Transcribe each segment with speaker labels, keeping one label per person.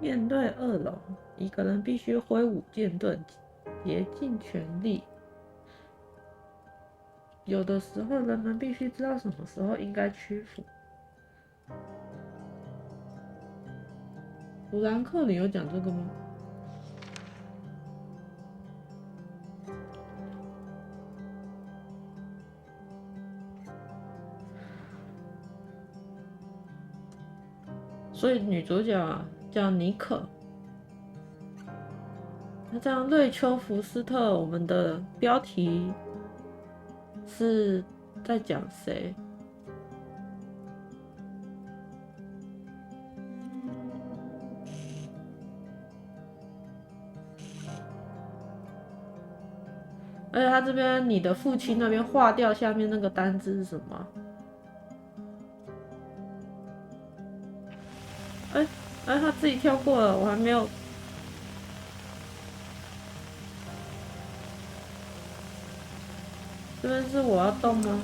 Speaker 1: 面对恶龙，一个人必须挥舞剑盾，竭尽全力。有的时候，人们必须知道什么时候应该屈服。弗兰克林有讲这个吗？所以女主角叫妮可。那这样，瑞秋福斯特，我们的标题是在讲谁？而且他这边你的父亲那边划掉下面那个单字是什么？他自己跳过了，我还没有。这边是我要动吗？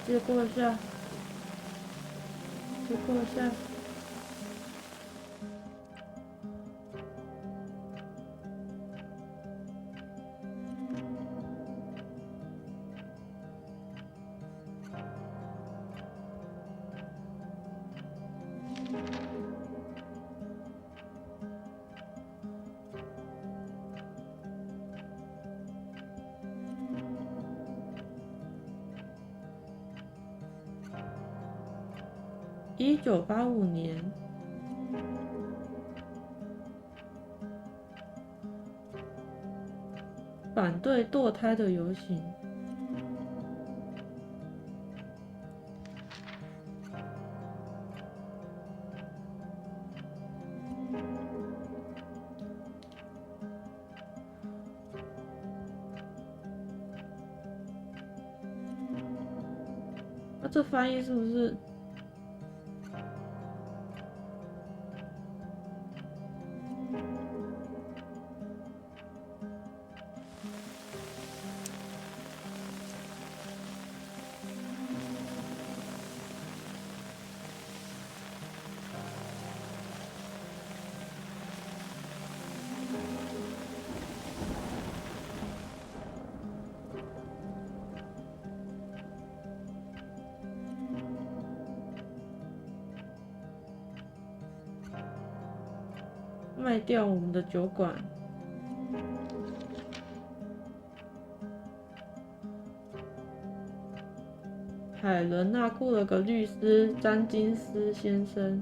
Speaker 1: 借过一下，借过一下。1985年，反对堕胎的游行。那这翻译是不是？卖掉我们的酒馆。海伦娜雇了个律师詹金斯先生。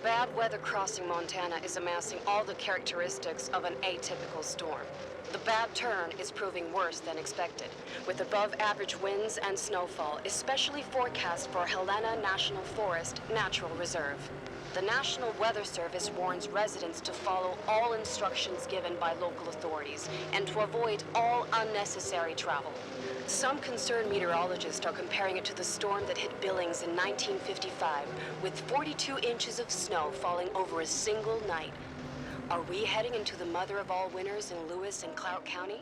Speaker 2: bad weather crossing Montana is amassing all the characteristics of an atypical storm. The bad turn is proving worse than expected, with above-average winds and snowfall, especially forecast for Helena National Forest Natural Reserve. The National Weather Service warns residents to follow all instructions given by local authorities and to avoid all unnecessary travel. Some concerned meteorologists are comparing it to the storm that hit Billings in 1955, with 42 inches of snow falling over a single night. Are we heading into the mother of all winters in Lewis and Clark County?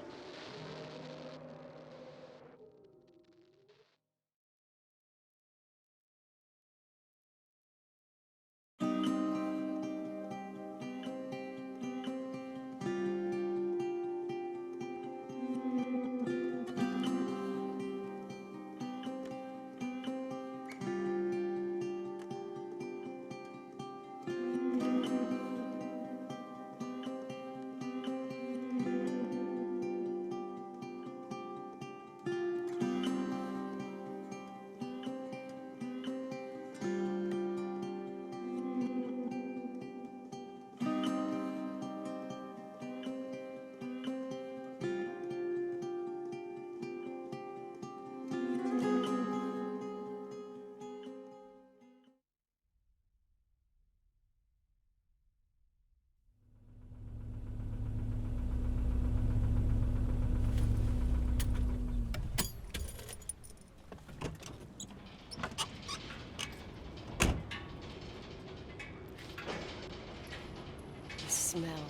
Speaker 2: The smell.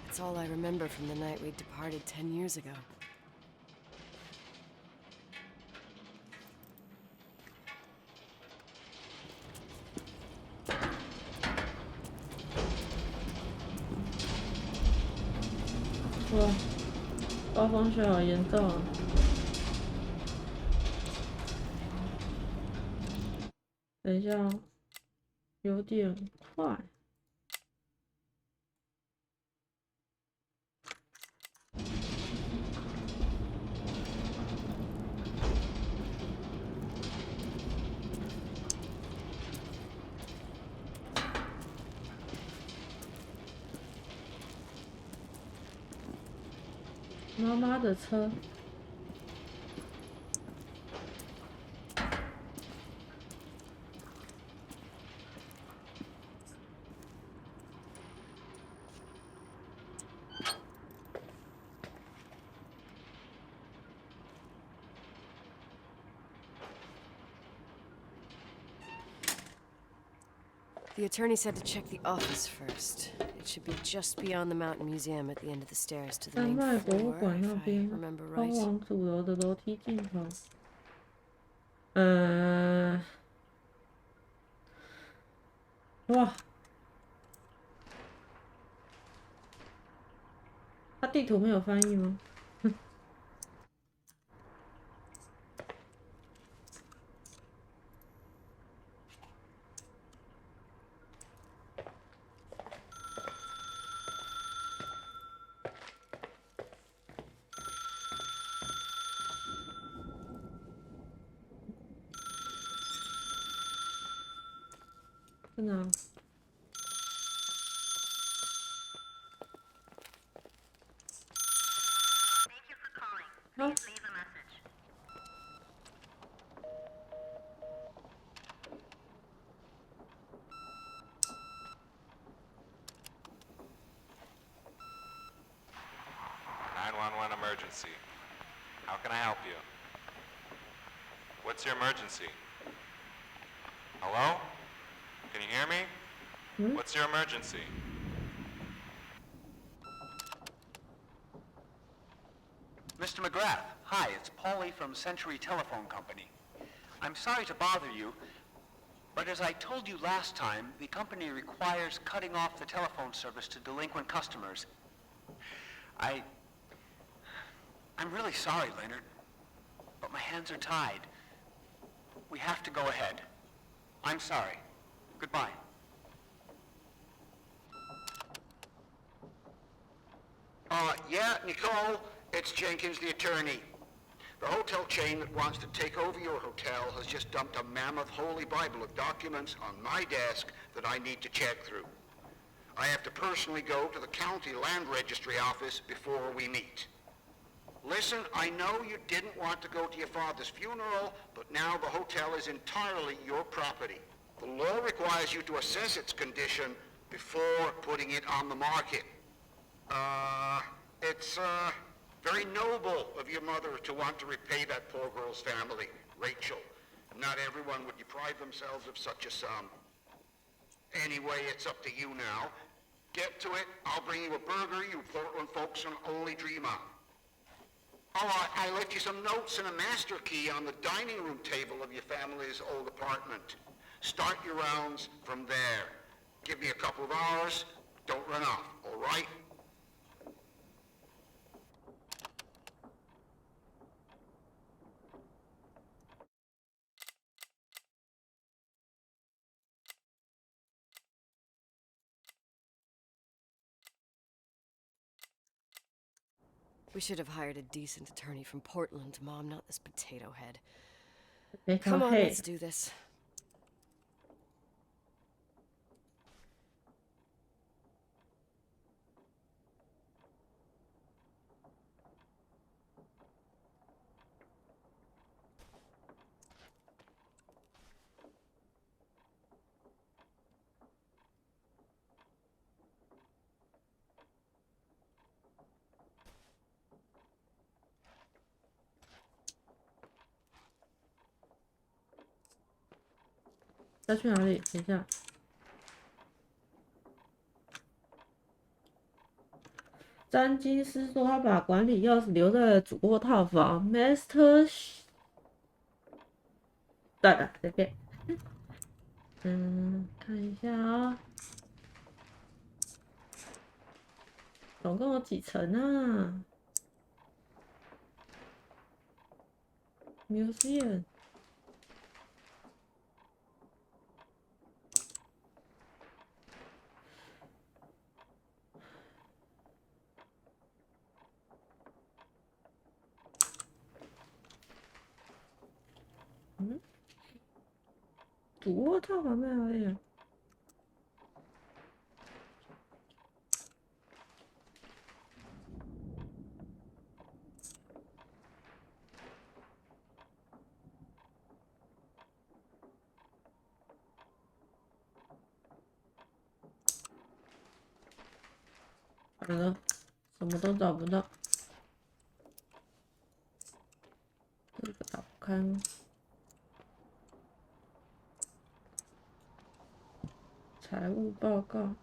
Speaker 2: It's all I remember from the night we departed 10 years ago.
Speaker 1: 哇，暴风雪好严重啊！等一下哦，有点快。妈妈的车。
Speaker 2: The attorney said to check the office first. It should be just beyond the Mountain Museum at the end of the stairs to the
Speaker 1: 丹
Speaker 2: main
Speaker 1: 麦博物
Speaker 2: floor,
Speaker 1: 馆那
Speaker 2: if I
Speaker 1: 边，
Speaker 2: remember
Speaker 1: 通
Speaker 2: right.
Speaker 1: 往主楼的楼梯尽头。哇，它地图没有翻译吗？在哪？ 好。
Speaker 3: 911 emergency. How can I help you? What's your emergency? Hello? Can you hear me? What's your emergency?
Speaker 4: Mr. McGrath, hi, it's Paulie from Century Telephone Company. I'm sorry to bother you, but as I told you last time, the company requires cutting off the telephone service to delinquent customers. I'm really sorry, Leonard, but my hands are tied. We have to go ahead. I'm sorry. Goodbye.
Speaker 5: Yeah, Nicole, it's Jenkins, the attorney. The hotel chain that wants to take over your hotel has just dumped a mammoth holy Bible of documents on my desk that I need to check through. I have to personally go to the county land registry office before we meet. Listen, I know you didn't want to go to your father's funeral, but now the hotel is entirely your property. The law requires you to assess its condition before putting it on the market. It's very noble of your mother to want to repay that poor girl's family, Rachel. Not everyone would deprive themselves of such a sum. Anyway, it's up to you now. Get to it. I'll bring you a burger you Portland folks can only dream of. Oh, I left you some notes and a master key on the dining room table of your family's old apartment. Start your rounds from there. Give me a couple of hours. Don't run off, all right?
Speaker 2: We should have hired a decent attorney from Portland, Mom, not this potato head.
Speaker 1: 非
Speaker 2: Come
Speaker 1: 常
Speaker 2: on,
Speaker 1: 黑
Speaker 2: let's。do this.
Speaker 1: 要去哪里？等一下。詹金斯说他把管理钥匙留在了主卧套房。Master， 对了，随便。看一下啊、总共有几层啊 ？Museum。主卧套房在哪里啊？完了，什么都找不到。这个打不开吗？财务报告。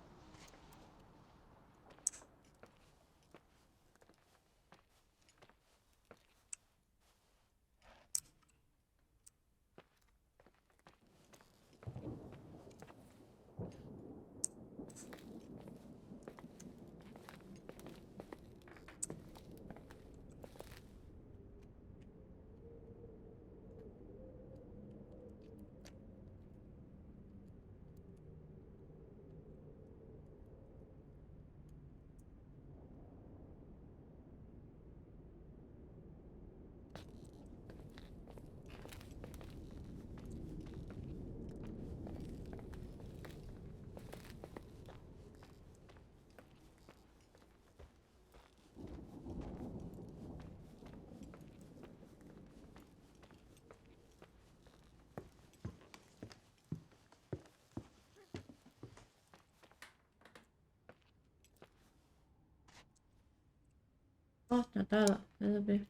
Speaker 1: 哦，找到了，在这边。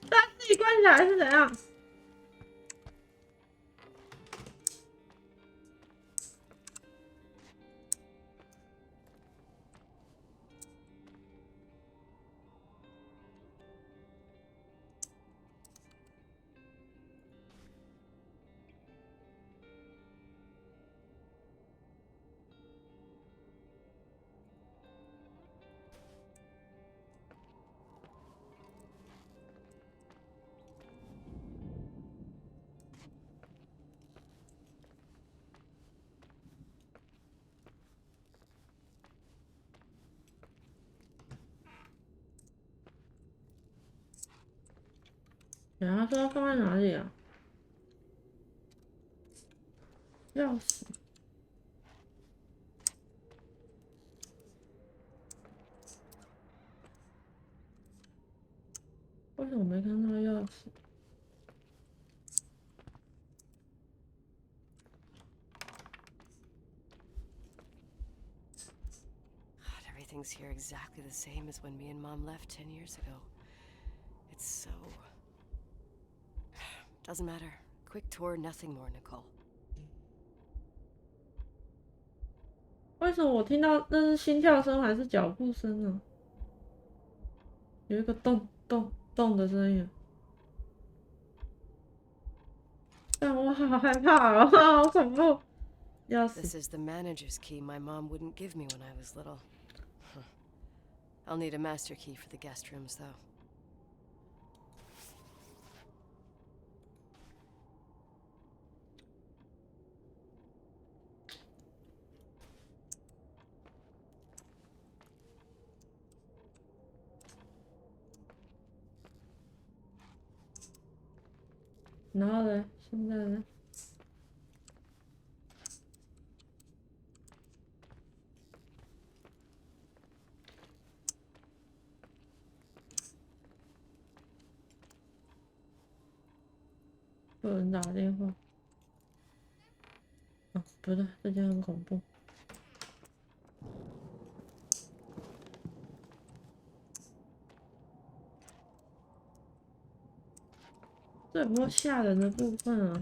Speaker 1: 他自己关起来是怎样？对，他说要放在哪里啊？钥匙。为什么没看到钥匙？
Speaker 2: God, everything's here exactly the same as when me and Mom left 10 years ago. It's so... Doesn't matter. Quick tour, nothing more, Nicole.
Speaker 1: 为什么我听到那是心跳声还是脚步声呢？有一个咚咚咚的声音。但我好害怕哦，好恐怖！钥匙。
Speaker 2: This is the manager's key my mom wouldn't give me when I was little. I'll need a master key for the guest rooms, though.
Speaker 1: 然后呢？现在呢？有人打电话。哦，不对，这间很恐怖。这有没有吓人的部分啊？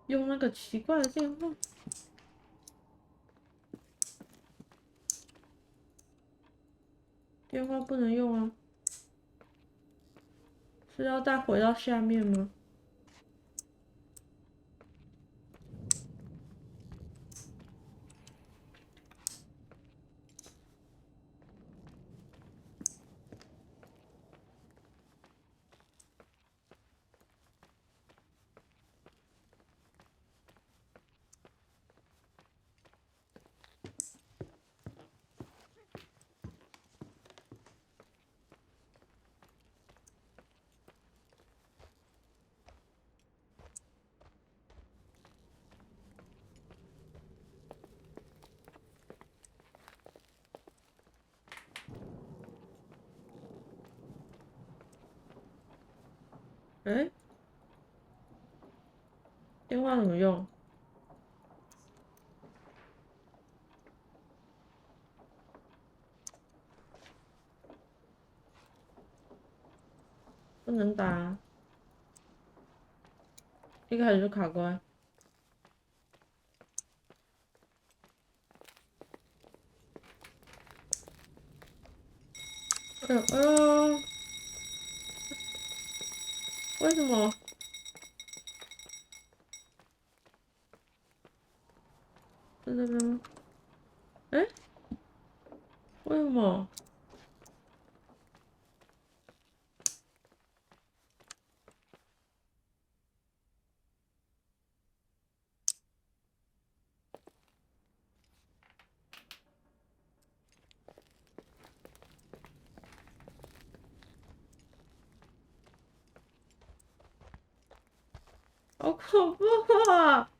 Speaker 1: 用那个奇怪的电话。电话不能用啊。是要再回到下面吗？哎，电话怎么用？不能打啊，一开始就卡关。哎呦哎呦！为什么？在这边吗？哎，为什么？好恐怖啊！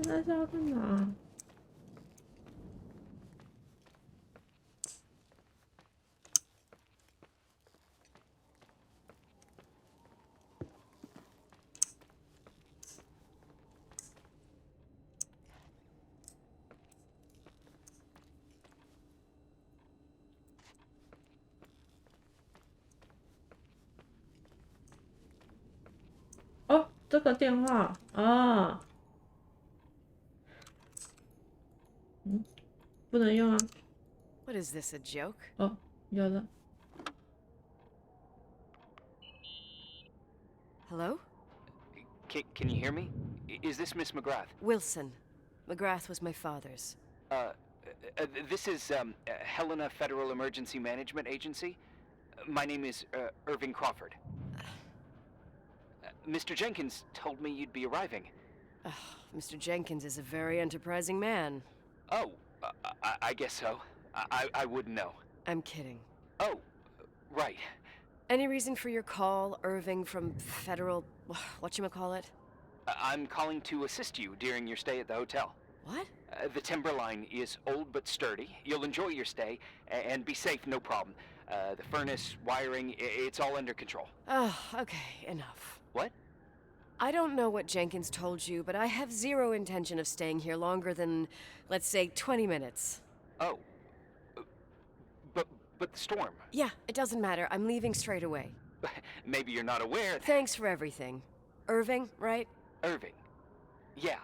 Speaker 1: 现在是要干嘛？哦，这个电话啊，嗯，不能用啊。
Speaker 2: What is this, a joke?
Speaker 1: 哦，有了。
Speaker 2: Hello?
Speaker 6: Can you hear me? Is this Miss McGrath?
Speaker 2: Wilson. McGrath was my father's.
Speaker 6: This is Helena Federal Emergency Management Agency. My name is Irving Crawford. Mr. Jenkins told me you'd be arriving.
Speaker 7: Mr. Jenkins is a very enterprising man.
Speaker 6: Oh, I guess so. I wouldn't know.
Speaker 7: I'm kidding.
Speaker 6: Oh, right.
Speaker 7: Any reason for your call, Irving from Federal... whatchamacallit?
Speaker 6: I'm calling to assist you during your stay at the hotel.
Speaker 7: What?
Speaker 6: The timberline is old but sturdy. You'll enjoy your stay, and be safe, no problem. The furnace, wiring, it's all under control.
Speaker 7: Oh, okay, enough.
Speaker 6: What?
Speaker 7: I don't know what Jenkins told you, but I have zero intention of staying here longer than, let's say, 20 minutes.
Speaker 6: Oh. But the storm.
Speaker 7: Yeah, it doesn't matter. I'm leaving straight away.
Speaker 6: Maybe you're not aware that...
Speaker 7: Thanks for everything. Irving, right?
Speaker 6: Irving. Yeah.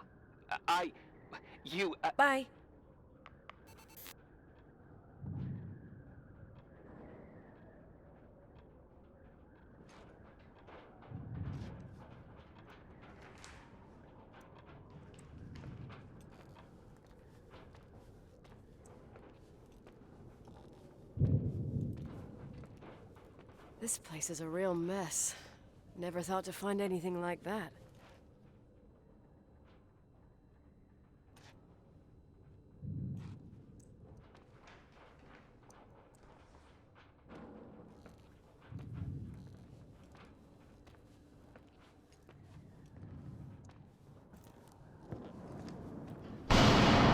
Speaker 6: You...
Speaker 7: Bye. This place is a real mess. Never thought to find anything like that.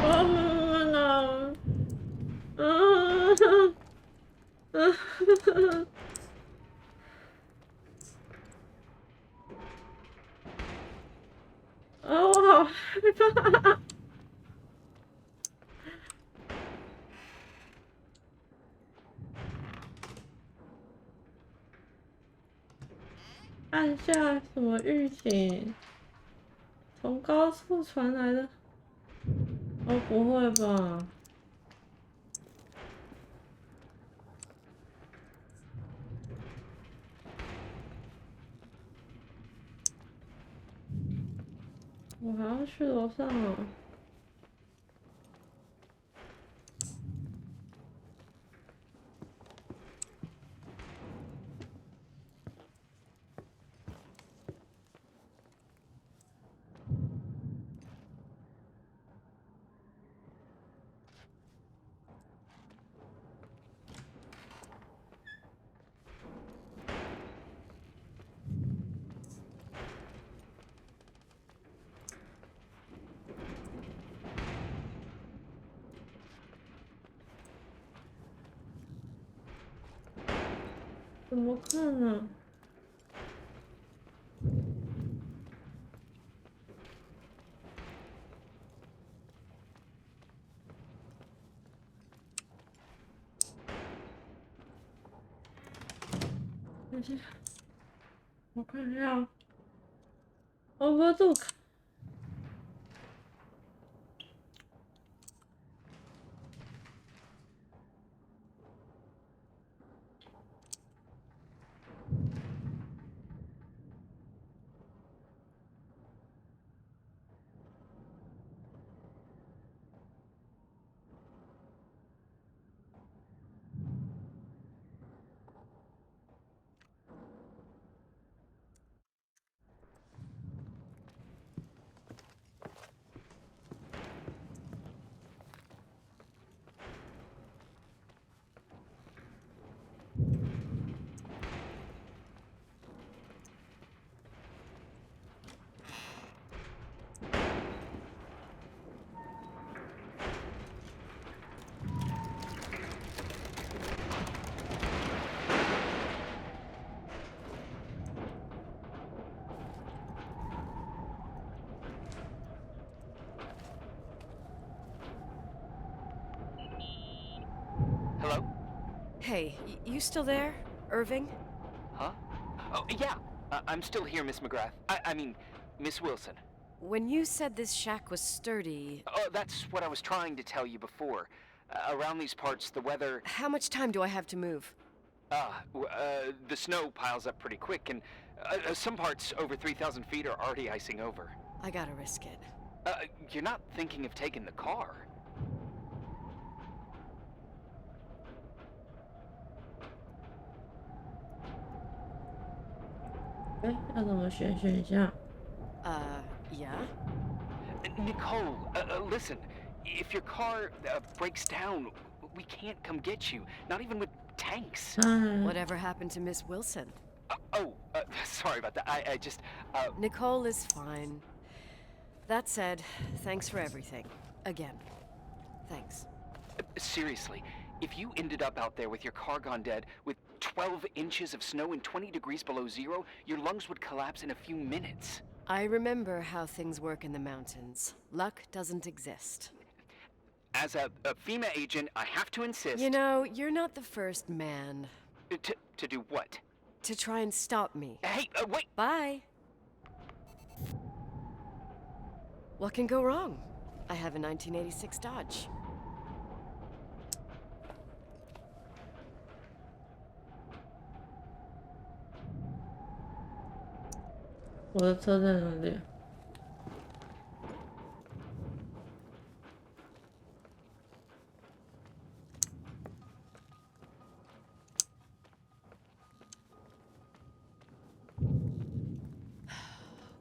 Speaker 1: Oh no. 我好害怕。按下什么预警？从高处传来的？哦，不会吧？我还要去楼上哦。怎么看呢？等一下，我看一下。Overlook。
Speaker 6: Hello?
Speaker 7: Hey, you still there, Irving?
Speaker 6: Huh? Oh, yeah. I'm still here, Miss McGrath. I mean, Miss Wilson.
Speaker 7: When you said this shack was sturdy...
Speaker 6: Oh, that's what I was trying to tell you before. Around these parts, the weather...
Speaker 7: How much time do I have to move?
Speaker 6: The snow piles up pretty quick, and some parts over 3,000 feet are already icing over.
Speaker 7: I gotta risk it.
Speaker 6: You're not thinking of taking the car?
Speaker 1: 哎，要怎么选一下？
Speaker 7: Yeah?
Speaker 6: Nicole, listen. If your car breaks down, we can't come get you. Not even with tanks.
Speaker 1: 哎，
Speaker 7: Whatever happened to Miss Wilson?
Speaker 6: Sorry about that. I just,
Speaker 7: Nicole is fine. That said, thanks for everything. Again. Thanks.
Speaker 6: seriously, if you ended up out there with your car gone dead, with 12 inches of snow and 20 degrees below zero, your lungs would collapse in a few minutes.
Speaker 7: I remember how things work in the mountains. Luck doesn't exist.
Speaker 6: As a FEMA agent, I have to insist.
Speaker 7: You know, you're not the first man
Speaker 6: To do what?
Speaker 7: to try and stop me.
Speaker 6: Hey, wait!
Speaker 7: Bye. What can go wrong? I have a 1986 Dodge.
Speaker 1: 我的车在哪里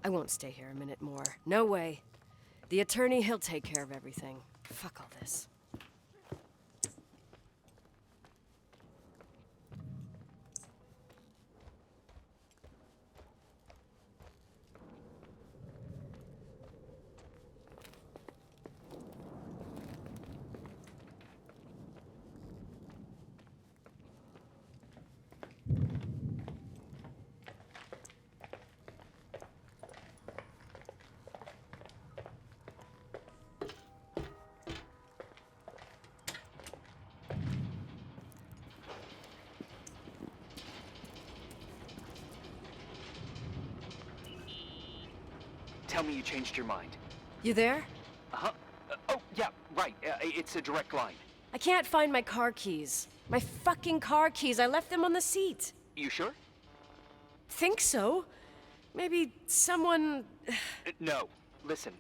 Speaker 1: ？I
Speaker 7: won't stay here a minute more. No way. The attorney, he'll take care of everything. Fuck all this.
Speaker 6: Tell me you changed your mind.
Speaker 7: You there?
Speaker 6: Uh-huh. Oh, yeah, right. It's a direct line.
Speaker 7: I can't find my car keys. My fucking car keys. I left them on the seat.
Speaker 6: You sure?
Speaker 7: Think so? Maybe someone...
Speaker 6: No. Listen.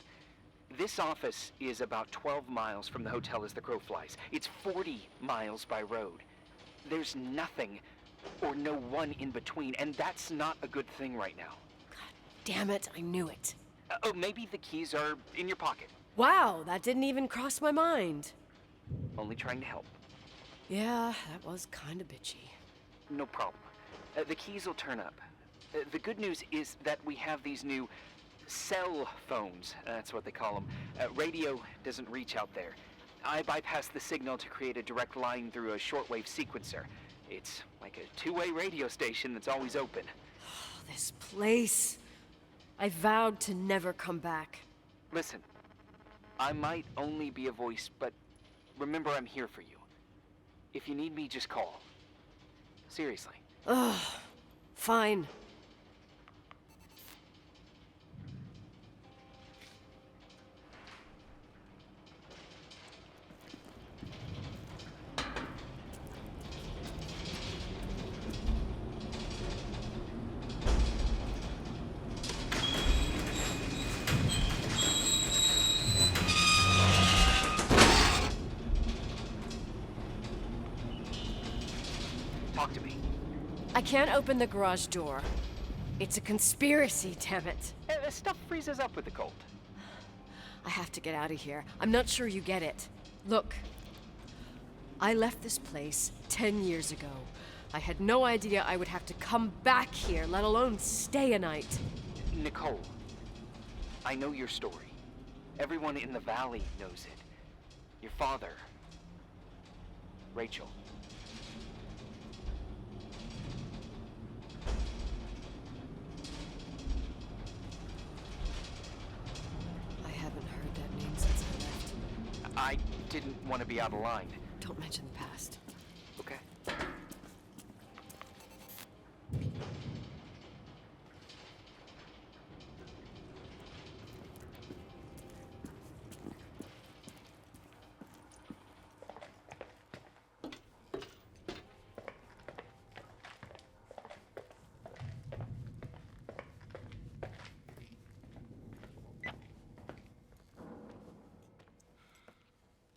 Speaker 6: This office is about 12 miles from the hotel as the crow flies. It's 40 miles by road. There's nothing or no one in between, and that's not a good thing right now.
Speaker 7: Damn it, I knew it.
Speaker 6: Oh, maybe the keys are in your pocket.
Speaker 7: Wow, that didn't even cross my mind.
Speaker 6: Only trying to help.
Speaker 7: Yeah, that was kinda bitchy.
Speaker 6: No problem. The keys will turn up. The good news is that we have these new cell phones. That's what they call them. Radio doesn't reach out there. I bypassed the signal to create a direct line through a shortwave sequencer. It's like a two-way radio station that's always open.
Speaker 7: This place. I vowed to never come back.
Speaker 6: Listen, I might only be a voice, but remember I'm here for you. If you need me, just call. Seriously.
Speaker 7: Ugh. Fine.
Speaker 6: Talk to me.
Speaker 7: I can't open the garage door. It's a conspiracy, damn it.
Speaker 6: Stuff freezes up with the cold.
Speaker 7: I have to get out of here. I'm not sure you get it. Look, I left this place 10 years ago. I had no idea I would have to come back here, let alone stay a night.
Speaker 6: Nicole, I know your story. Everyone in the valley knows it. Your father, Rachel.
Speaker 7: I haven't heard that name since I left.
Speaker 6: I didn't want to be out of line.
Speaker 7: Don't mention the past.
Speaker 6: Okay.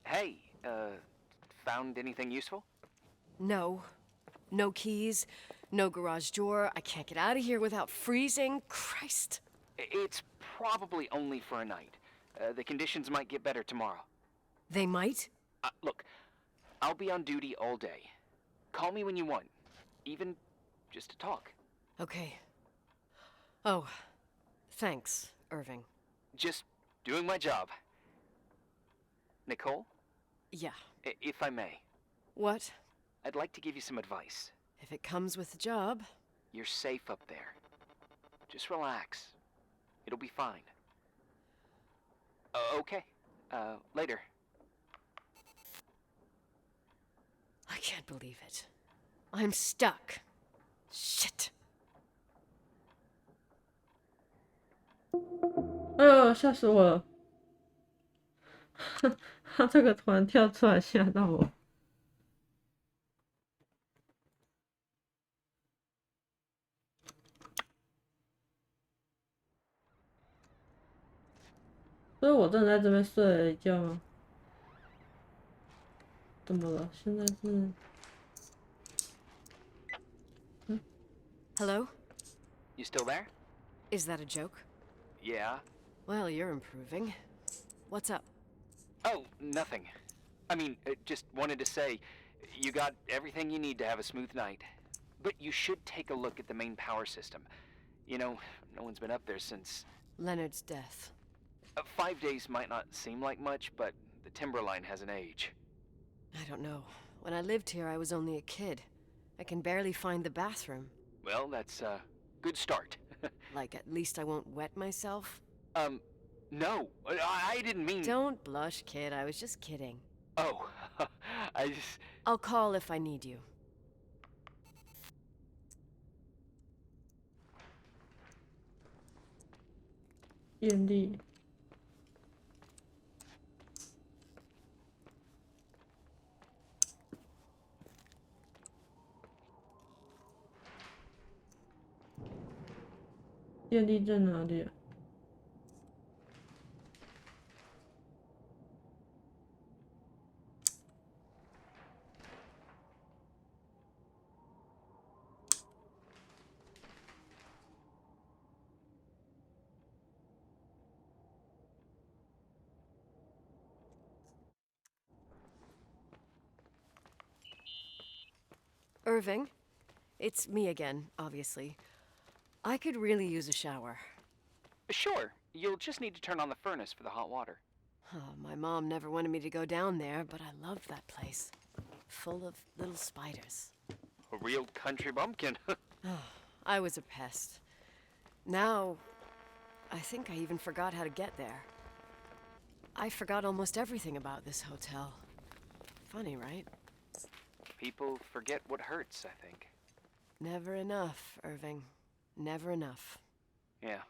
Speaker 6: Hey, found anything useful?
Speaker 7: No. No keys, No garage door. I can't get out of here without freezing. Christ.
Speaker 6: It's probably only for a night. The conditions might get better tomorrow.
Speaker 7: They might?
Speaker 6: Look, I'll be on duty all day. Call me when you want, even just to talk.
Speaker 7: Okay. Oh, thanks, Irving.
Speaker 6: Just doing my job. Nicole,
Speaker 7: Yeah.
Speaker 6: if I may,
Speaker 7: What?
Speaker 6: I'd like to give you some advice.
Speaker 7: If it comes with the job.
Speaker 6: You're safe up there. Just relax. It'll be fine. Okay. Later.
Speaker 7: I can't believe it. I'm stuck. Shit.
Speaker 1: 哎呦，吓死我了！他这个突然跳出来吓到我。所以我真的在这边睡了一觉吗？怎么了？现在是
Speaker 7: Hello?
Speaker 6: You still there?
Speaker 7: Is that a joke?
Speaker 6: Yeah.
Speaker 7: Well, you're improving. What's up?
Speaker 6: Oh, nothing. I mean, just wanted to say, you got everything you need to have a smooth night. But you should take a look at the main power system. You know, no one's been up there since...
Speaker 7: Leonard's death.
Speaker 6: 5 days might not seem like much, but the timber line has an age.
Speaker 7: I don't know. When I lived here, I was only a kid. I can barely find the bathroom.
Speaker 6: Well, that's a good start.
Speaker 7: Like, at least I won't wet myself?
Speaker 6: No, I didn't mean...
Speaker 7: Don't blush, kid. I was just kidding.
Speaker 6: Oh, I just...
Speaker 7: I'll call if I need you.
Speaker 1: 艳丽。艳丽在哪里啊
Speaker 7: ？Irving? It's me again, obviously. I could really use a shower.
Speaker 6: Sure, you'll just need to turn on the furnace for the hot water.
Speaker 7: Oh, my mom never wanted me to go down there, but I loved that place. Full of little spiders.
Speaker 6: A real country bumpkin.
Speaker 7: I was a pest. Now, I think I even forgot how to get there. I forgot almost everything about this hotel. Funny, right?
Speaker 6: People forget what hurts, I think.
Speaker 7: Never enough, Irving. Never enough.
Speaker 6: Yeah.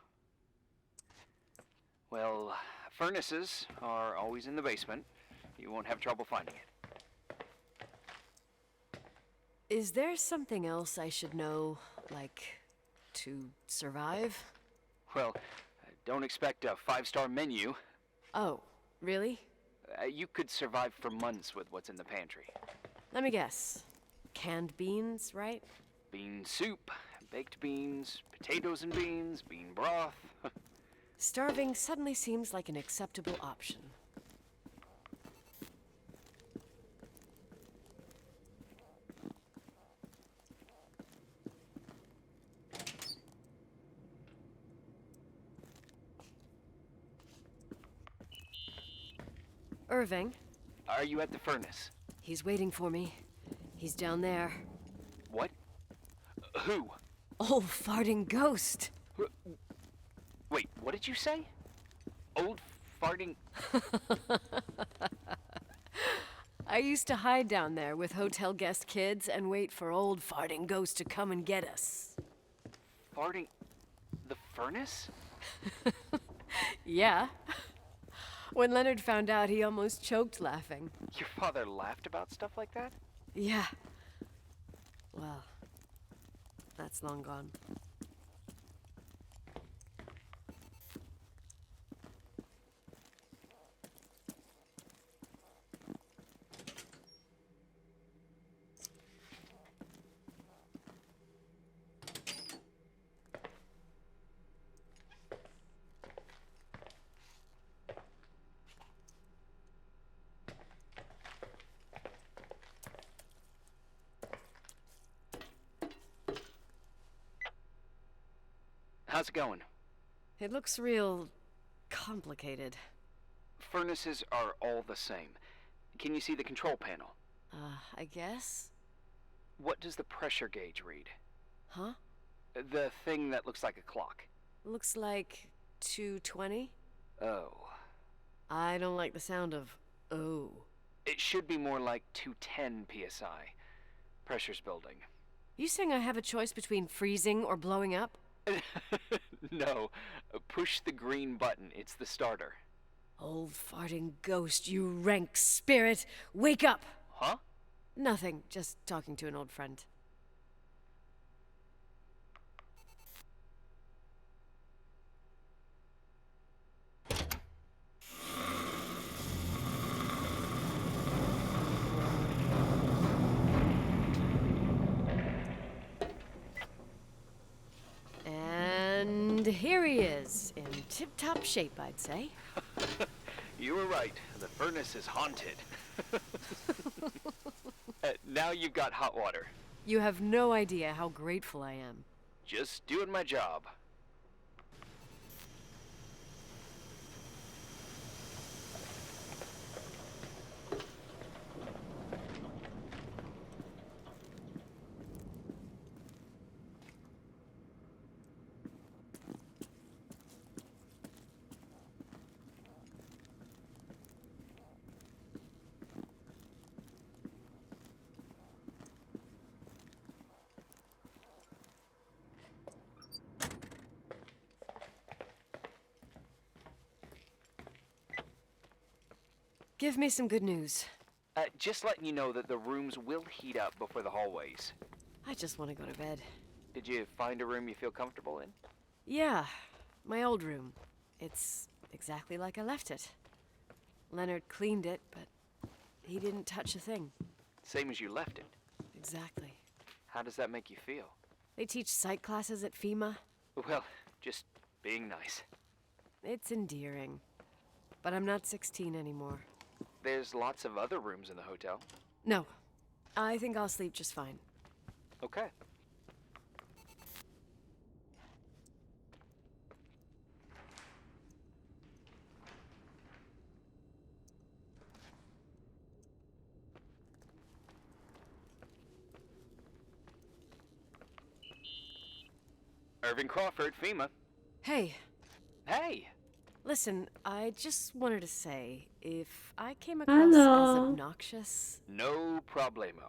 Speaker 6: Well, furnaces are always in the basement. You won't have trouble finding it.
Speaker 7: Is there something else I should know, like, to survive?
Speaker 6: Well, don't expect a 5-star menu.
Speaker 7: Oh, really?
Speaker 6: You could survive for months with what's in the pantry.
Speaker 7: Let me guess. Canned beans, right?
Speaker 6: Bean soup, baked beans, potatoes and beans, bean broth.
Speaker 7: Starving suddenly seems like an acceptable option. Irving,
Speaker 6: Are you at the furnace?
Speaker 7: he's waiting for me. He's down there.
Speaker 6: What? Who?
Speaker 7: Old farting ghost.
Speaker 6: Wait, what did you say? Old farting...
Speaker 7: I used to hide down there with hotel guest kids and wait for old farting ghost to come and get us.
Speaker 6: Farting... the furnace?
Speaker 7: Yeah. When Leonard found out, he almost choked laughing.
Speaker 6: Your father laughed about stuff like that?
Speaker 7: Yeah. Well, that's long gone.
Speaker 6: How's it going?
Speaker 7: It looks real complicated.
Speaker 6: Furnaces are all the same. Can you see the control panel?
Speaker 7: I guess?
Speaker 6: What does the pressure gauge read?
Speaker 7: Huh?
Speaker 6: The thing that looks like a clock.
Speaker 7: Looks like 220?
Speaker 6: Oh.
Speaker 7: I don't like the sound of oh.
Speaker 6: It should be more like 210 psi. Pressure's building.
Speaker 7: You saying I have a choice between freezing or blowing up?
Speaker 6: No. Push the green button. It's the starter.
Speaker 7: Old farting ghost, you rank spirit! Wake up!
Speaker 6: Huh?
Speaker 7: Nothing, just talking to an old friend. And here he is, in tip-top shape, I'd say.
Speaker 6: You were right. The furnace is haunted. Now you've got hot water.
Speaker 7: You have no idea how grateful I am.
Speaker 6: Just doing my job.
Speaker 7: Give me some good news.
Speaker 6: Just letting you know that the rooms will heat up before the hallways.
Speaker 7: I just want to go to bed.
Speaker 6: Did you find a room you feel comfortable in?
Speaker 7: Yeah, my old room. It's exactly like I left it. Leonard cleaned it, but he didn't touch a thing.
Speaker 6: Same as you left it.
Speaker 7: Exactly.
Speaker 6: How does that make you feel?
Speaker 7: They teach psych classes at FEMA.
Speaker 6: Well, just being nice.
Speaker 7: It's endearing. But I'm not 16 anymore.
Speaker 6: There's lots of other rooms in the hotel.
Speaker 7: No. I think I'll sleep just fine.
Speaker 6: Okay. Irving Crawford, FEMA.
Speaker 7: Hey,
Speaker 6: Hey!
Speaker 7: listen, I just wanted to say, if I came across as
Speaker 1: Hello.
Speaker 7: obnoxious,
Speaker 6: No problemo.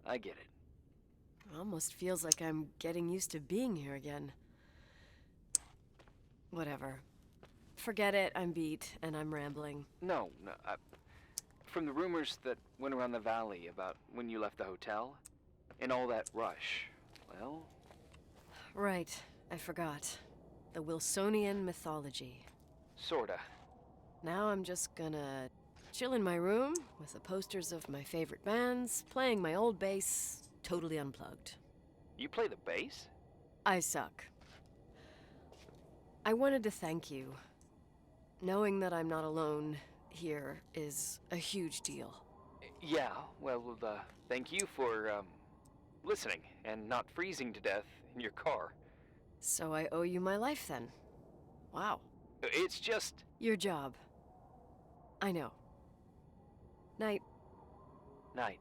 Speaker 6: I get it.
Speaker 7: it almost feels like I'm getting used to being here again. Whatever. Forget it, I'm beat, and I'm rambling.
Speaker 6: No, from the rumors that went around the valley about when you left the hotel, and all that rush, well...
Speaker 7: Right, I forgot. The Wilsonian mythology.
Speaker 6: Sorta.
Speaker 7: Now I'm just gonna chill in my room with the posters of my favorite bands, playing my old bass, totally unplugged.
Speaker 6: You play the bass?
Speaker 7: I suck. I wanted to thank you. Knowing that I'm not alone here is a huge deal.
Speaker 6: Yeah, well, thank you for, listening and not freezing to death in your car.
Speaker 7: So I owe you my life then. Wow.
Speaker 6: It's just...
Speaker 7: Your job. I know. Night.
Speaker 6: night.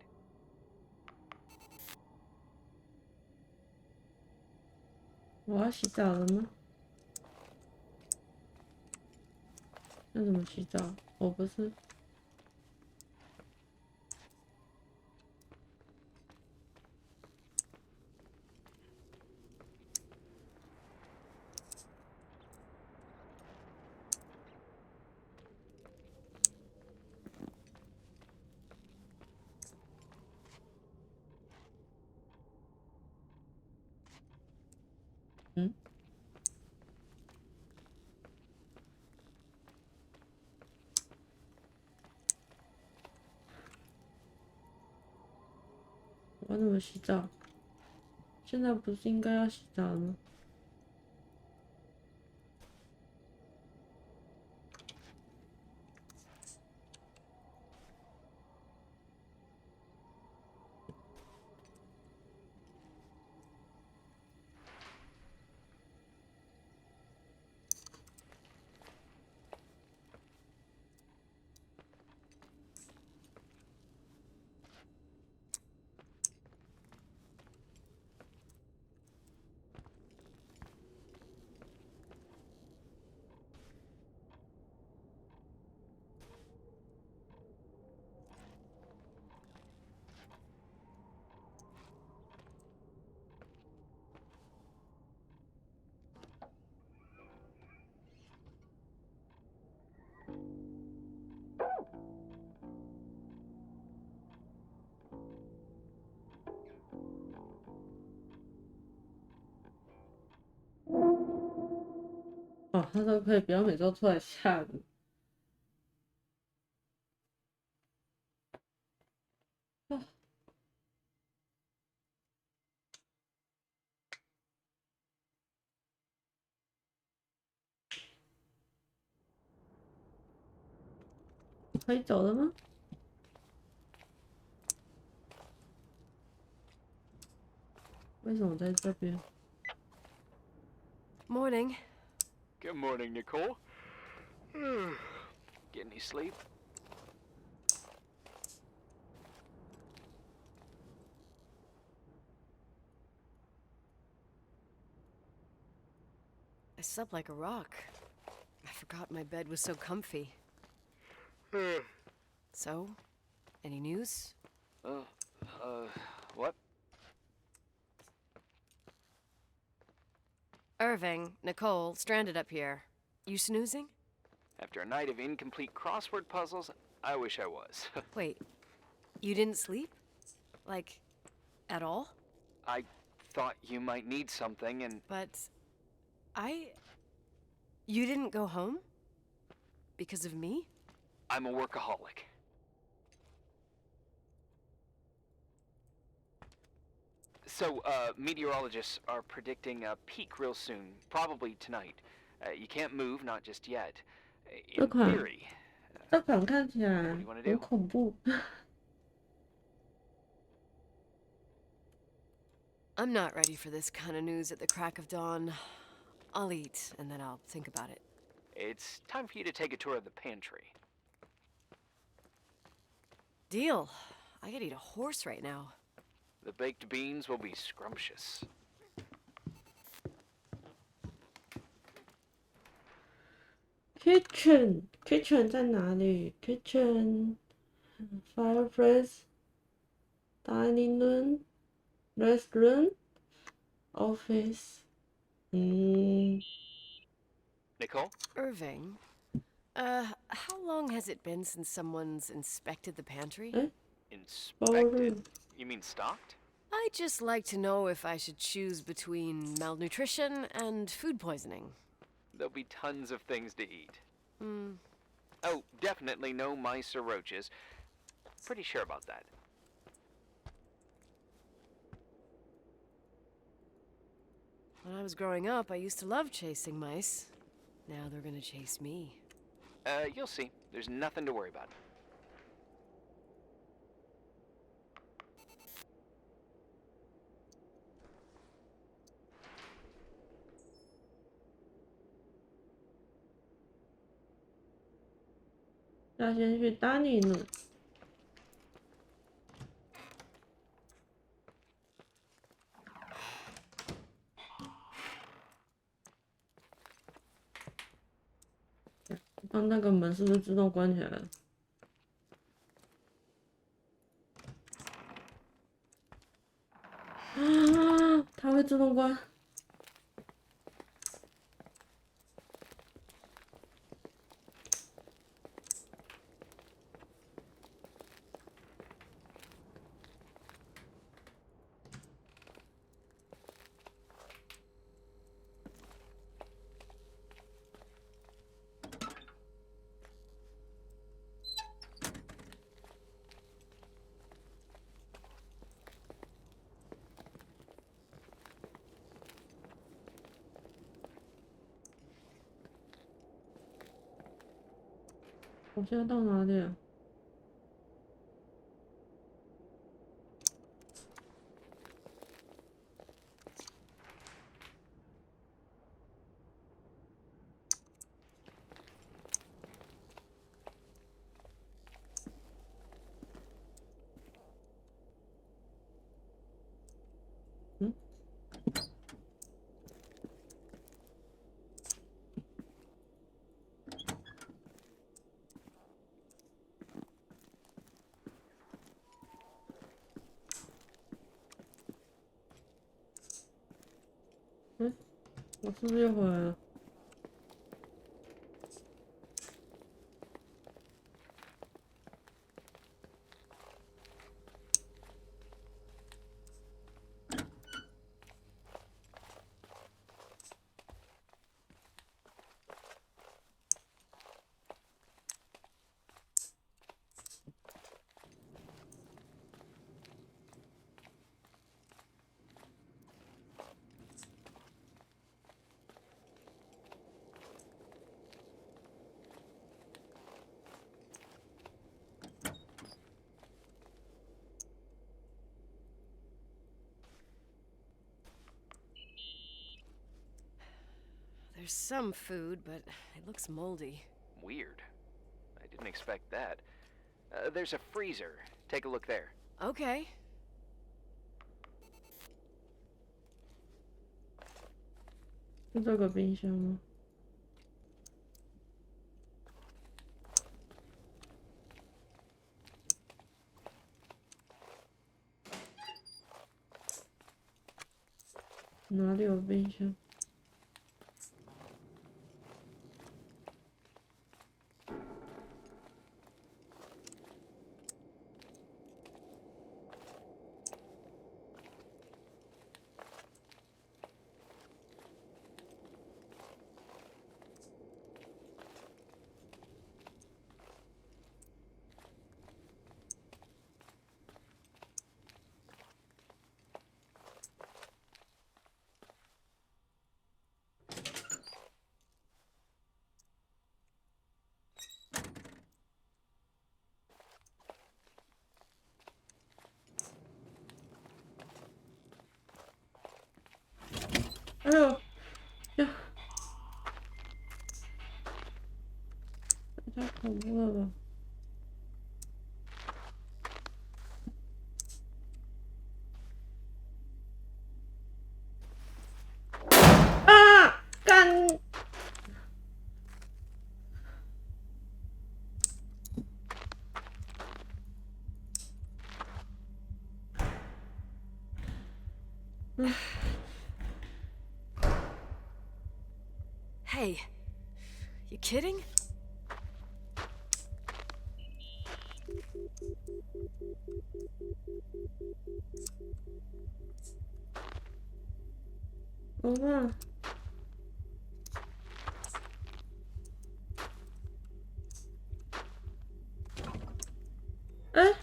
Speaker 1: 我要洗澡了吗？那怎么洗澡？我不是。嗯。我怎么洗澡？现在不是应该要洗澡了吗？哦，他都可以不要每周出来吓人。哦，可以走了吗？为什么在这边？
Speaker 7: Morning.
Speaker 6: Good morning, Nicole. Get any sleep?
Speaker 7: I slept like a rock. I forgot my bed was so comfy. So, any news?
Speaker 6: What?
Speaker 7: Irving, Nicole, stranded up here. You snoozing?
Speaker 6: After a night of incomplete crossword puzzles, I wish I was.
Speaker 7: Wait, you didn't sleep? Like, at all?
Speaker 6: I thought you might need something, and
Speaker 7: But you didn't go home? Because of me?
Speaker 6: I'm a workaholic. So, meteorologists are predicting a peak real soon, probably tonight. You can't move, not just yet. In theory,
Speaker 1: 这款看起来
Speaker 6: what do you want to
Speaker 1: 很
Speaker 6: do?
Speaker 1: 恐怖。
Speaker 7: I'm not ready for this kind of news at the crack of dawn. I'll eat, and then I'll think about it.
Speaker 6: It's time for you to take a tour of the pantry.
Speaker 7: Deal. I could eat a horse right now.
Speaker 6: The baked beans will be scrumptious.
Speaker 1: Kitchen 在哪里 ？Kitchen fireplace dining room restaurant office。Nicole?
Speaker 7: Irving, how long has it been since someone's inspected the pantry?
Speaker 6: Inspected? You mean stocked?
Speaker 7: I'd just like to know if I should choose between malnutrition and food poisoning.
Speaker 6: There'll be tons of things to eat. Oh, definitely no mice or roaches. Pretty sure about that.
Speaker 7: When I was growing up, I used to love chasing mice. Now they're gonna chase me.
Speaker 6: You'll see. There's nothing to worry about.
Speaker 1: 要先去 dining room。刚那个门是不是自动关起来了？啊，它会自动关。我现在到哪里啊？嗯？嗯？我是不是又回来了？
Speaker 7: There's some food, but it looks moldy.
Speaker 6: Weird. I didn't expect that. There's a freezer. Take a look there.
Speaker 7: Okay.
Speaker 1: 是这个冰箱吗？哪里有冰箱？哎呦，呀，太恐怖了吧！啊，干！Hey,
Speaker 7: you kidding?
Speaker 1: 怎么办？哎，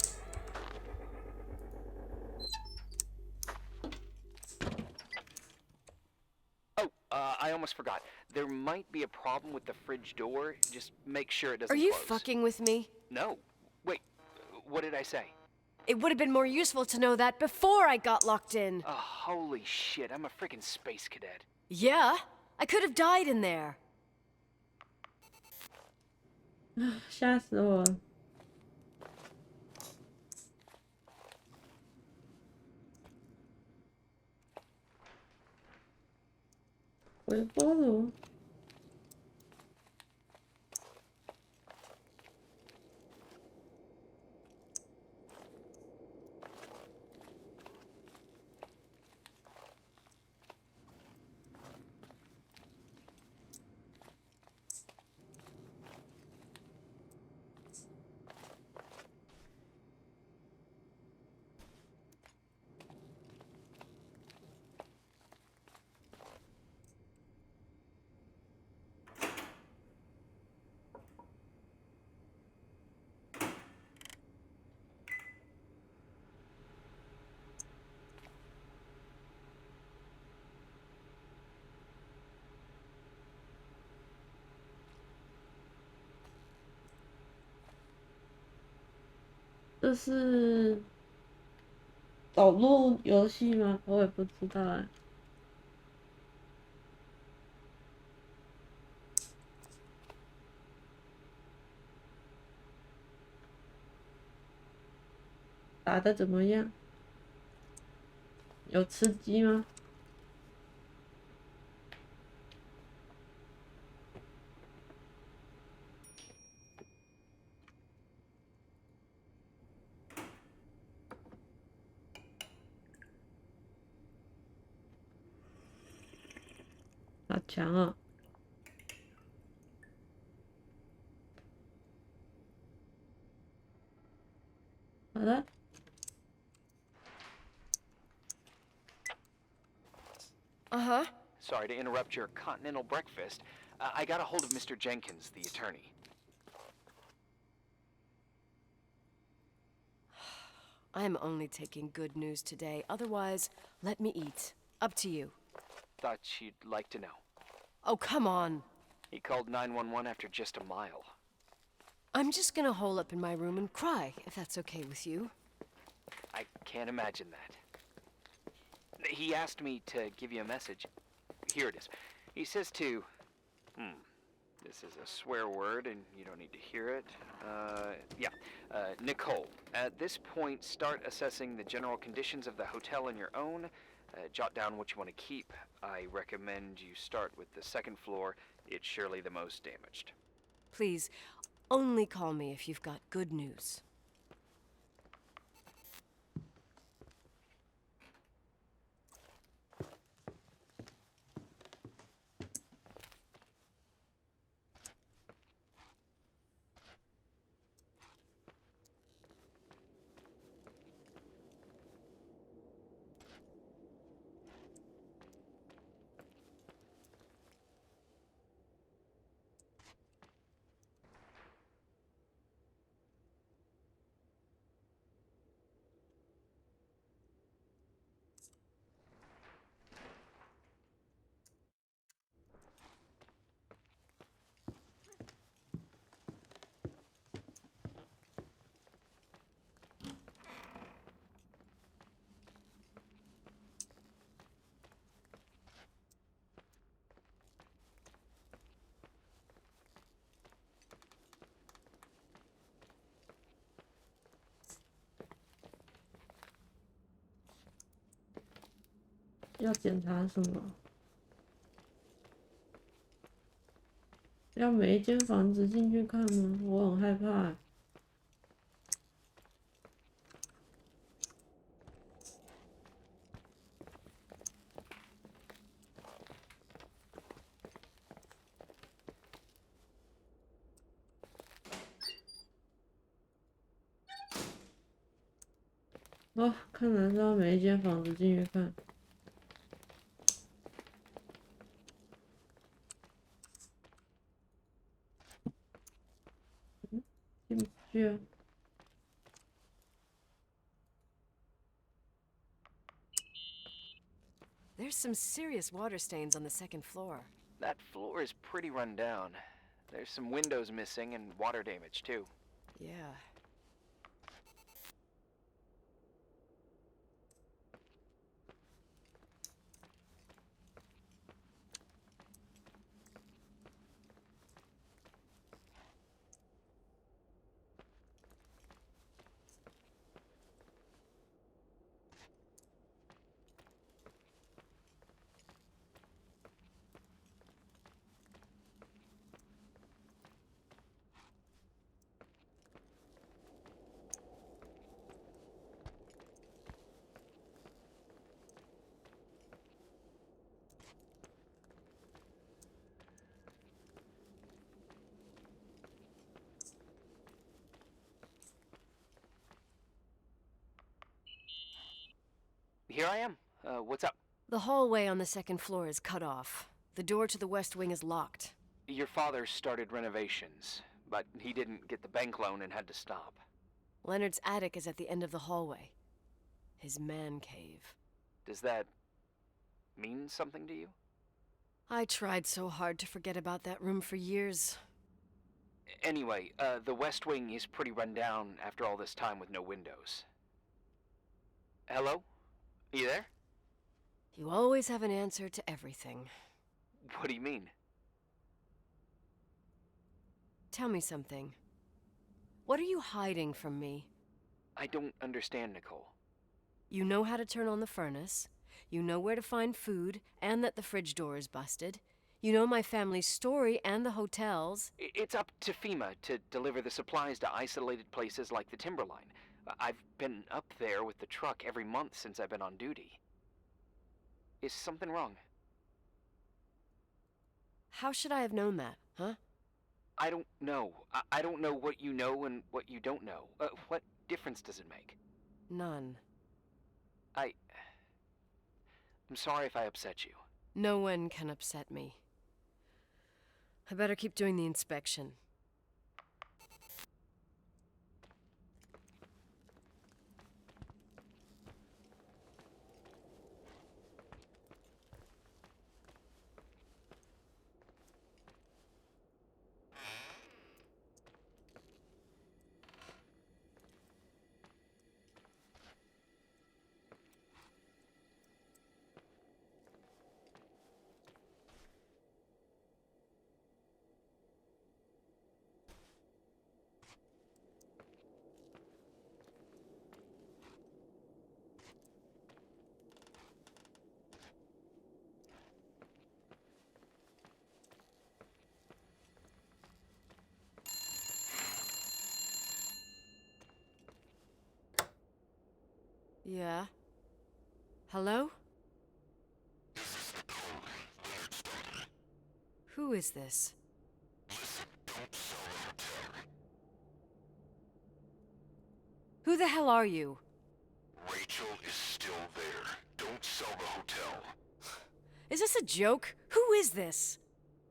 Speaker 6: Oh, I almost forgot. There might be a problem with the fridge door. Just make sure it
Speaker 7: Are
Speaker 6: doesn't
Speaker 7: you
Speaker 6: close.
Speaker 7: fucking with me?
Speaker 6: No. Wait, what did I say?
Speaker 7: It would have been more useful to know that before I got locked in.
Speaker 6: Oh, holy shit, I'm a freaking space cadet.
Speaker 7: Yeah, I could have died in there.
Speaker 1: 吓死我了！微波炉。这是导入游戏吗？我也不知道哎。打的怎么样？有吃鸡吗？好强哦！好的。
Speaker 7: Uh-huh.
Speaker 6: Sorry to interrupt your continental breakfast. I got a hold of Mr. Jenkins, the attorney.
Speaker 7: I'm only taking good news today. Otherwise, let me eat. Up to you.
Speaker 6: Thought you'd like to know.
Speaker 7: Oh, come on.
Speaker 6: He called 911 after just a mile.
Speaker 7: I'm just gonna hole up in my room and cry, if that's okay with you.
Speaker 6: I can't imagine that. He asked me to give you a message. Here it is. He says to This is a swear word, and you don't need to hear it. Nicole. At this point, start assessing the general conditions of the hotel on your own. Jot down what you want to keep. I recommend you start with the second floor. It's surely the most damaged.
Speaker 7: Please, only call me if you've got good news.
Speaker 1: 要检查什么？要每一间房子进去看吗？我很害怕欸。哦，看来是要每一间房子进去看。进不去啊。
Speaker 7: There's some serious water stains on the second floor.
Speaker 6: That floor is pretty run down. There's some windows missing and water damage, too.
Speaker 7: Yeah.
Speaker 6: Here I am. What's up?
Speaker 7: The hallway on the second floor is cut off. The door to the west wing is locked.
Speaker 6: Your father started renovations, but he didn't get the bank loan and had to stop.
Speaker 7: Leonard's attic is at the end of the hallway. His man cave.
Speaker 6: Does that mean something to you?
Speaker 7: I tried so hard to forget about that room for years.
Speaker 6: Anyway, the west wing is pretty run down after all this time with no windows. Hello? You there?
Speaker 7: You always have an answer to everything.
Speaker 6: What do you mean?
Speaker 7: Tell me something. What are you hiding from me?
Speaker 6: I don't understand, Nicole.
Speaker 7: You know how to turn on the furnace. You know where to find food, and that the fridge door is busted. You know my family's story and the hotel's.
Speaker 6: It's up to FEMA to deliver the supplies to isolated places like the Timberline. I've been up there with the truck every month since I've been on duty. Is something wrong?
Speaker 7: How should I have known that, huh?
Speaker 6: I don't know. I don't know what you know and what you don't know. What difference does it make?
Speaker 7: None.
Speaker 6: I'm sorry if I upset you.
Speaker 7: No one can upset me. I better keep doing the inspection. Yeah. Hello? Who is this? Who the hell are you?
Speaker 8: Rachel is still there. Don't sell the hotel.
Speaker 7: Is this a joke? Who is this?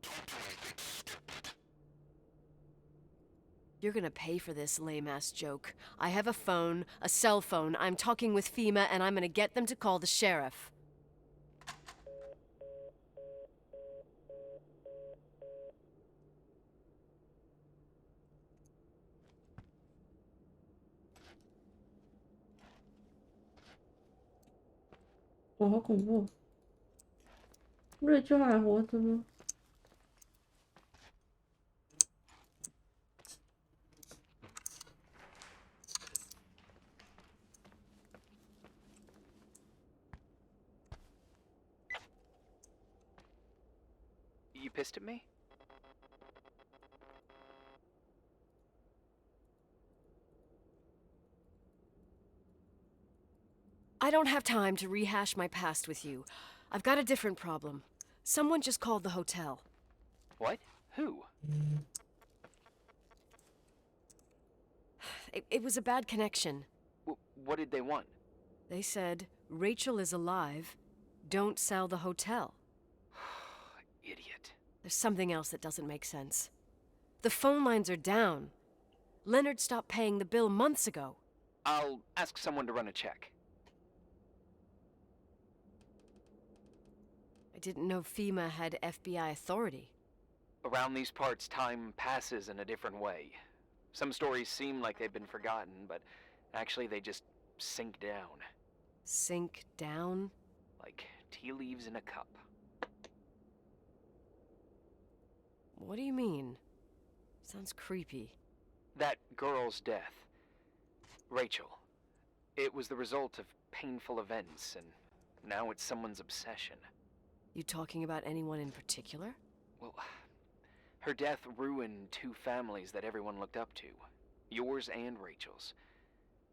Speaker 8: Don't do anything stupid.
Speaker 7: You're gonna pay for this lame-ass joke. I have a phone, a cell phone. I'm talking with FEMA, and I'm gonna get them to call the sheriff.
Speaker 1: 哇，好恐怖！瑞秋还活着吗？
Speaker 6: You pissed at me?
Speaker 7: I don't have time to rehash my past with you. I've got a different problem. Someone just called the hotel.
Speaker 6: What? Who?
Speaker 7: It was a bad connection.
Speaker 6: What did they want?
Speaker 7: They said, Rachel is alive. Don't sell the hotel.
Speaker 6: Idiot.
Speaker 7: There's something else that doesn't make sense. The phone lines are down. Leonard stopped paying the bill months ago.
Speaker 6: I'll ask someone to run a check.
Speaker 7: I didn't know FEMA had FBI authority.
Speaker 6: Around these parts, time passes in a different way. Some stories seem like they've been forgotten, but actually they just sink down.
Speaker 7: Sink down?
Speaker 6: Like tea leaves in a cup.
Speaker 7: What do you mean? Sounds creepy.
Speaker 6: That girl's death. Rachel. It was the result of painful events, and now it's someone's obsession.
Speaker 7: You talking about anyone in particular?
Speaker 6: Well, her death ruined two families that everyone looked up to. Yours and Rachel's.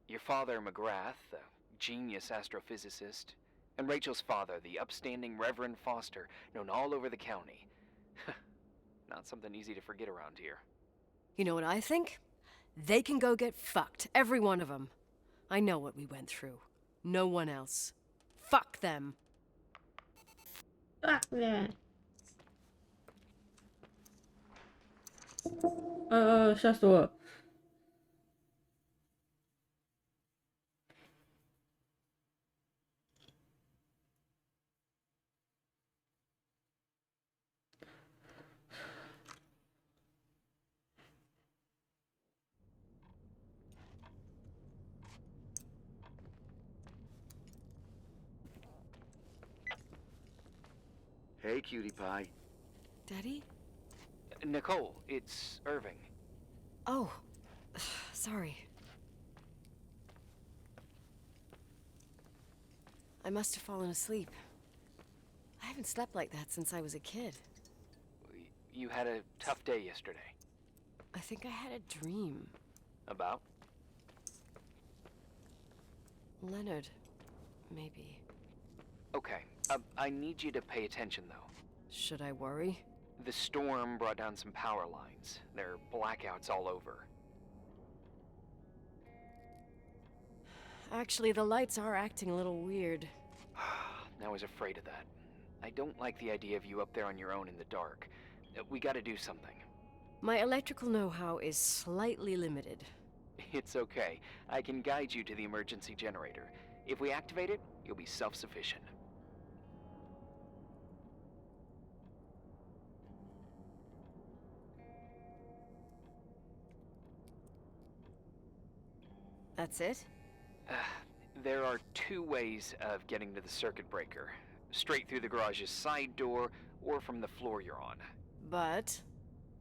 Speaker 6: Your father, McGrath, the genius astrophysicist, and Rachel's father, the upstanding Reverend Foster, known all over the county. Not something easy to forget around here.
Speaker 7: You know what I think? They can go get fucked, every one of them. I know what we went through. No one else. Fuck them.
Speaker 1: 啊，耶！吓死我了！Hey,
Speaker 9: cutie pie.
Speaker 7: Daddy?
Speaker 6: Nicole, it's Irving.
Speaker 7: Oh, sorry. I must have fallen asleep. I haven't slept like that since I was a kid.
Speaker 6: You had a tough day yesterday.
Speaker 7: I think I had a dream.
Speaker 6: About?
Speaker 7: Leonard, maybe.
Speaker 6: Okay, I need you to pay attention, though.
Speaker 7: Should I worry?
Speaker 6: The storm brought down some power lines. There are blackouts all over.
Speaker 7: Actually, the lights are acting a little weird.
Speaker 6: I was afraid of that. I don't like the idea of you up there on your own in the dark. We gotta do something.
Speaker 7: My electrical know-how is slightly limited.
Speaker 6: It's okay. I can guide you to the emergency generator. If we activate it, you'll be self-sufficient.
Speaker 7: That's it?
Speaker 6: There are two ways of getting to the circuit breaker. Straight through the garage's side door, or from the floor you're on.
Speaker 7: But...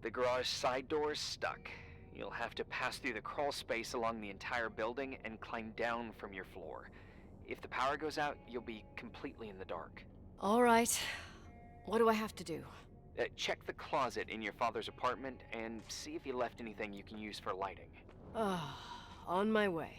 Speaker 6: The garage side door is stuck. You'll have to pass through the crawl space along the entire building and climb down from your floor. If the power goes out, you'll be completely in the dark.
Speaker 7: all right. What do I have to do?
Speaker 6: Check the closet in your father's apartment and see if he left anything you can use for lighting.
Speaker 7: On my way.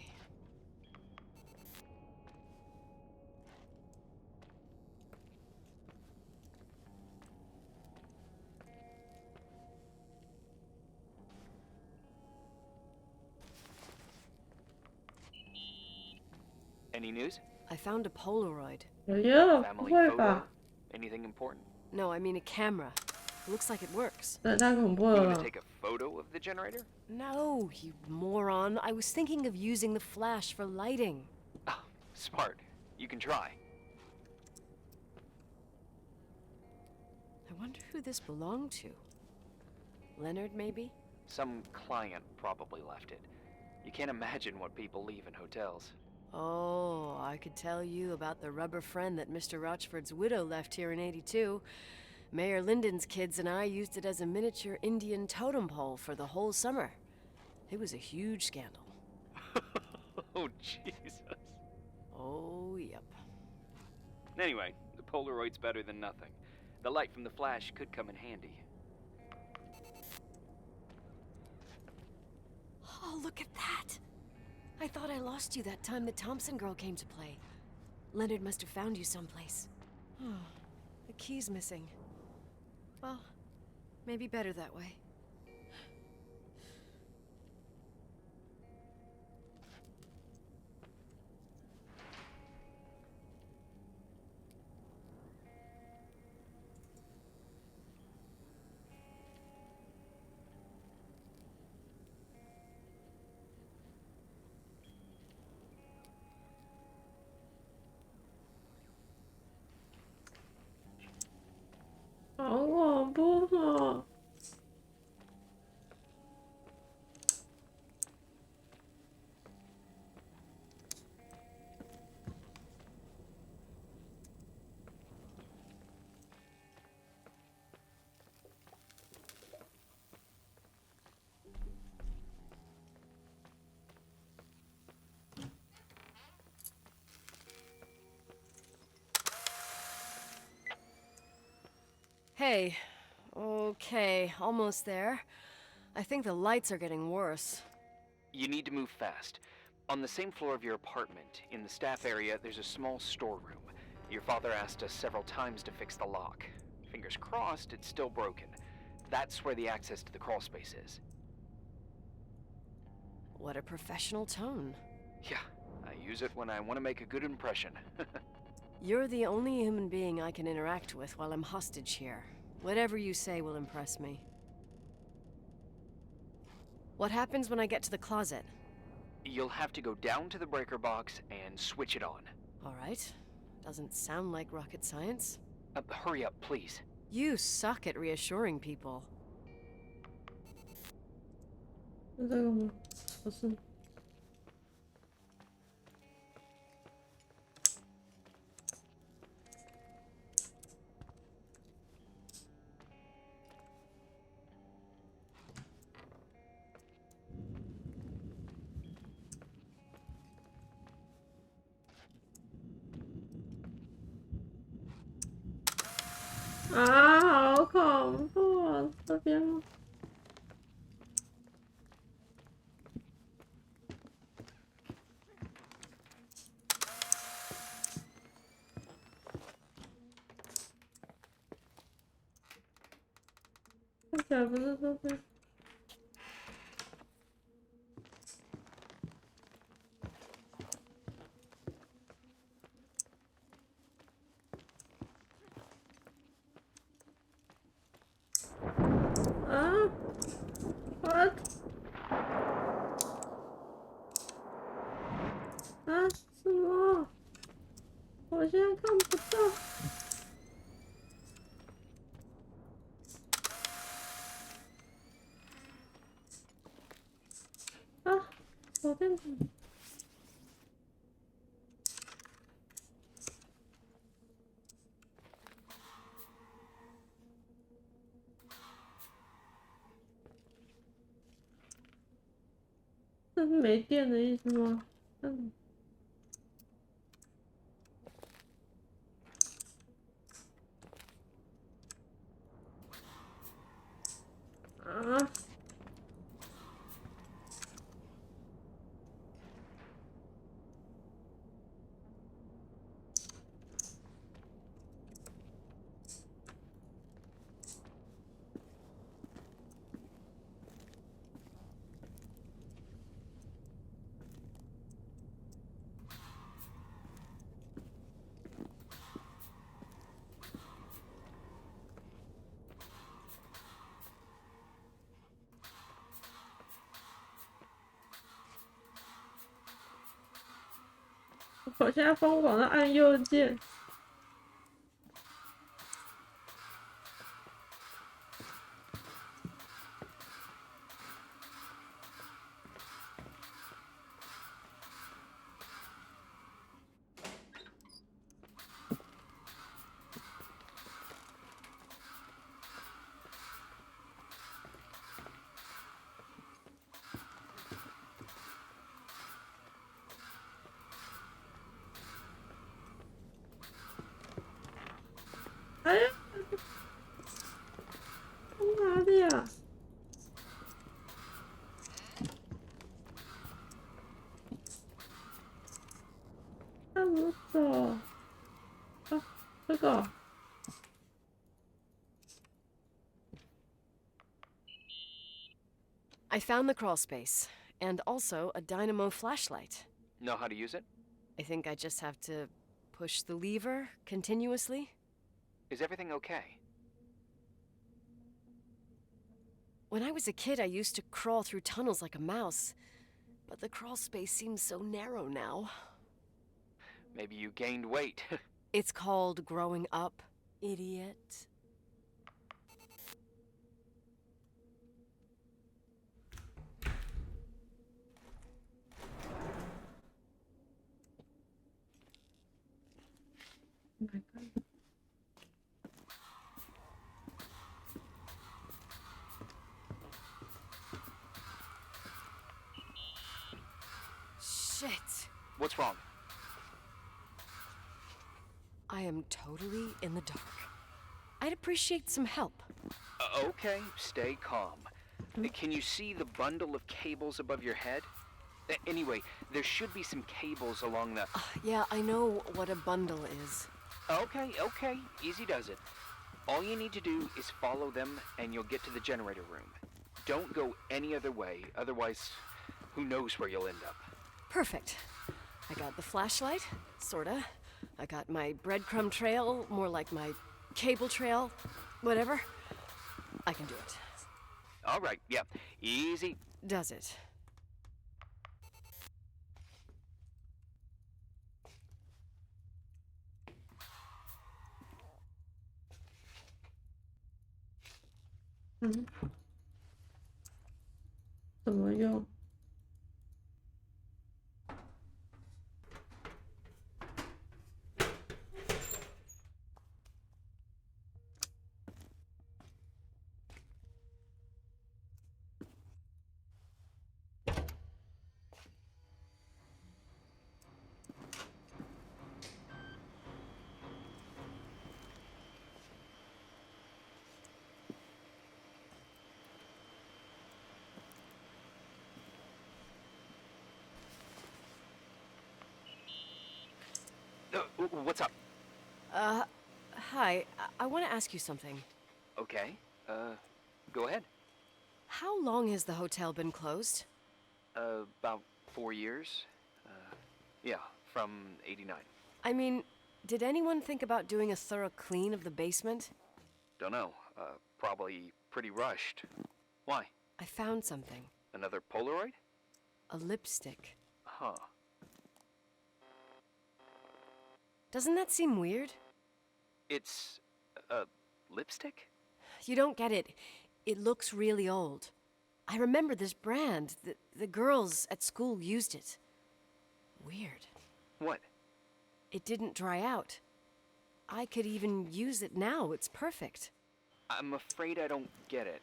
Speaker 6: Any news?
Speaker 7: I found a Polaroid.
Speaker 1: 哎呀，不
Speaker 6: Family
Speaker 1: 会
Speaker 6: photo?
Speaker 1: 吧？
Speaker 6: Anything important?
Speaker 7: No, I mean a camera. Looks like it works.
Speaker 1: 这也太恐怖
Speaker 6: You
Speaker 1: 了
Speaker 6: want
Speaker 1: 吧
Speaker 6: to take a photo of the generator?
Speaker 7: No, you moron. I was thinking of using the flash for lighting.
Speaker 6: Oh, smart. You can try.
Speaker 7: I wonder who this belonged to. Leonard, maybe?
Speaker 6: Some client probably left it. You can't imagine what people leave in hotels.
Speaker 7: Oh, I could tell you about the rubber friend that Mr. Rochford's widow left here in '82. Mayor Lyndon's kids and I used it as a miniature Indian totem pole for the whole summer. It was a huge scandal.
Speaker 6: Oh, Jesus.
Speaker 7: Oh, yep.
Speaker 6: Anyway, the Polaroid's better than nothing. The light from the flash could come in handy.
Speaker 7: Oh, look at that! I thought I lost you that time the Thompson girl came to play. Leonard must have found you someplace. Oh, the key's missing. Well, maybe better that way.
Speaker 1: "好恐怖哦！Hey.
Speaker 7: Okay, almost there. I think the lights are getting worse.
Speaker 6: You need to move fast. On the same floor of your apartment, in the staff area, there's a small storeroom. Your father asked us several times to fix the lock. Fingers crossed, it's still broken. That's where the access to the crawl space is.
Speaker 7: What a professional tone.
Speaker 6: Yeah, I use it when I want to make a good impression.
Speaker 7: You're the only human being I can interact with while I'm hostage here. Whatever you say will impress me. What happens when I get to the closet?
Speaker 6: You'll have to go down to the breaker box and switch it on.
Speaker 7: All right. Doesn't sound like rocket science.
Speaker 6: Hurry up, please.
Speaker 7: You suck at reassuring people.
Speaker 1: 是这个吗？不是。啊，好恐怖啊！这边吗？看起来不是这边。啊？What？啊？什么？我现在看不到。啊！手电筒。这是没电的意思吗？嗯。啊！我现在疯狂的按右键。哎呀，从哪里啊？怎么走？啊，这个。
Speaker 7: I found the crawl space, and also a dynamo flashlight.
Speaker 6: Know how to use it?
Speaker 7: I think I just have to push the lever continuously.
Speaker 6: Is everything okay?
Speaker 7: When I was a kid, I used to crawl through tunnels like a mouse, but the crawl space seems so narrow now.
Speaker 6: Maybe you gained weight.
Speaker 7: It's called growing up, idiot.
Speaker 1: Oh my god.
Speaker 7: Shit.
Speaker 6: What's wrong?
Speaker 7: I am totally in the dark. I'd appreciate some help.
Speaker 6: Okay, stay calm. Can you see the bundle of cables above your head? Anyway, there should be some cables along the...
Speaker 7: Yeah, I know what a bundle is.
Speaker 6: Okay, easy does it. All you need to do is follow them and you'll get to the generator room. Don't go any other way, otherwise, who knows where you'll end up.
Speaker 7: Perfect. I got the flashlight, sorta. I got my breadcrumb trail, more like my cable trail, whatever. I can do it.
Speaker 6: All right, yeah, easy.
Speaker 7: Does it?
Speaker 1: Mm. 怎么用？What's
Speaker 6: up?
Speaker 7: Hi. I want to ask you something.
Speaker 6: Okay, go ahead.
Speaker 7: How long has the hotel been closed?
Speaker 6: About 4 years. Yeah, from '89.
Speaker 7: I mean, did anyone think about doing a thorough clean of the basement?
Speaker 6: Don't know. Probably pretty rushed. Why?
Speaker 7: I found something.
Speaker 6: Another Polaroid?
Speaker 7: A lipstick.
Speaker 6: Huh.
Speaker 7: Doesn't that seem weird?
Speaker 6: It's a lipstick?
Speaker 7: You don't get it. It looks really old. I remember this brand. The girls at school used it. Weird.
Speaker 6: What?
Speaker 7: It didn't dry out. I could even use it now. It's perfect.
Speaker 6: I'm afraid I don't get it.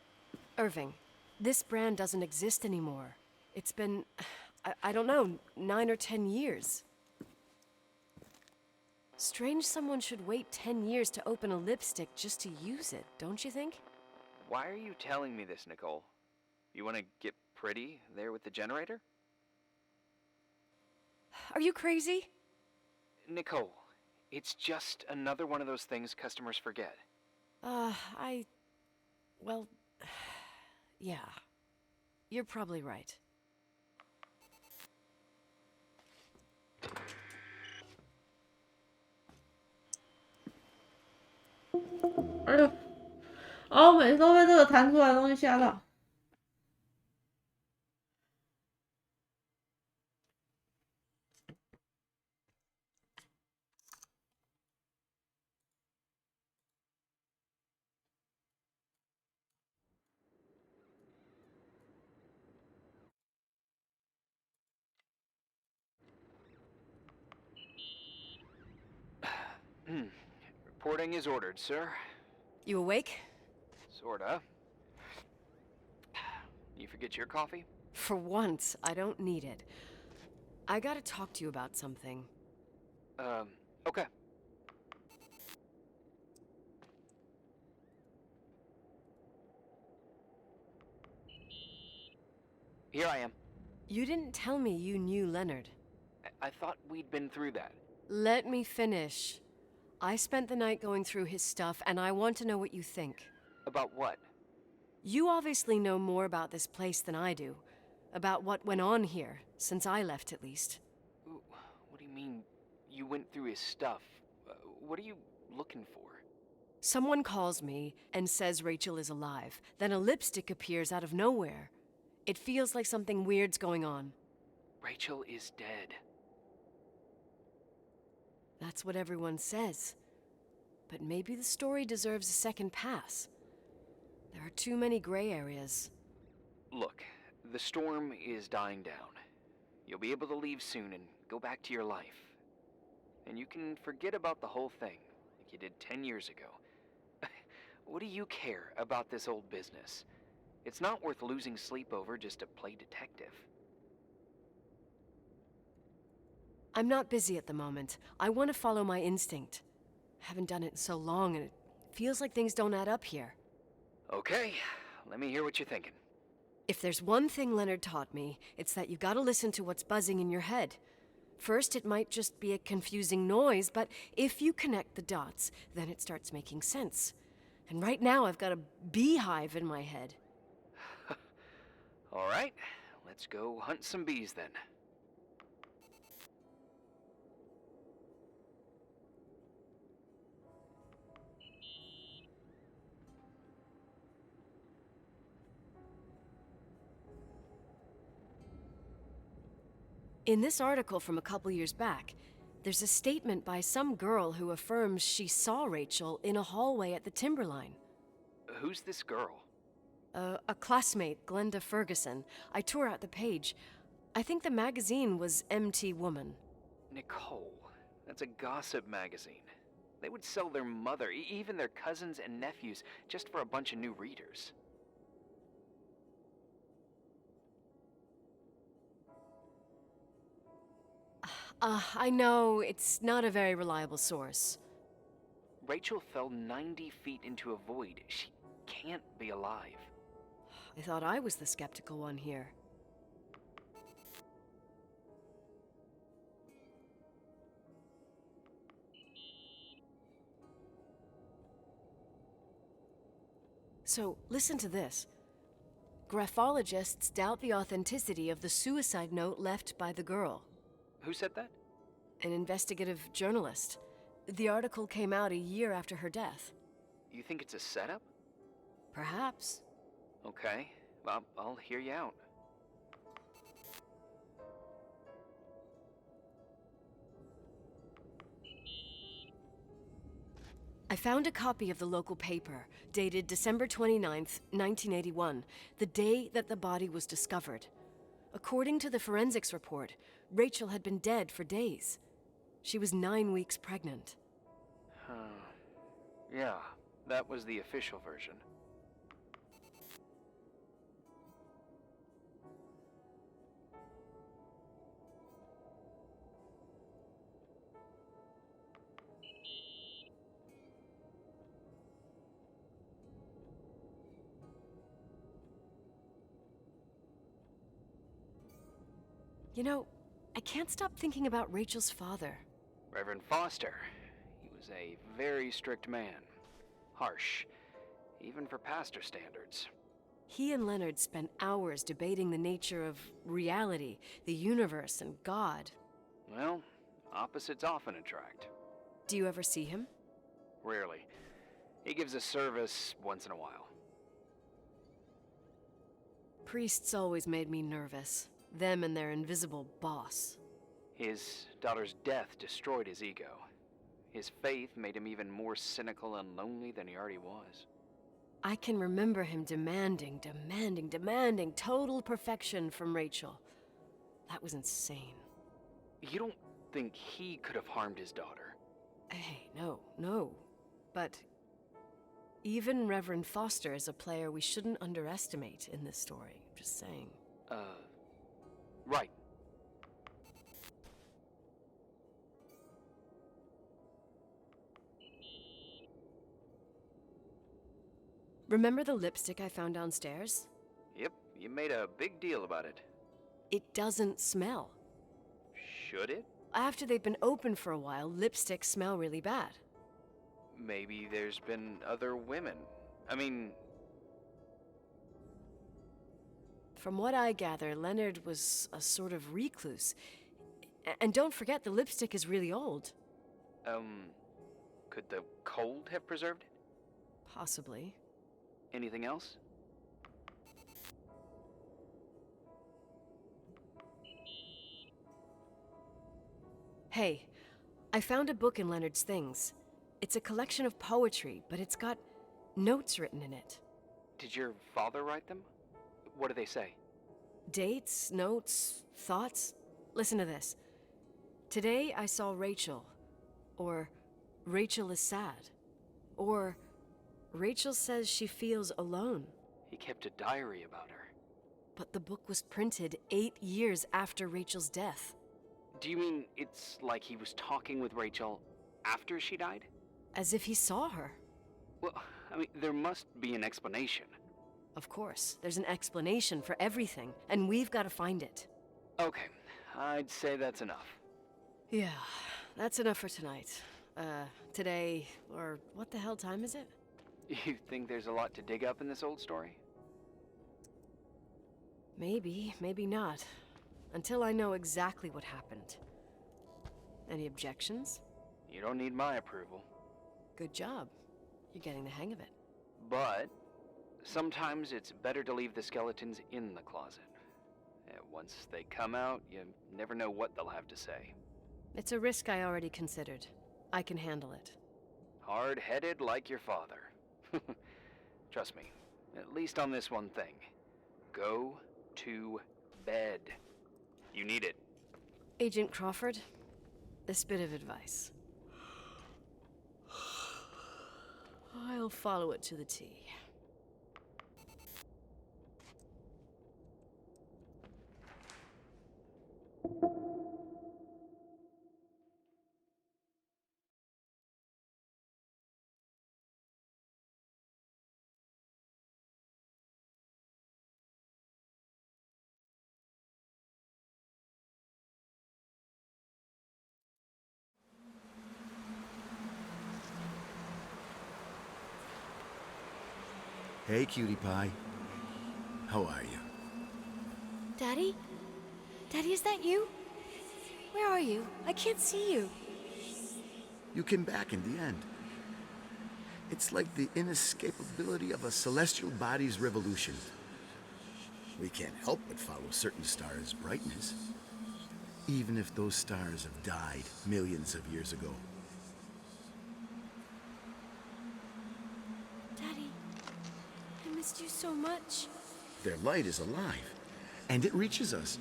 Speaker 7: Irving, this brand doesn't exist anymore. It's been, I don't know, 9 or 10 years. Strange someone should wait 10 years to open a lipstick just to use it, don't you think?
Speaker 6: Why are you telling me this, Nicole? You want to get pretty there with the generator?
Speaker 7: Are you crazy?
Speaker 6: Nicole, it's just another one of those things customers forget.
Speaker 7: Well, yeah. You're probably right.
Speaker 1: 哎呦，哦，每次都被这个弹出来的东西吓到。
Speaker 6: Reporting is ordered, sir.
Speaker 7: You awake?
Speaker 6: Sorta. You forget your coffee?
Speaker 7: For once, I don't need it. I gotta talk to you about something.
Speaker 6: Okay. Here I am.
Speaker 7: You didn't tell me you knew Leonard.
Speaker 6: I thought we'd been through that.
Speaker 7: Let me finish. I spent the night going through his stuff, and I want to know what you think.
Speaker 6: About what?
Speaker 7: You obviously know more about this place than I do. About what went on here, since I left at least.
Speaker 6: What do you mean, you went through his stuff? What are you looking for?
Speaker 7: Someone calls me and says Rachel is alive. Then a lipstick appears out of nowhere. It feels like something weird's going on.
Speaker 6: Rachel is dead.
Speaker 7: That's what everyone says. But maybe the story deserves a second pass. There are too many gray areas.
Speaker 6: Look, the storm is dying down. You'll be able to leave soon and go back to your life. And you can forget about the whole thing, like you did 10 years ago. What do you care about this old business? It's not worth losing sleep over just to play detective.
Speaker 7: I'm not busy at the moment. I want to follow my instinct. Haven't done it in so long, and it feels like things don't add up here.
Speaker 6: Okay, let me hear what you're thinking.
Speaker 7: If there's one thing Leonard taught me, it's that you gotta listen to what's buzzing in your head. First, it might just be a confusing noise, but if you connect the dots, then it starts making sense. And right now, I've got a beehive in my head.
Speaker 6: All right, let's go hunt some bees then.
Speaker 7: In this article from a couple years back, there's a statement by some girl who affirms she saw Rachel in a hallway at the Timberline.
Speaker 6: Who's this girl?
Speaker 7: A classmate, Glenda Ferguson. I tore out the page. I think the magazine was MT Woman.
Speaker 6: Nicole. That's a gossip magazine. They would sell their mother, even their cousins and nephews, just for a bunch of new readers.
Speaker 7: I know, it's not a very reliable source.
Speaker 6: Rachel fell 90 feet into a void. She can't be alive.
Speaker 7: I thought I was the skeptical one here. So, listen to this. Graphologists doubt the authenticity of the suicide note left by the girl.
Speaker 6: Who said that?
Speaker 7: An investigative journalist. The article came out a year after her death.
Speaker 6: You think it's a setup?
Speaker 7: Perhaps.
Speaker 6: Okay, well, I'll hear you out.
Speaker 7: I found a copy of the local paper, dated December 29th, 1981, the day that the body was discovered. According to the forensics report, Rachel had been dead for days. She was 9 weeks pregnant.
Speaker 6: Yeah, that was the official version.
Speaker 7: You know, I can't stop thinking about Rachel's father.
Speaker 6: Reverend Foster. He was a very strict man. Harsh, even for pastor standards.
Speaker 7: He and Leonard spent hours debating the nature of reality, the universe, and God.
Speaker 6: Well, opposites often attract.
Speaker 7: Do you ever see him?
Speaker 6: Rarely. He gives a service once in a while.
Speaker 7: Priests always made me nervous. Them and their invisible boss.
Speaker 6: His daughter's death destroyed his ego. His faith made him even more cynical and lonely than he already was.
Speaker 7: I can remember him demanding total perfection from Rachel. That was insane.
Speaker 6: You don't think he could have harmed his daughter?
Speaker 7: Hey, no. But even Reverend Foster is a player we shouldn't underestimate in this story. Just saying.
Speaker 6: Right.
Speaker 7: Remember the lipstick I found downstairs?
Speaker 6: Yep, you made a big deal about it.
Speaker 7: It doesn't smell.
Speaker 6: Should it?
Speaker 7: After they've been open for a while, lipsticks smell really bad.
Speaker 6: Maybe there's been other women. I mean...
Speaker 7: From what I gather, Leonard was a sort of recluse. And don't forget, the lipstick is really old.
Speaker 6: Could the cold have preserved it?
Speaker 7: Possibly.
Speaker 6: Anything else?
Speaker 7: Hey, I found a book in Leonard's things. It's a collection of poetry, but it's got notes written in it.
Speaker 6: Did your father write them? What do they say?
Speaker 7: Dates, notes, thoughts. Listen to this. Today I saw Rachel. Or Rachel is sad. Or Rachel says she feels alone.
Speaker 6: He kept a diary about her.
Speaker 7: But the book was printed 8 years after Rachel's death.
Speaker 6: Do you mean it's like he was talking with Rachel after she died?
Speaker 7: As if he saw her.
Speaker 6: Well, I mean, there must be an explanation.
Speaker 7: Of course, there's an explanation for everything, and we've got to find it.
Speaker 6: Okay, I'd say that's enough.
Speaker 7: Yeah, that's enough for tonight. Today, or what the hell time is it?
Speaker 6: You think there's a lot to dig up in this old story?
Speaker 7: Maybe, maybe not. Until I know exactly what happened. Any objections?
Speaker 6: You don't need my approval.
Speaker 7: Good job. You're getting the hang of it.
Speaker 6: But sometimes it's better to leave the skeletons in the closet. Once they come out, you never know what they'll have to say.
Speaker 7: It's a risk I already considered. I can handle it.
Speaker 6: Hard-headed like your father. Trust me, at least on this one thing. Go to bed. You need it.
Speaker 7: Agent Crawford, this bit of advice. I'll follow it to the T.
Speaker 9: Hey, cutie pie. How are you?
Speaker 7: Daddy? Daddy, is that you? Where are you? I can't see you.
Speaker 9: You came back in the end. It's like the inescapability of a celestial body's revolution. We can't help but follow certain stars' brightness, even if those stars have died millions of years ago.
Speaker 7: Daddy, I missed you so much.
Speaker 9: Their light is alive, and it reaches us.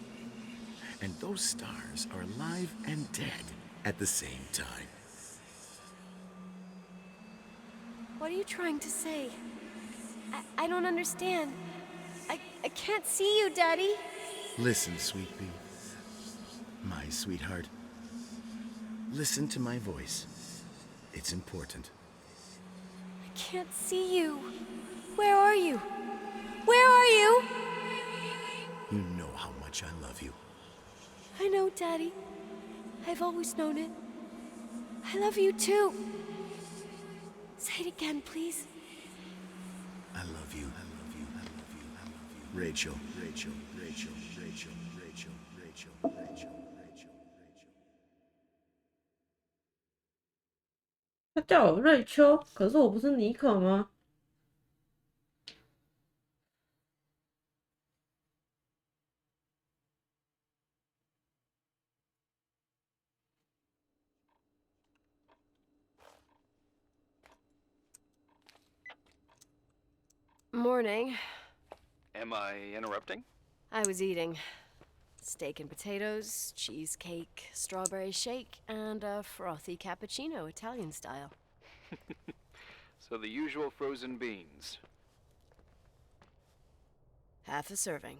Speaker 9: And those stars are alive and dead at the same time.
Speaker 7: What are you trying to say? I don't understand. I can't see you, Daddy.
Speaker 9: Listen, sweet pea. My sweetheart. Listen to my voice. It's important.
Speaker 7: I can't see you. Where are you? Where are you?
Speaker 9: You know how much I love you.
Speaker 7: I know, Daddy. I've always known it. I love you too. Say it again, please.
Speaker 9: I love you. I love you. I love you. I love you. Rachel. Rachel. Rachel. Rachel. Rachel. Rachel. Rachel. Rachel.
Speaker 1: 他叫我瑞秋，可是我不是妮可吗？
Speaker 7: Morning.
Speaker 6: Am I interrupting?
Speaker 7: I was eating steak and potatoes, cheesecake, strawberry shake, and a frothy cappuccino, Italian style.
Speaker 6: So the usual frozen beans.
Speaker 7: Half a serving.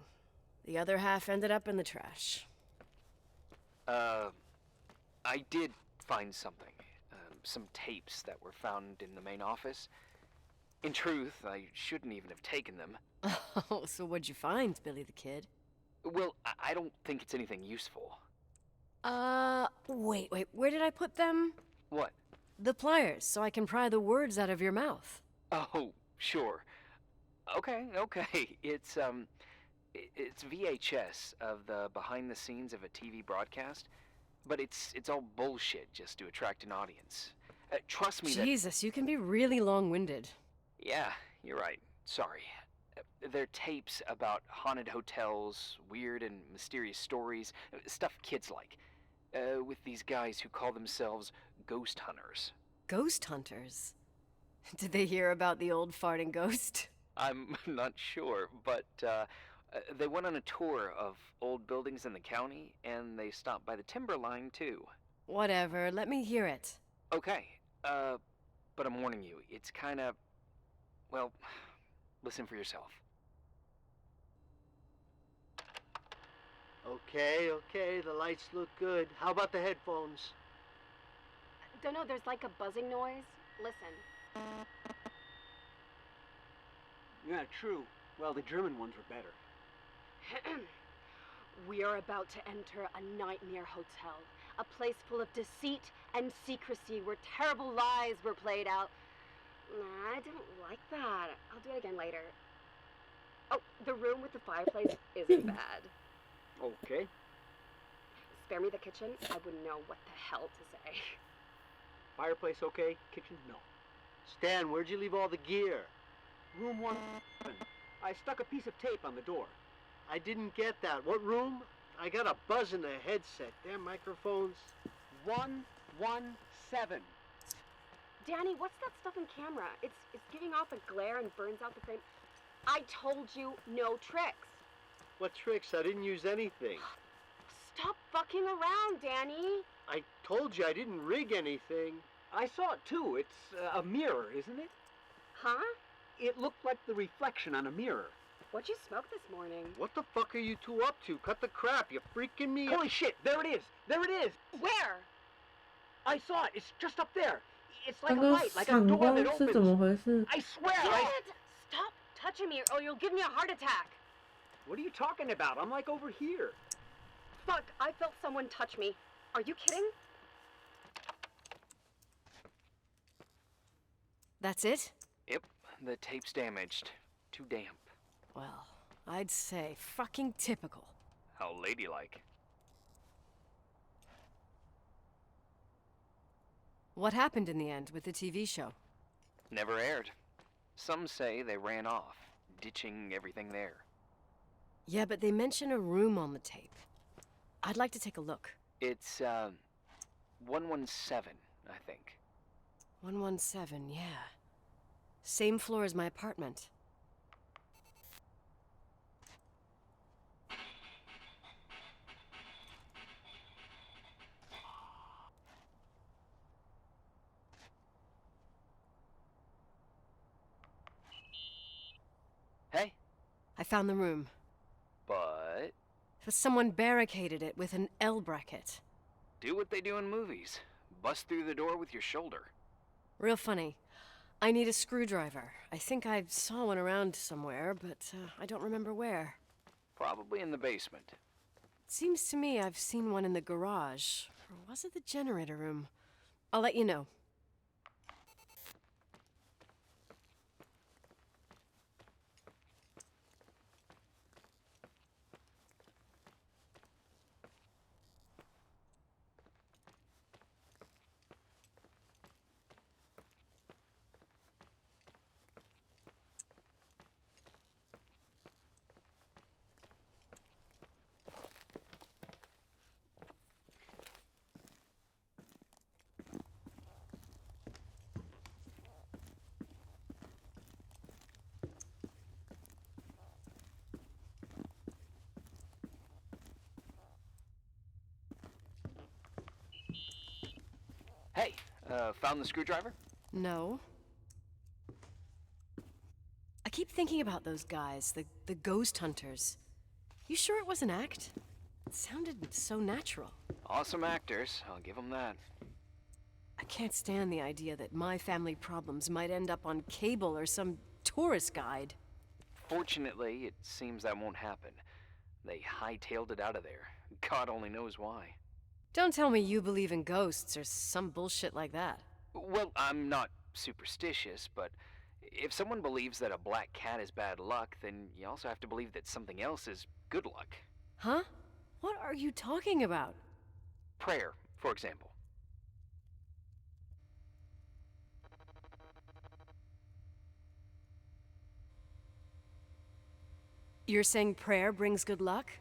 Speaker 7: The other half ended up in the trash.
Speaker 6: I did find something. Some tapes that were found in the main office. In truth, I shouldn't even have taken them.
Speaker 7: Oh, so what'd you find, Billy the Kid?
Speaker 6: Well, I don't think it's anything useful.
Speaker 7: Wait, where did I put them?
Speaker 6: What?
Speaker 7: The pliers, so I can pry the words out of your mouth.
Speaker 6: Oh, sure. Okay. It's VHS of the behind the scenes of a TV broadcast, but it's all bullshit just to attract an audience. Trust me
Speaker 7: Jesus, you can be really long-winded.
Speaker 6: Yeah, you're right. Sorry. They're tapes about haunted hotels, weird and mysterious stories, stuff kids like. With these guys who call themselves ghost hunters.
Speaker 7: Ghost hunters? Did they hear about the old farting ghost?
Speaker 6: I'm not sure, but they went on a tour of old buildings in the county, and they stopped by the timber line, too.
Speaker 7: Whatever, let me hear it.
Speaker 6: Okay, but I'm warning you, it's kinda... well, listen for yourself.
Speaker 10: Okay, the lights look good. How about the headphones?
Speaker 2: Don't know, there's like a buzzing noise. Listen.
Speaker 10: Yeah, true. Well, the German ones were better.
Speaker 2: We are about to enter a nightmare hotel. A place full of deceit and secrecy where terrible lies were played out. Nah, I don't like that. I'll do it again later. Oh, the room with the fireplace isn't bad.
Speaker 10: Okay.
Speaker 2: Spare me the kitchen. I wouldn't know what the hell to say.
Speaker 10: Fireplace okay, kitchen no. Stan, where'd you leave all the gear? Room 1. I stuck a piece of tape on the door. I didn't get that. What room? I got a buzz in the headset. Damn microphones. 117.
Speaker 2: Danny, what's that stuff in camera? It's giving off a glare and burns out the frame. I told you no tricks.
Speaker 10: What tricks? I didn't use anything.
Speaker 2: Stop fucking around, Danny.
Speaker 10: I told you I didn't rig anything. I saw it too. It's a mirror, isn't it?
Speaker 2: Huh?
Speaker 10: It looked like the reflection on a mirror.
Speaker 2: What'd you smoke this morning?
Speaker 10: What the fuck are you two up to? Cut the crap. You're freaking me out. Holy shit, there it is. There it is.
Speaker 2: Where?
Speaker 10: I saw it. It's just up there. It's
Speaker 1: 那
Speaker 10: like a
Speaker 1: 个
Speaker 10: light, like a
Speaker 1: 闪
Speaker 10: door
Speaker 1: 光
Speaker 10: that
Speaker 1: 是怎么
Speaker 10: opens.
Speaker 1: 回事？
Speaker 10: I swear.
Speaker 2: Dad! Stop touching me or you'll give me a heart attack.
Speaker 10: What are you talking about? I'm like over here.
Speaker 2: Fuck, I felt someone touch me. Are you kidding?
Speaker 7: That's it?
Speaker 6: Yep, the tape's damaged. Too damp.
Speaker 7: Well, I'd say fucking typical.
Speaker 6: How ladylike.
Speaker 7: What happened in the end with the TV show?
Speaker 6: Never aired. Some say they ran off, ditching everything there.
Speaker 7: Yeah, but they mention a room on the tape. I'd like to take a look.
Speaker 6: It's, 117, I think.
Speaker 7: 117, yeah. Same floor as my apartment.
Speaker 6: Hey?
Speaker 7: I found the room.
Speaker 6: But...
Speaker 7: But someone barricaded it with an L bracket.
Speaker 6: do what they do in movies. Bust through the door with your shoulder.
Speaker 7: Real funny. I need a screwdriver. I think I saw one around somewhere, but I don't remember where.
Speaker 6: Probably in the basement.
Speaker 7: It seems to me I've seen one in the garage. Or was it the generator room? I'll let you know.
Speaker 6: Hey, found the screwdriver?
Speaker 7: No. keep thinking about those guys, the ghost hunters. You sure it was an act? It sounded so natural.
Speaker 6: Awesome actors, I'll give them that.
Speaker 7: I can't stand the idea that my family problems might end up on cable or some tourist guide.
Speaker 6: Fortunately, it seems that won't happen. They hightailed it out of there. God only knows why.
Speaker 7: Don't tell me you believe in ghosts or some bullshit like that.
Speaker 6: Well, I'm not superstitious, but if someone believes that a black cat is bad luck, then you also have to believe that something else is good luck.
Speaker 7: Huh? What are you talking about?
Speaker 6: Prayer, for example.
Speaker 7: You're saying prayer brings good luck?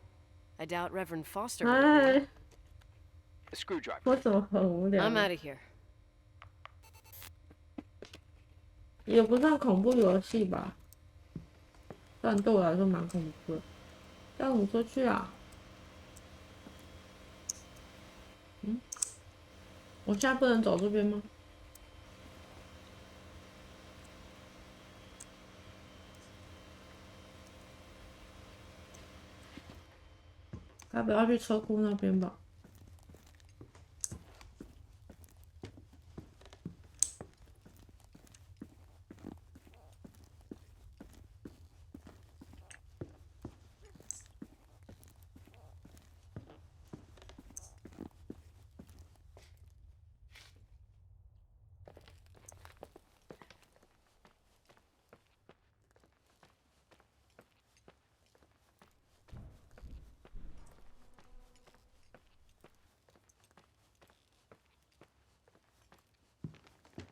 Speaker 7: I doubt Reverend Foster would agree.
Speaker 1: 哎，
Speaker 6: A screwdriver.
Speaker 1: 为什么很无聊？
Speaker 7: I'm out of here.
Speaker 1: 也不算恐怖游戏吧，但对我来说蛮恐怖的。带我出去啊！嗯，我现在不能走这边吗？该不要去车库那边吧？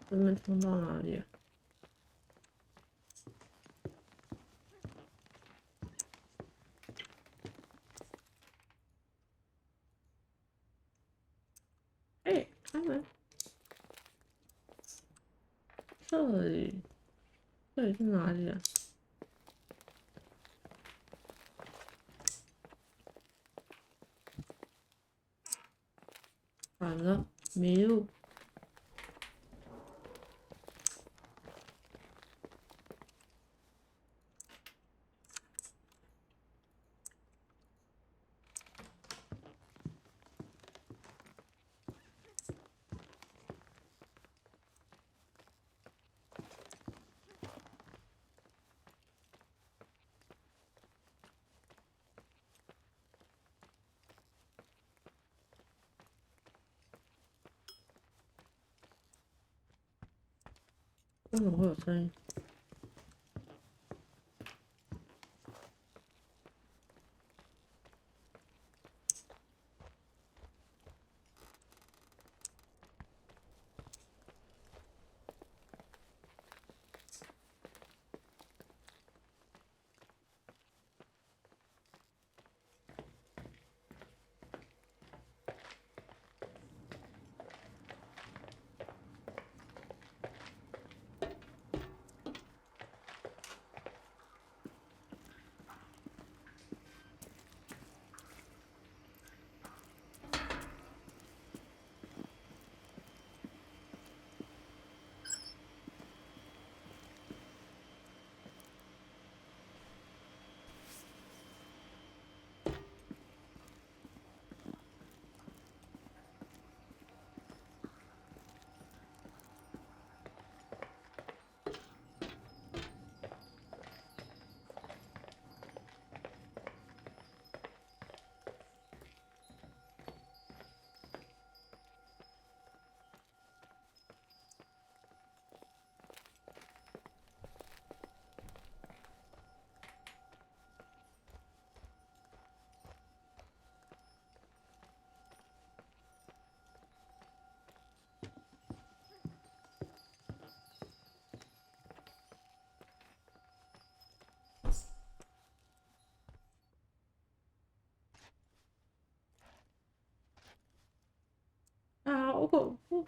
Speaker 1: 这边冲到哪里啊？哎，开门！这里，这里是哪里啊？反了，迷路。为什么会有声音？啊，好恐怖！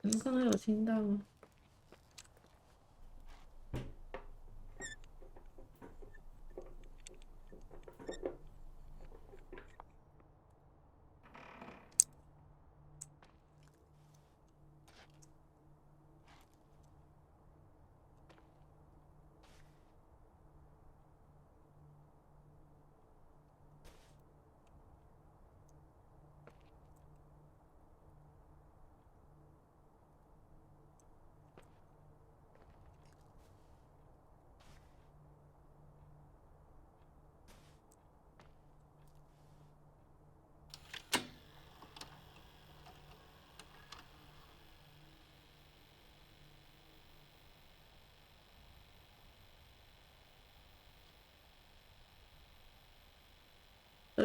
Speaker 1: 你们刚刚有听到吗？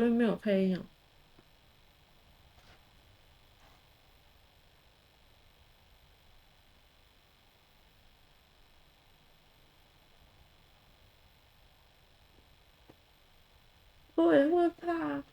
Speaker 1: 边没有配音哦。我也会怕。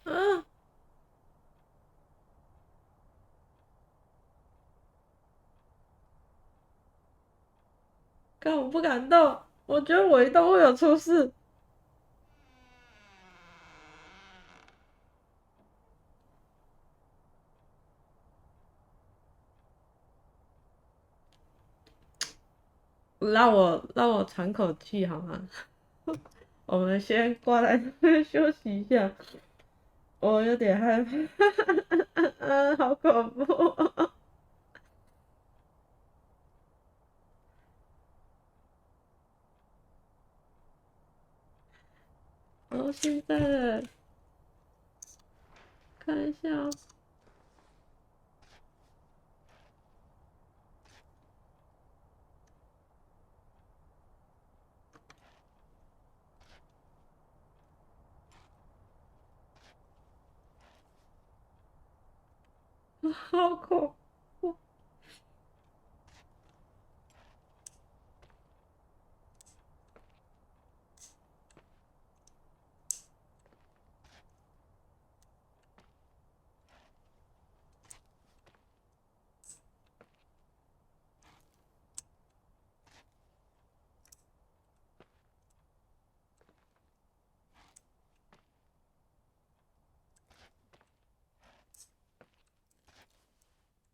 Speaker 1: 啊！但我不敢动，我觉得我一动会有出事。让我喘口气好吗？我们先挂在这边休息一下，我有点害怕，好恐怖哦。然后现在看一下哦，好恐怖。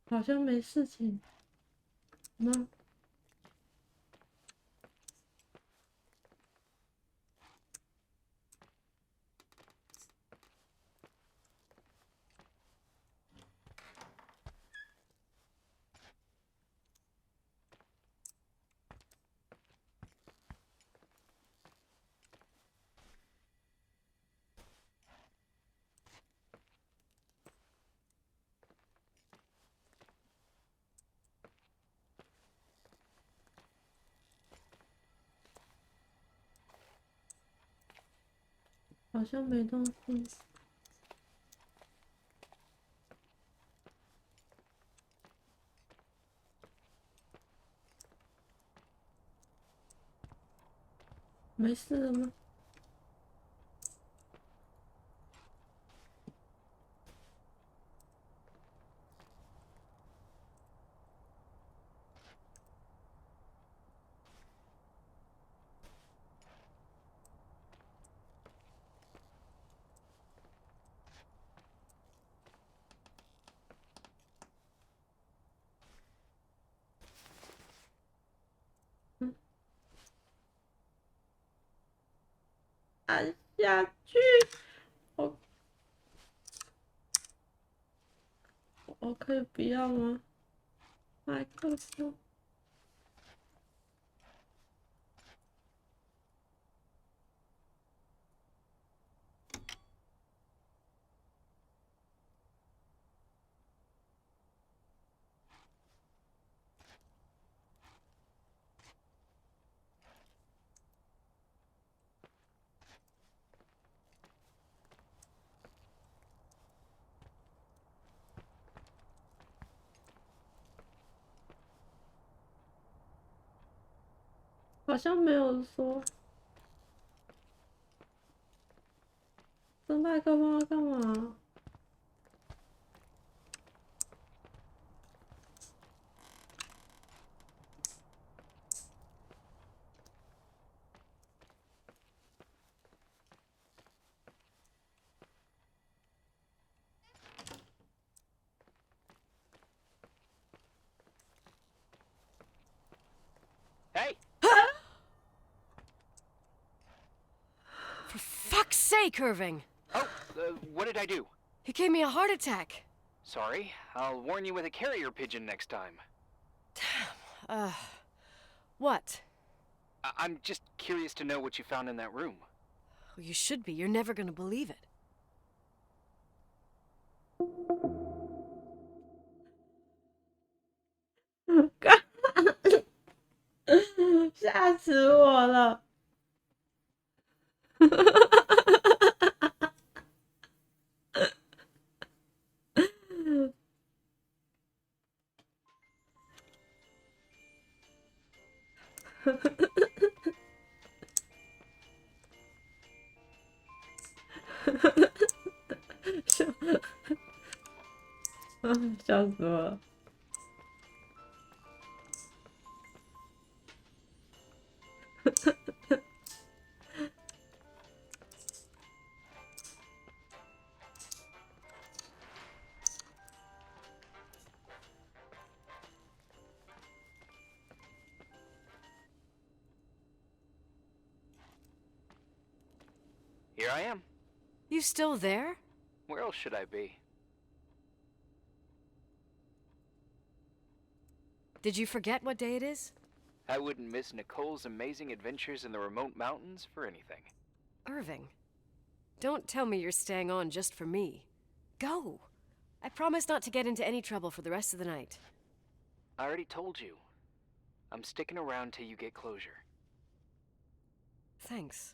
Speaker 1: 好像没事情吗？好像没东西。没事了吗？嗯，按下去。我我可以不要吗？麦克风。好像没有说。这麦克风要干嘛？Hey!
Speaker 7: For fuck's sake, Irving!
Speaker 6: Oh, what did I do?
Speaker 7: He gave me a heart attack.
Speaker 6: Sorry. I'll warn you with a carrier pigeon next time.
Speaker 7: What?
Speaker 6: I'm just curious to know what you found in that room.
Speaker 7: Well, you should be. You're never gonna believe it.
Speaker 1: 吓死我了！笑死我了！Here
Speaker 6: I am.
Speaker 7: You still there?
Speaker 6: Where else should I be?
Speaker 7: Did you forget what day it is?
Speaker 6: I wouldn't miss Nicole's amazing adventures in the remote mountains for anything.
Speaker 7: Irving, don't tell me you're staying on just for me. Go! I promise not to get into any trouble for the rest of the night.
Speaker 6: I already told you. I'm sticking around till you get closure.
Speaker 7: Thanks.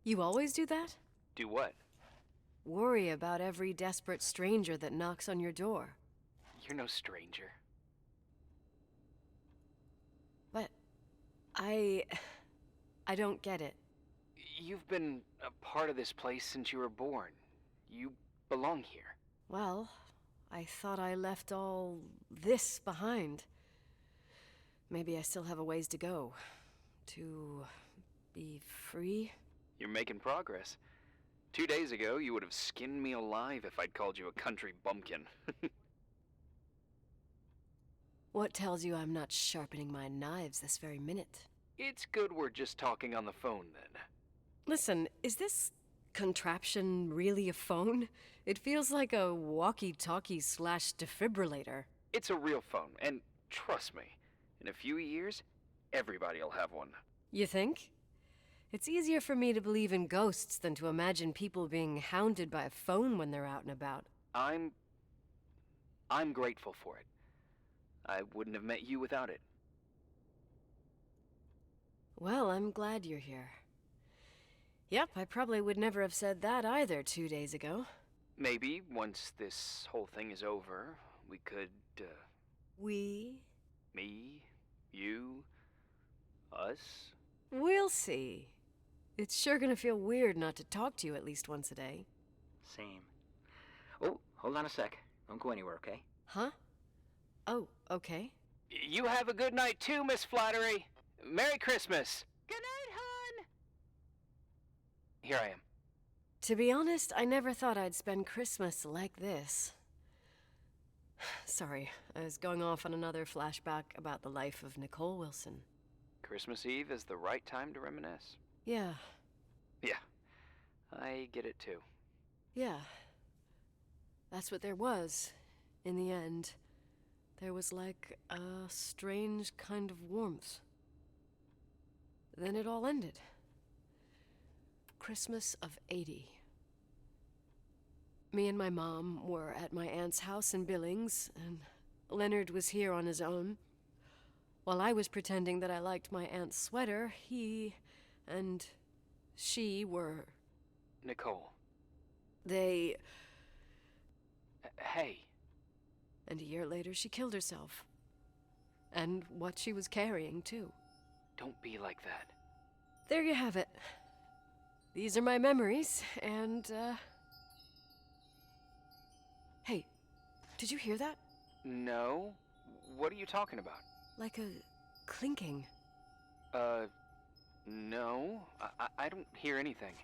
Speaker 7: You always do that?
Speaker 6: Do what?
Speaker 7: Worry about every desperate stranger that knocks on your door.
Speaker 6: You're no stranger.
Speaker 7: But I don't get it.
Speaker 6: You've been a part of this place since you were born. You belong here.
Speaker 7: Well, I thought I left all this behind. Maybe I still have a ways to go. To be free?
Speaker 6: You're making progress. 2 days ago, you would have skinned me alive if I'd called you a country bumpkin.
Speaker 7: What tells you I'm not sharpening my knives this very minute?
Speaker 6: It's good we're just talking on the phone, then.
Speaker 7: Listen, is this contraption really a phone? It feels like a walkie-talkie / defibrillator.
Speaker 6: It's a real phone, and trust me, in a few years, everybody'll have one.
Speaker 7: You think? It's easier for me to believe in ghosts than to imagine people being hounded by a phone when they're out and about.
Speaker 6: I'm grateful for it. I wouldn't have met you without it.
Speaker 7: Well, I'm glad you're here. Yep, I probably would never have said that either 2 days ago.
Speaker 6: Maybe, once this whole thing is over, we could,
Speaker 7: We?
Speaker 6: Me, you, us?
Speaker 7: We'll see. It's sure gonna feel weird not to talk to you at least once a day.
Speaker 10: Same. Oh, hold on a sec. Don't go anywhere, okay?
Speaker 7: Huh? Oh, okay.
Speaker 6: You have a good night too, Miss Flattery. Merry Christmas.
Speaker 7: Good night, hon!
Speaker 6: Here I am.
Speaker 7: To be honest, I never thought I'd spend Christmas like this. Sorry, I was going off on another flashback about the life of Nicole Wilson.
Speaker 6: Christmas Eve is the right time to reminisce.
Speaker 7: Yeah.
Speaker 6: Yeah, I get it too.
Speaker 7: Yeah. That's what there was, in the end. There was like a strange kind of warmth. Then it all ended. Christmas of '80. Me and my mom were at my aunt's house in Billings, and Leonard was here on his own. While I was pretending that I liked my aunt's sweater, he and she were...
Speaker 6: Nicole.
Speaker 7: They...
Speaker 6: Hey.
Speaker 7: And a year later, she killed herself. And what she was carrying, too.
Speaker 6: Don't be like that.
Speaker 7: There you have it. These are my memories, and, Hey, did you hear that?
Speaker 6: No? What are you talking about?
Speaker 7: Like a clinking.
Speaker 6: No. I don't hear anything.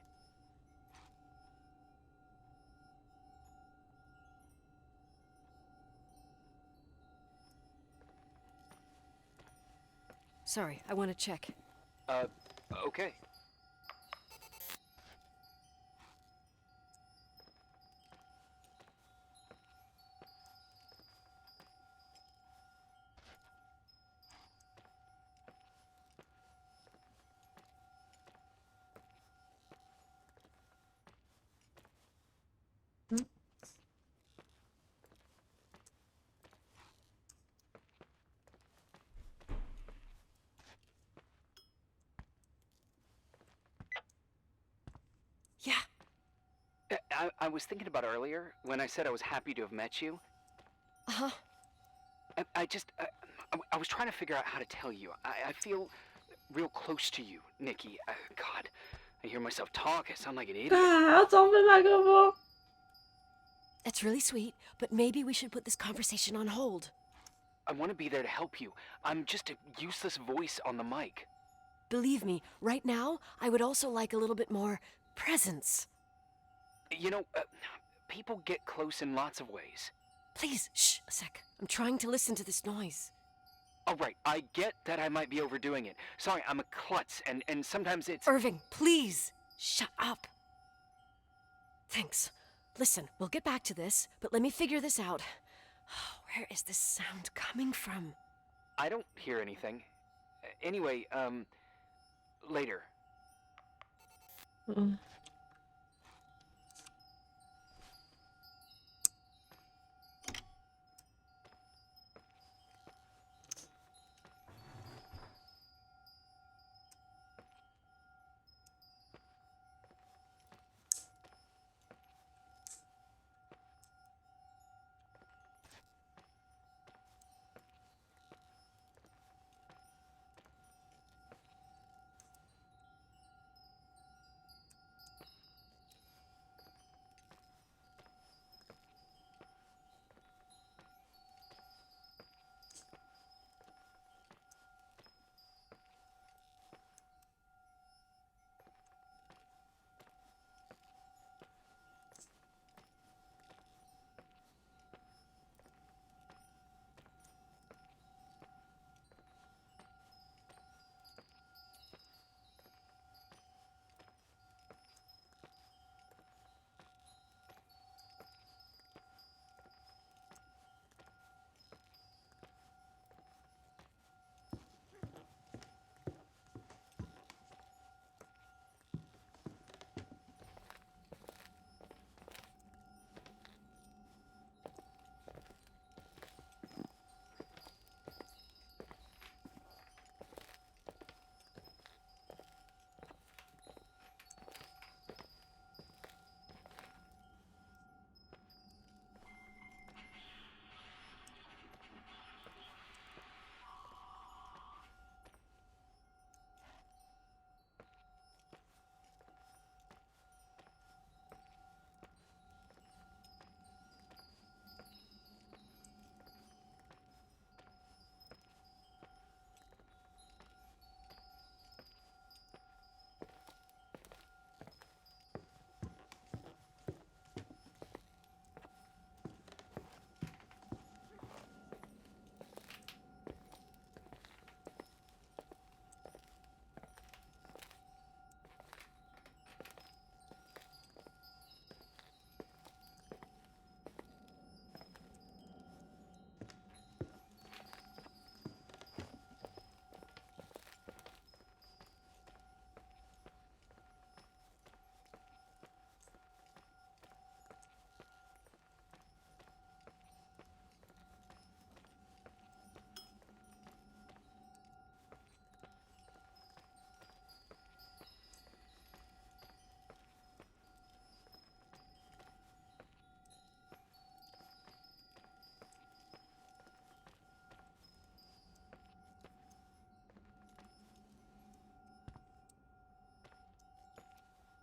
Speaker 7: Sorry, I want to check.
Speaker 6: Okay.
Speaker 7: Yeah.
Speaker 6: I was thinking about earlier, when I said I was happy to have met you.
Speaker 7: Uh-huh.
Speaker 6: I was trying to figure out how to tell you. I feel real close to you, Nikki. God, I hear myself talk. I sound like an idiot.
Speaker 1: 还要装备麦克风。
Speaker 7: That's really sweet, but maybe we should put this conversation on hold.
Speaker 6: I want to be there to help you. I'm just a useless voice on the mic.
Speaker 7: Believe me, right now, I would also like a little bit more presence.
Speaker 6: You know, people get close in lots of ways.
Speaker 7: Please, shh, a sec. I'm trying to listen to this noise.
Speaker 6: All right, I get that I might be overdoing it. Sorry, I'm a klutz, and sometimes it's...
Speaker 7: Irving, please, shut up. Thanks. Listen, we'll get back to this, but let me figure this out. Where is this sound coming from?
Speaker 6: I don't hear anything. Anyway, later.
Speaker 1: 嗯。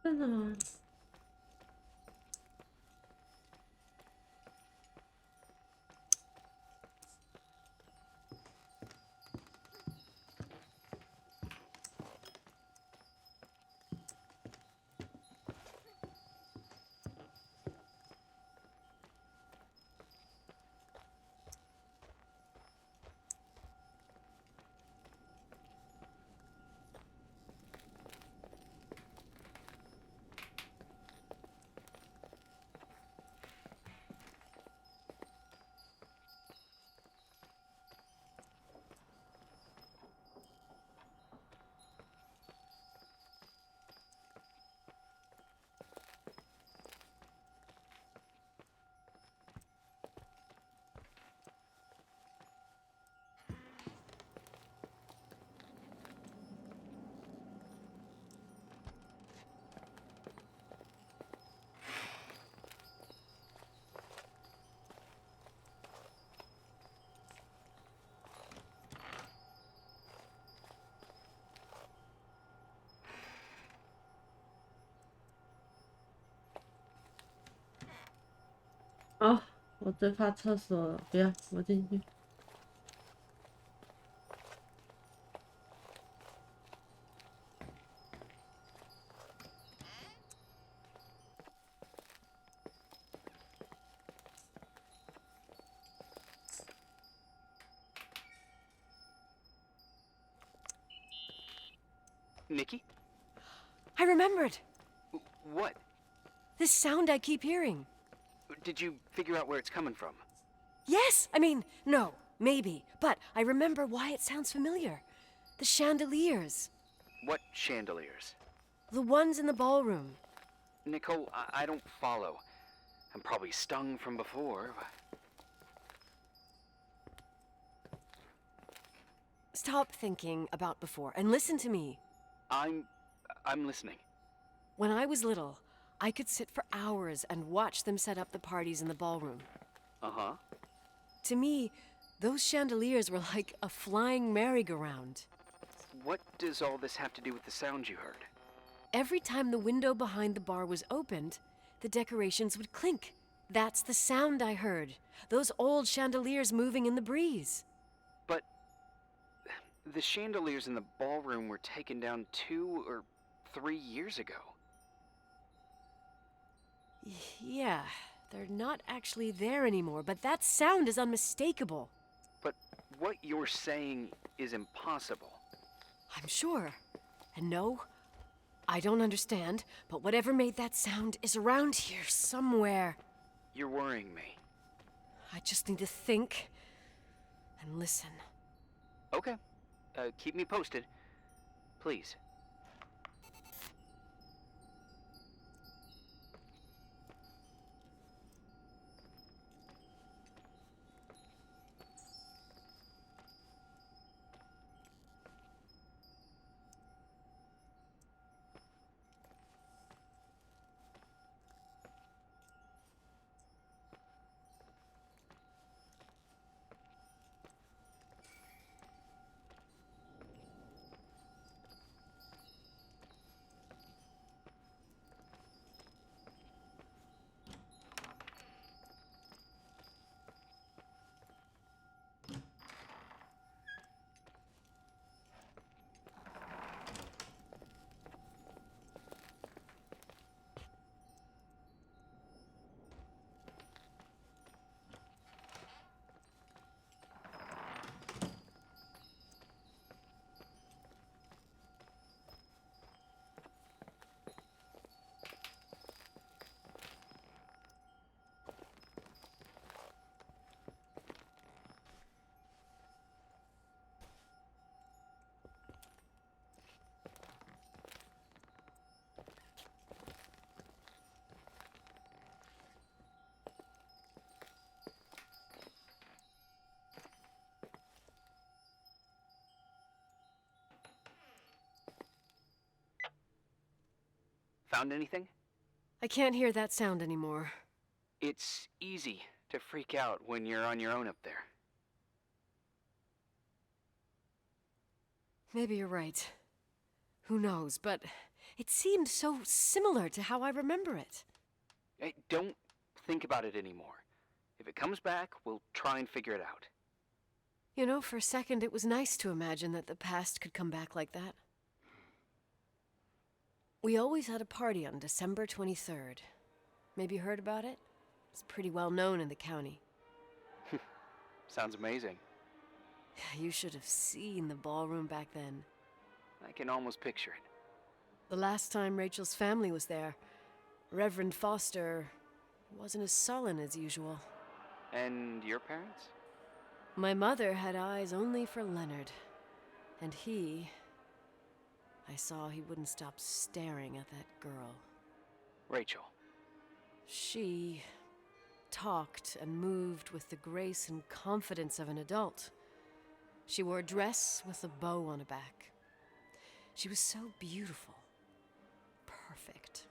Speaker 1: 真的吗？哦，我最怕厕所了，不要，我进去。
Speaker 6: Nikki?
Speaker 7: I remembered!
Speaker 6: What?
Speaker 7: This sound I keep hearing.
Speaker 6: Did you figure out where it's coming from?
Speaker 7: Yes! I mean, no, maybe. But I remember why it sounds familiar. The chandeliers.
Speaker 6: What chandeliers?
Speaker 7: The ones in the ballroom.
Speaker 6: Nicole, I don't follow. I'm probably stung from before.
Speaker 7: Stop thinking about before and listen to me.
Speaker 6: I'm listening.
Speaker 7: When I was little, I could sit for hours and watch them set up the parties in the ballroom.
Speaker 6: Uh-huh.
Speaker 7: To me, those chandeliers were like a flying merry-go-round.
Speaker 6: What does all this have to do with the sound you heard?
Speaker 7: Every time the window behind the bar was opened, the decorations would clink. That's the sound I heard. Those old chandeliers moving in the breeze.
Speaker 6: But the chandeliers in the ballroom were taken down 2 or 3 years ago.
Speaker 7: Yeah, they're not actually there anymore, but that sound is unmistakable.
Speaker 6: But what you're saying is impossible.
Speaker 7: I'm sure. And no, I don't understand, but whatever made that sound is around here somewhere.
Speaker 6: You're worrying me.
Speaker 7: I just need to think and listen.
Speaker 6: Okay. Keep me posted. Please. Found anything?
Speaker 7: I can't hear that sound anymore.
Speaker 6: It's easy to freak out when you're on your own up there.
Speaker 7: Maybe you're right. Who knows, but It seemed so similar to how I remember it.
Speaker 6: Hey, don't think about it anymore. If it comes back, we'll try and figure it out.
Speaker 7: You know, for a second it was nice to imagine that the past could come back like that. We always had a party on December 23rd. Maybe you heard about it? It's pretty well known in the county.
Speaker 6: Sounds amazing.
Speaker 7: You should have seen the ballroom back then.
Speaker 6: I can almost picture it.
Speaker 7: The last time Rachel's family was there, Reverend Foster wasn't as sullen as usual.
Speaker 6: And your parents?
Speaker 7: My mother had eyes only for Leonard. And I saw he wouldn't stop staring at that girl.
Speaker 6: Rachel.
Speaker 7: She talked and moved with the grace and confidence of an adult. She wore a dress with a bow on her back. She was so beautiful. Perfect.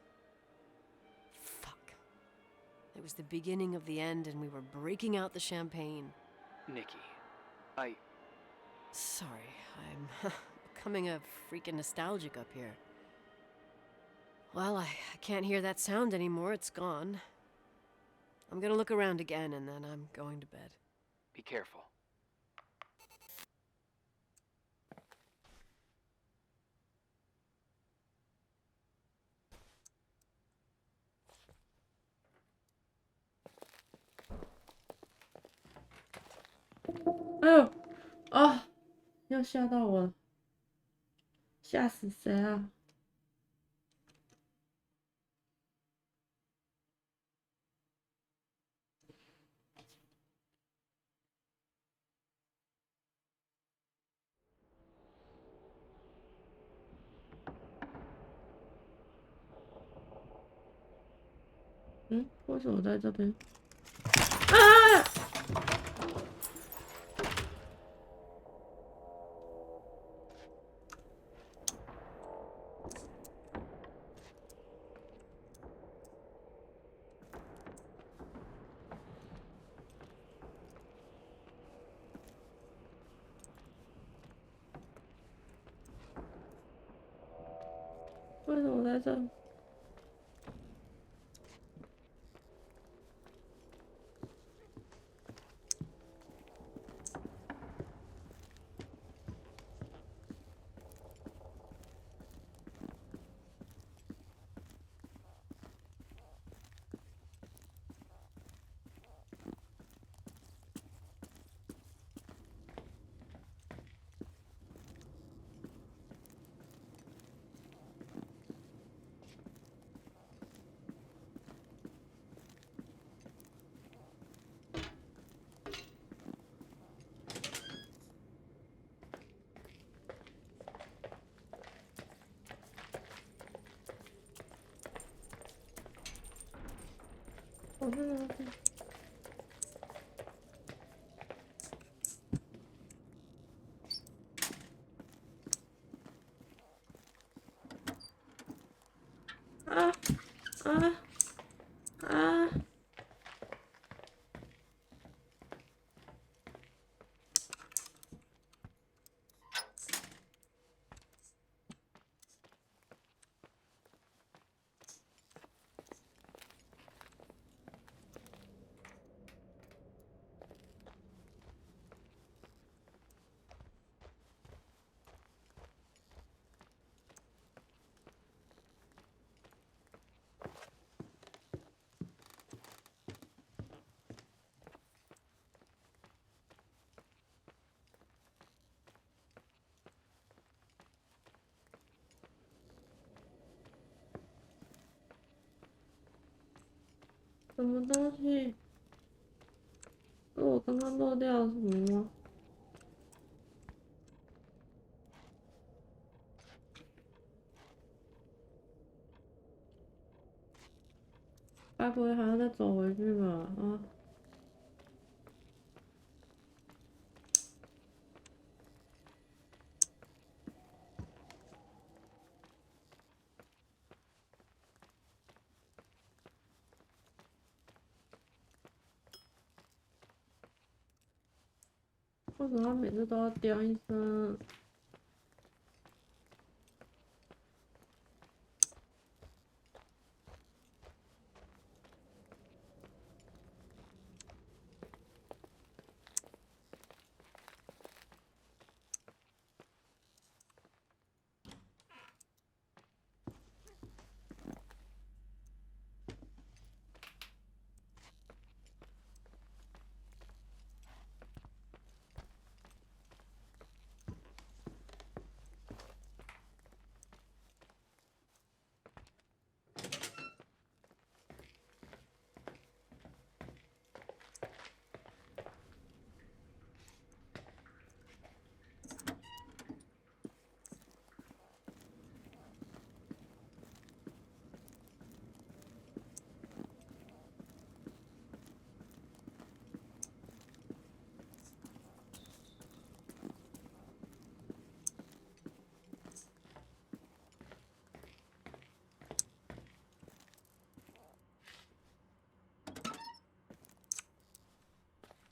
Speaker 7: Fuck. It was the beginning of the end, and we were breaking out the champagne.
Speaker 6: Nikki,
Speaker 7: Sorry, I'm becoming a freaking nostalgic up here. Well, I can't hear that sound anymore. It's gone. I'm gonna look around again, and then I'm going to bed.
Speaker 6: Be careful.
Speaker 1: 哎呦，啊，要吓到我了，吓死谁啊？为什么在这边？啊！为什么在这？我在哪里？啊啊啊！什么东西？是我刚刚漏掉了什么吗？该不会还要再走回去吧？啊！为什么他每次都要叼一声？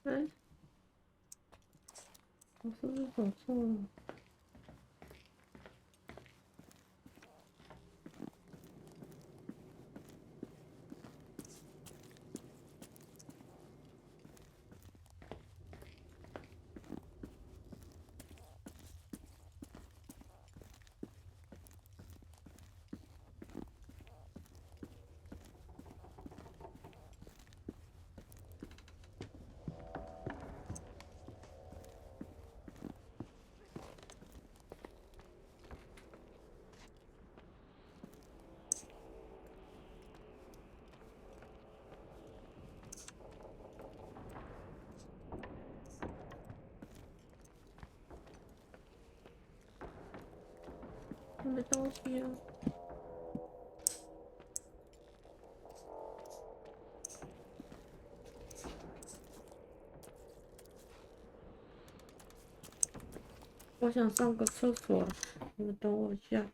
Speaker 1: 哎，我是不是走错了？没东西啊。我想上个厕所，你们等我一下。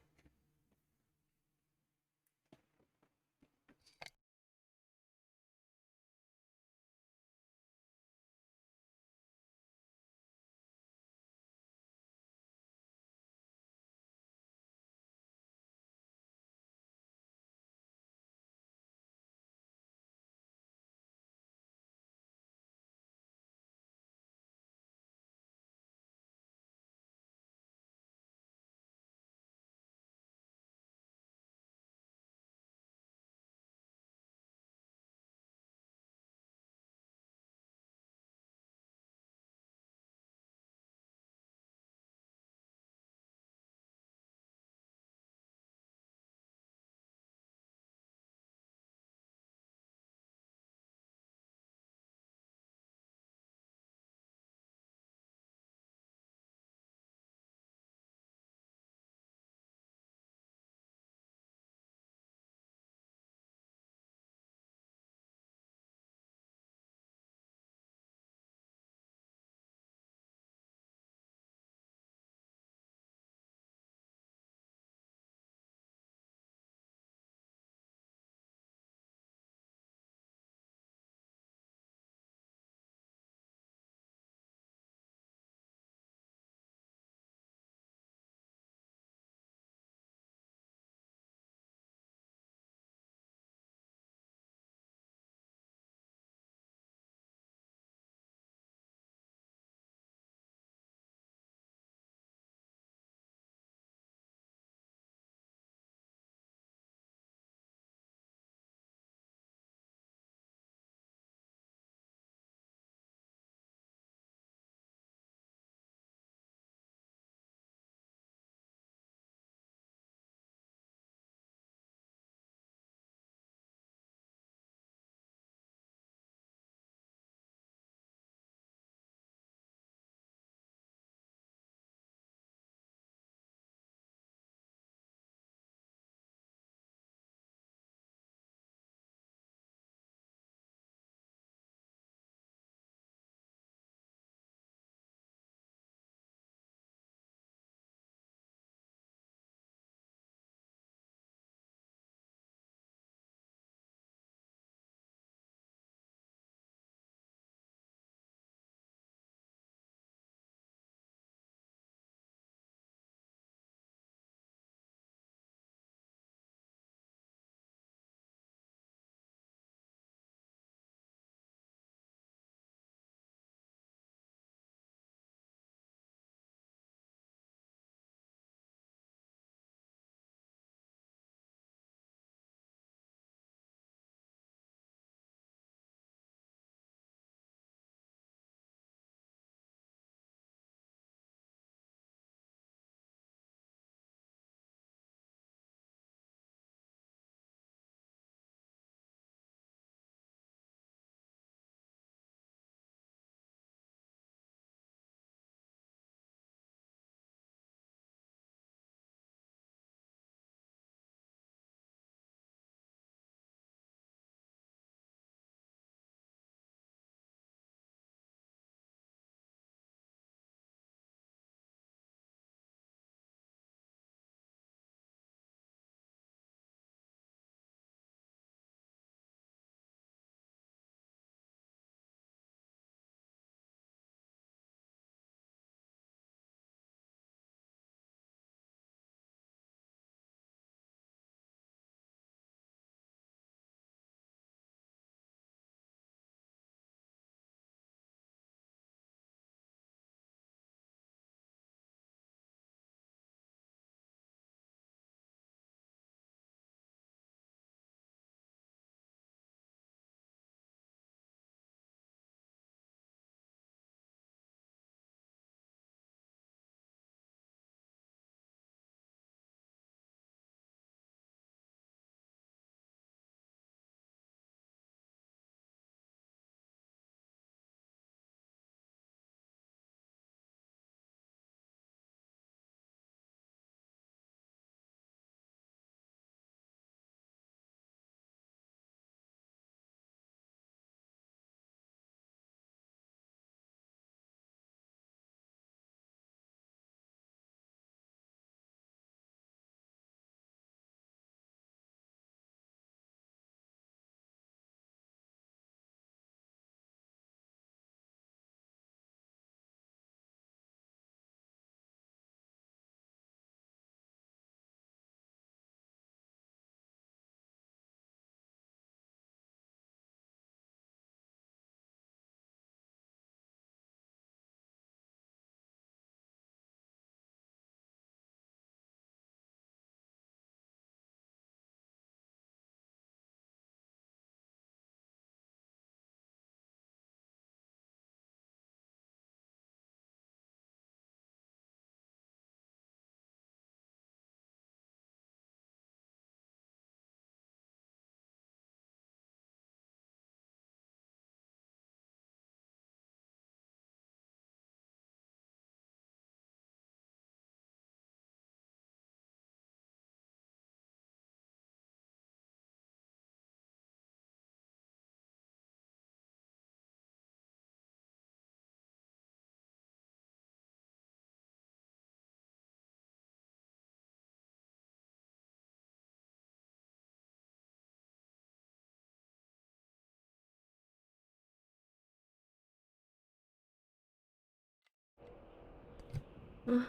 Speaker 1: 啊，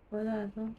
Speaker 1: 回来了。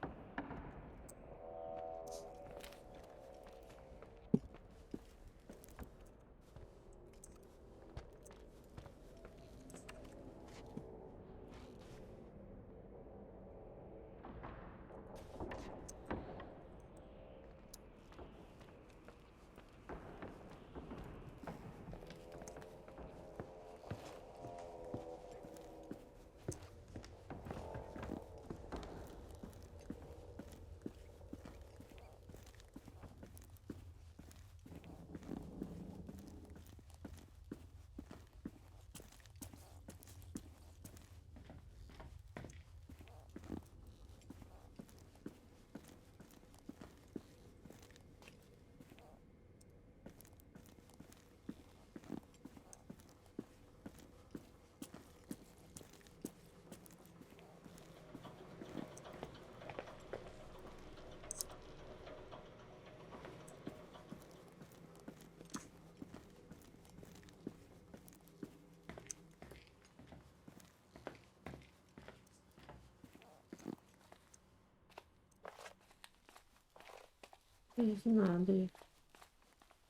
Speaker 1: 这里是哪里？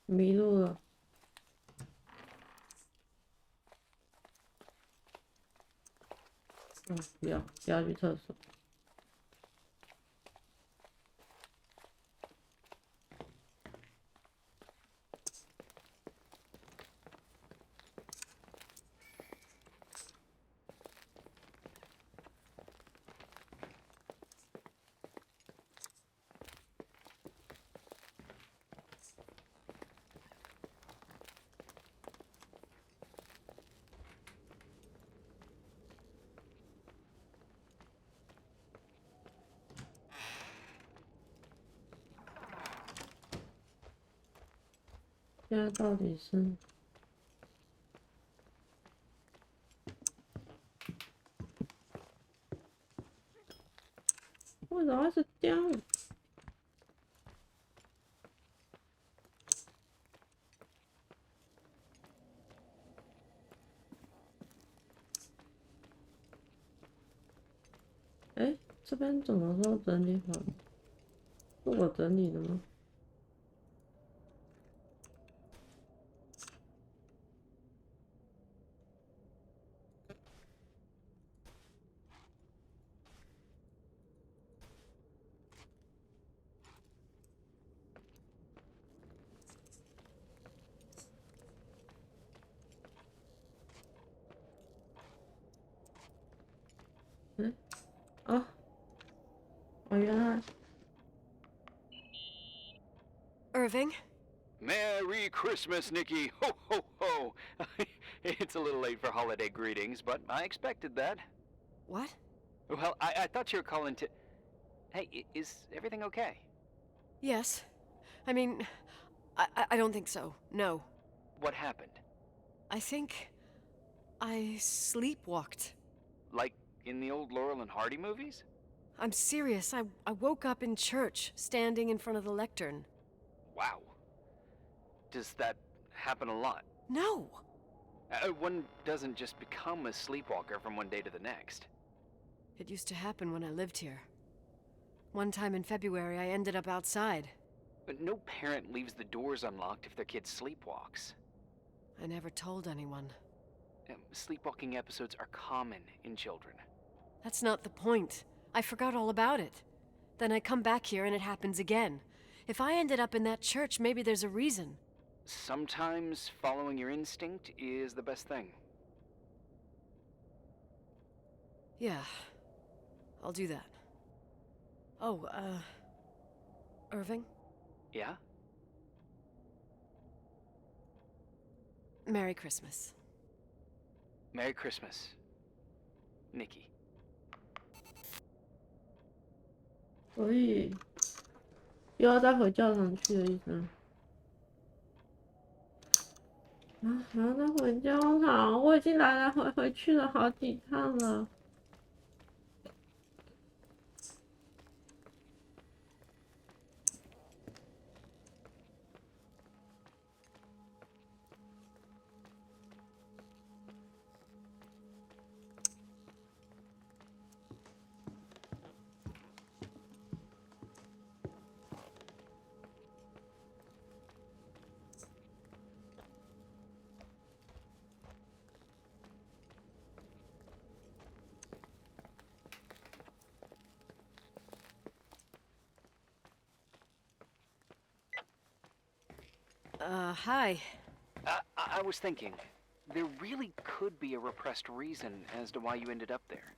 Speaker 1: 迷路了。不要去厕所。现在到底是？为什么会是这样？哎，这边怎么时候整理好？是我整理的吗？嗯，哦，原来。
Speaker 7: Irving?
Speaker 6: Merry Christmas, Nikki! Ho, ho, ho! It's a little late for holiday greetings, but I expected that.
Speaker 7: What?
Speaker 6: Well, I thought you were calling to... Hey, is everything okay?
Speaker 7: Yes. I mean, I don't think so. No.
Speaker 6: What happened?
Speaker 7: I think I sleepwalked.
Speaker 6: Like in the old Laurel and Hardy movies?
Speaker 7: I'm serious. I woke up in church, standing in front of the lectern.
Speaker 6: Wow. Does that happen a lot?
Speaker 7: No.
Speaker 6: One doesn't just become a sleepwalker from one day to the next.
Speaker 7: It used to happen when I lived here. One time in February, I ended up outside.
Speaker 6: But no parent leaves the doors unlocked if their kid sleepwalks.
Speaker 7: I never told anyone.
Speaker 6: Sleepwalking episodes are common in children.
Speaker 7: That's not the point. I forgot all about it. Then I come back here and it happens again. If I ended up in that church, maybe there's a reason.
Speaker 6: Sometimes following your instinct is the best thing.
Speaker 7: Yeah. I'll do that. Oh, Irving?
Speaker 6: Yeah?
Speaker 7: Merry Christmas.
Speaker 6: Merry Christmas, Nikki.
Speaker 1: 所以又要再回教堂去的意思吗？啊，还要再回教堂？我已经来来回回去了好几趟了。
Speaker 7: Hi.
Speaker 6: I was thinking, there really could be a repressed reason as to why you ended up there.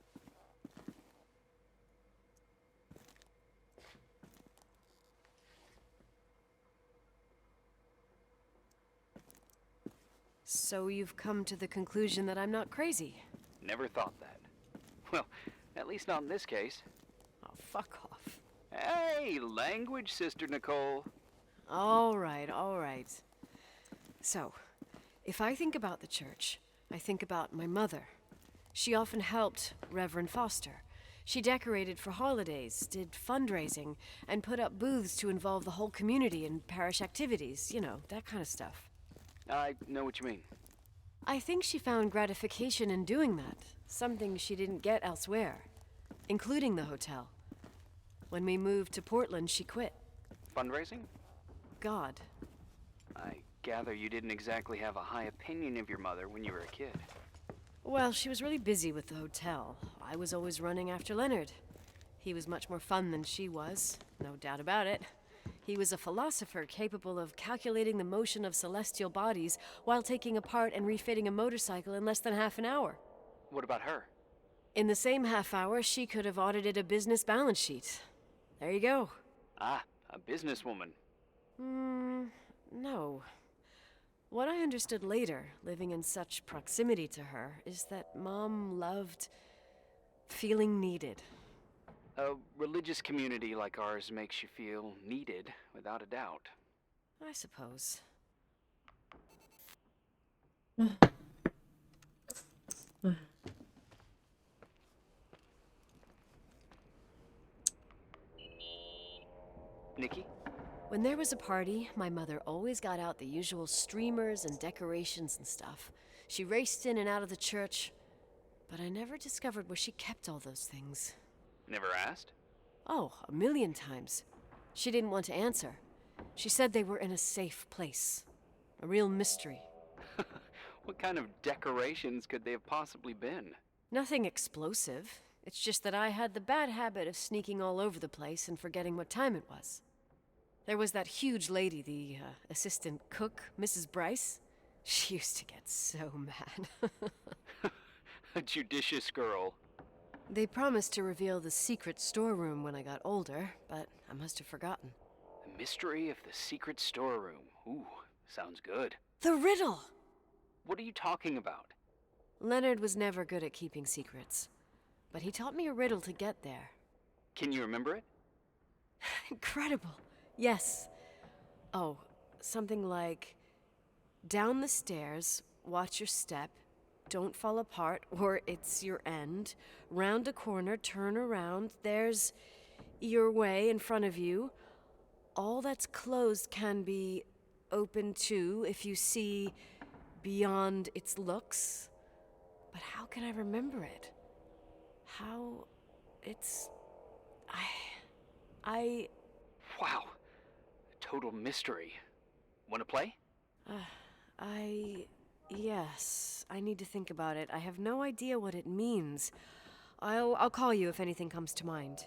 Speaker 7: So you've come to the conclusion that I'm not crazy?
Speaker 6: Never thought that. Well, at least not in this case.
Speaker 7: Oh, fuck off.
Speaker 6: Hey, language, Sister Nicole.
Speaker 7: All right, all right. So, if I think about the church, I think about my mother. She often helped Reverend Foster. She decorated for holidays, did fundraising, and put up booths to involve the whole community in parish activities, you know, that kind of stuff.
Speaker 6: I know what you mean.
Speaker 7: I think she found gratification in doing that, something she didn't get elsewhere, including the hotel. When we moved to Portland, she quit.
Speaker 6: Fundraising?
Speaker 7: God.
Speaker 6: I gather you didn't exactly have a high opinion of your mother when you were a kid.
Speaker 7: Well, she was really busy with the hotel. I was always running after Leonard. He was much more fun than she was, no doubt about it. He was a philosopher capable of calculating the motion of celestial bodies while taking apart and refitting a motorcycle in less than half an hour.
Speaker 6: What about her?
Speaker 7: In the same half hour, she could have audited a business balance sheet. There you go.
Speaker 6: Ah, a businesswoman.
Speaker 7: No. What I understood later, living in such proximity to her, is that Mom loved feeling needed.
Speaker 6: A religious community like ours makes you feel needed, without a doubt.
Speaker 7: I suppose.
Speaker 6: Nikki?
Speaker 7: When there was a party, my mother always got out the usual streamers and decorations and stuff. She raced in and out of the church, but I never discovered where she kept all those things.
Speaker 6: Never asked?
Speaker 7: Oh, a million times. She didn't want to answer. She said they were in a safe place. A real mystery.
Speaker 6: What kind of decorations could they have possibly been?
Speaker 7: Nothing explosive. It's just that I had the bad habit of sneaking all over the place and forgetting what time it was. There was that huge lady, the assistant cook, Mrs. Bryce. She used to get so mad.
Speaker 6: A judicious girl.
Speaker 7: They promised to reveal the secret storeroom when I got older, but I must have forgotten.
Speaker 6: The mystery of the secret storeroom. Ooh, sounds good.
Speaker 7: The riddle!
Speaker 6: What are you talking about?
Speaker 7: Leonard was never good at keeping secrets, but he taught me a riddle to get there.
Speaker 6: Can you remember it?
Speaker 7: Incredible. Yes. Oh, something like, down the stairs, watch your step, don't fall apart, or it's your end. Round a corner, turn around, there's your way in front of you. All that's closed can be open too if you see beyond its looks. But how can I remember it? How it's... I...
Speaker 6: Wow. Total mystery. Want to play?
Speaker 7: Yes, I need to think about it. I have no idea what it means. I'll call you if anything comes to mind.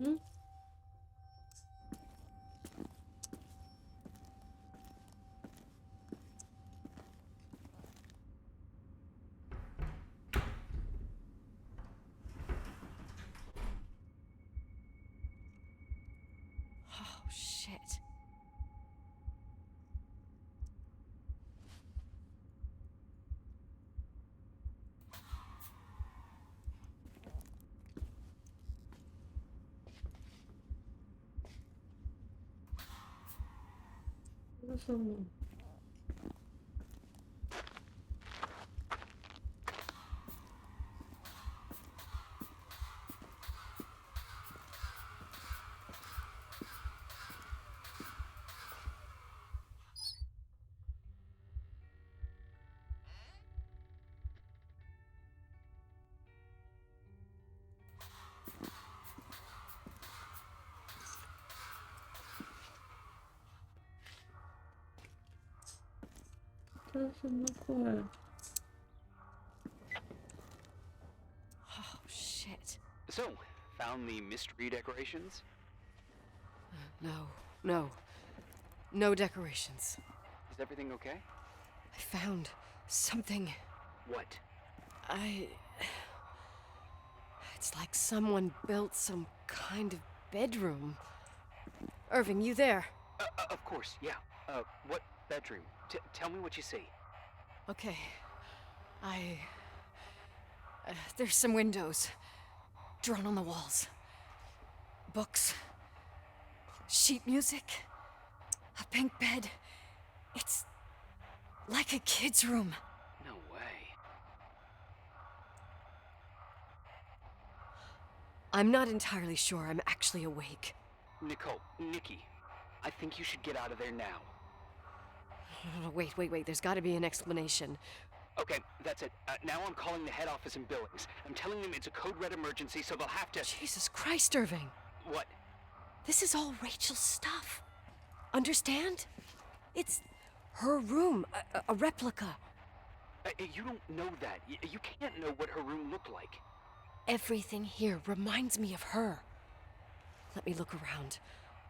Speaker 7: Oh, shit.
Speaker 1: 这是什么鬼？
Speaker 7: Oh, shit.
Speaker 6: So, found the mystery decorations?
Speaker 7: No decorations.
Speaker 6: Is everything okay?
Speaker 7: I found something.
Speaker 6: What?
Speaker 7: It's like someone built some kind of bedroom. Irving, you there?
Speaker 6: Of course, yeah. What bedroom? Tell me what you see.
Speaker 7: Okay. There's some windows drawn on the walls. Books. Sheet music. A pink bed. It's like a kid's room.
Speaker 6: No way.
Speaker 7: I'm not entirely sure I'm actually awake.
Speaker 6: Nikki, I think you should get out of there now.
Speaker 7: Wait. There's got to be an explanation.
Speaker 6: Okay, that's it. Now I'm calling the head office in Billings. I'm telling them it's a code red emergency, so they'll have to...
Speaker 7: Jesus Christ, Irving.
Speaker 6: What?
Speaker 7: This is all Rachel's stuff. Understand? It's her room, a replica.
Speaker 6: You don't know that. You can't know what her room looked like.
Speaker 7: Everything here reminds me of her. Let me look around.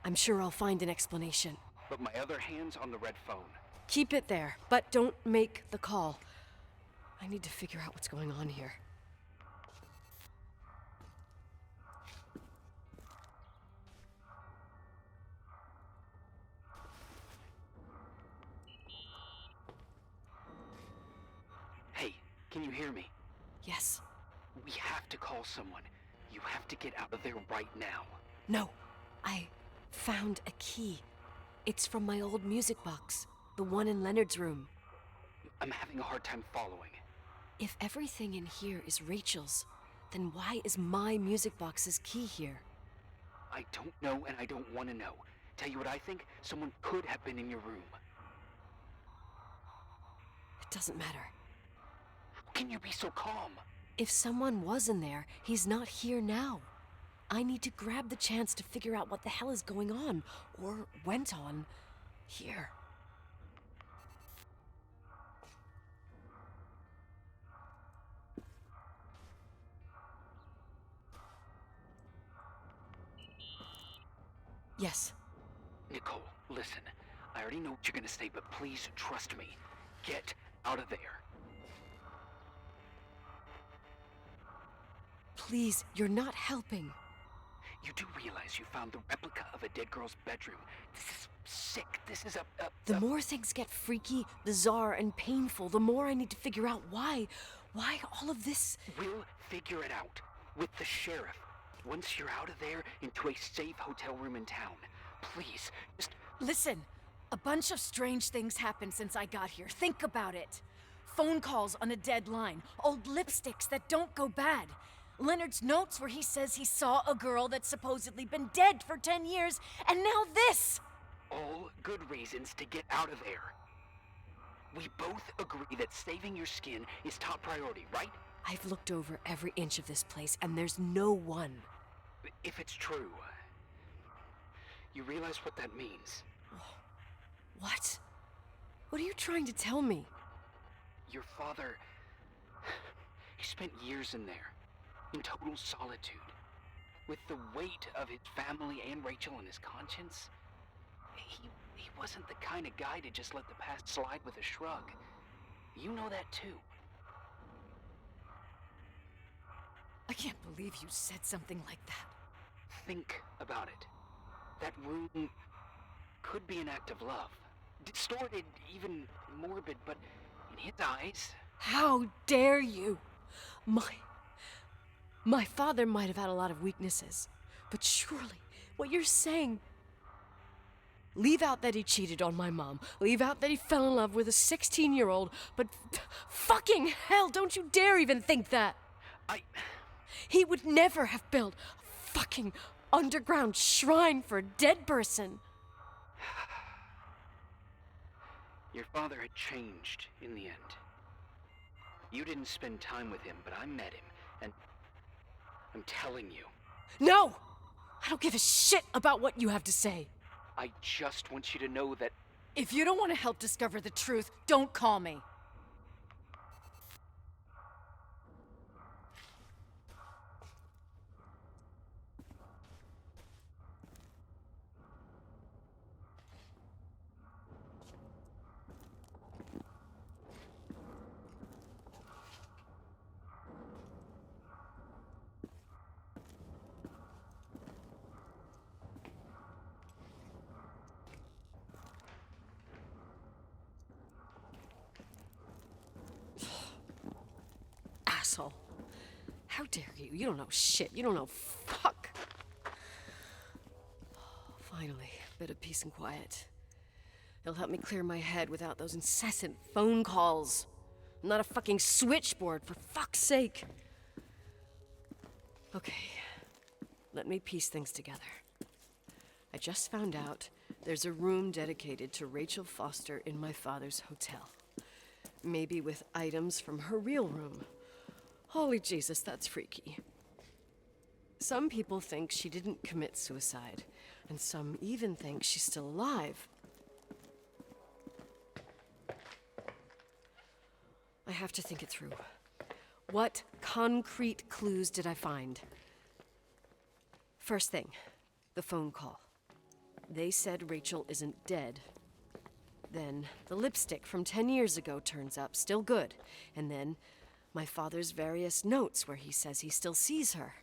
Speaker 7: I'm sure I'll find an explanation.
Speaker 6: But my other hand's on the red phone.
Speaker 7: Keep it there, but don't make the call. I need to figure out what's going on here.
Speaker 6: Hey, can you hear me?
Speaker 7: Yes.
Speaker 6: We have to call someone. You have to get out of there right now.
Speaker 7: No. I found a key. It's from my old music box. The one in Leonard's room.
Speaker 6: I'm having a hard time following.
Speaker 7: If everything in here is Rachel's, then why is my music box's key here?
Speaker 6: I don't know and I don't want to know. Tell you what I think? Someone could have been in your room.
Speaker 7: It doesn't matter.
Speaker 6: How can you be so calm?
Speaker 7: If someone was in there, he's not here now. I need to grab the chance to figure out what the hell is going on, or went on, here. Yes.
Speaker 6: Nicole, listen. I already know what you're gonna say, but please trust me. Get out of there.
Speaker 7: Please, you're not helping.
Speaker 6: You do realize you found the replica of a dead girl's bedroom. This is sick. This is
Speaker 7: The more things get freaky, bizarre, and painful, the more I need to figure out why all of this...
Speaker 6: We'll figure it out. With the sheriff. Once you're out of there, into a safe hotel room in town. Please, just...
Speaker 7: Listen, a bunch of strange things happened since I got here. Think about it. Phone calls on a dead line. Old lipsticks that don't go bad. Leonard's notes where he says he saw a girl that's supposedly been dead for 10 years, and now this!
Speaker 6: All good reasons to get out of there. We both agree that saving your skin is top priority, right?
Speaker 7: I've looked over every inch of this place, and there's no one.
Speaker 6: If it's true, you realize what that means.
Speaker 7: What? What are you trying to tell me?
Speaker 6: Your father... he spent years in there. In total solitude. With the weight of his family and Rachel on his conscience, he wasn't the kind of guy to just let the past slide with a shrug. You know that too.
Speaker 7: I can't believe you said something like that.
Speaker 6: Think about it. That room could be an act of love. Distorted, even morbid, but in his eyes...
Speaker 7: How dare you! My father might have had a lot of weaknesses, but surely what you're saying... Leave out that he cheated on my mom. Leave out that he fell in love with a 16-year-old, but fucking hell, don't you dare even think that! He would never have built a fucking underground shrine for a dead person.
Speaker 6: Your father had changed in the end. You didn't spend time with him, but I met him, and I'm telling you.
Speaker 7: No! I don't give a shit about what you have to say.
Speaker 6: I just want you to know that
Speaker 7: If you don't want to help discover the truth, don't call me. Asshole. How dare you? You don't know shit. You don't know fuck. Finally, a bit of peace and quiet. It'll help me clear my head without those incessant phone calls. I'm not a fucking switchboard, for fuck's sake. Okay, let me piece things together. I just found out there's a room dedicated to Rachel Foster in my father's hotel. Maybe with items from her real room. Holy Jesus, that's freaky. Some people think she didn't commit suicide, and some even think she's still alive. I have to think it through. What concrete clues did I find? First thing, the phone call. They said Rachel isn't dead. Then the lipstick from 10 years ago turns up, still good. And then my father's various notes where he says he still sees her.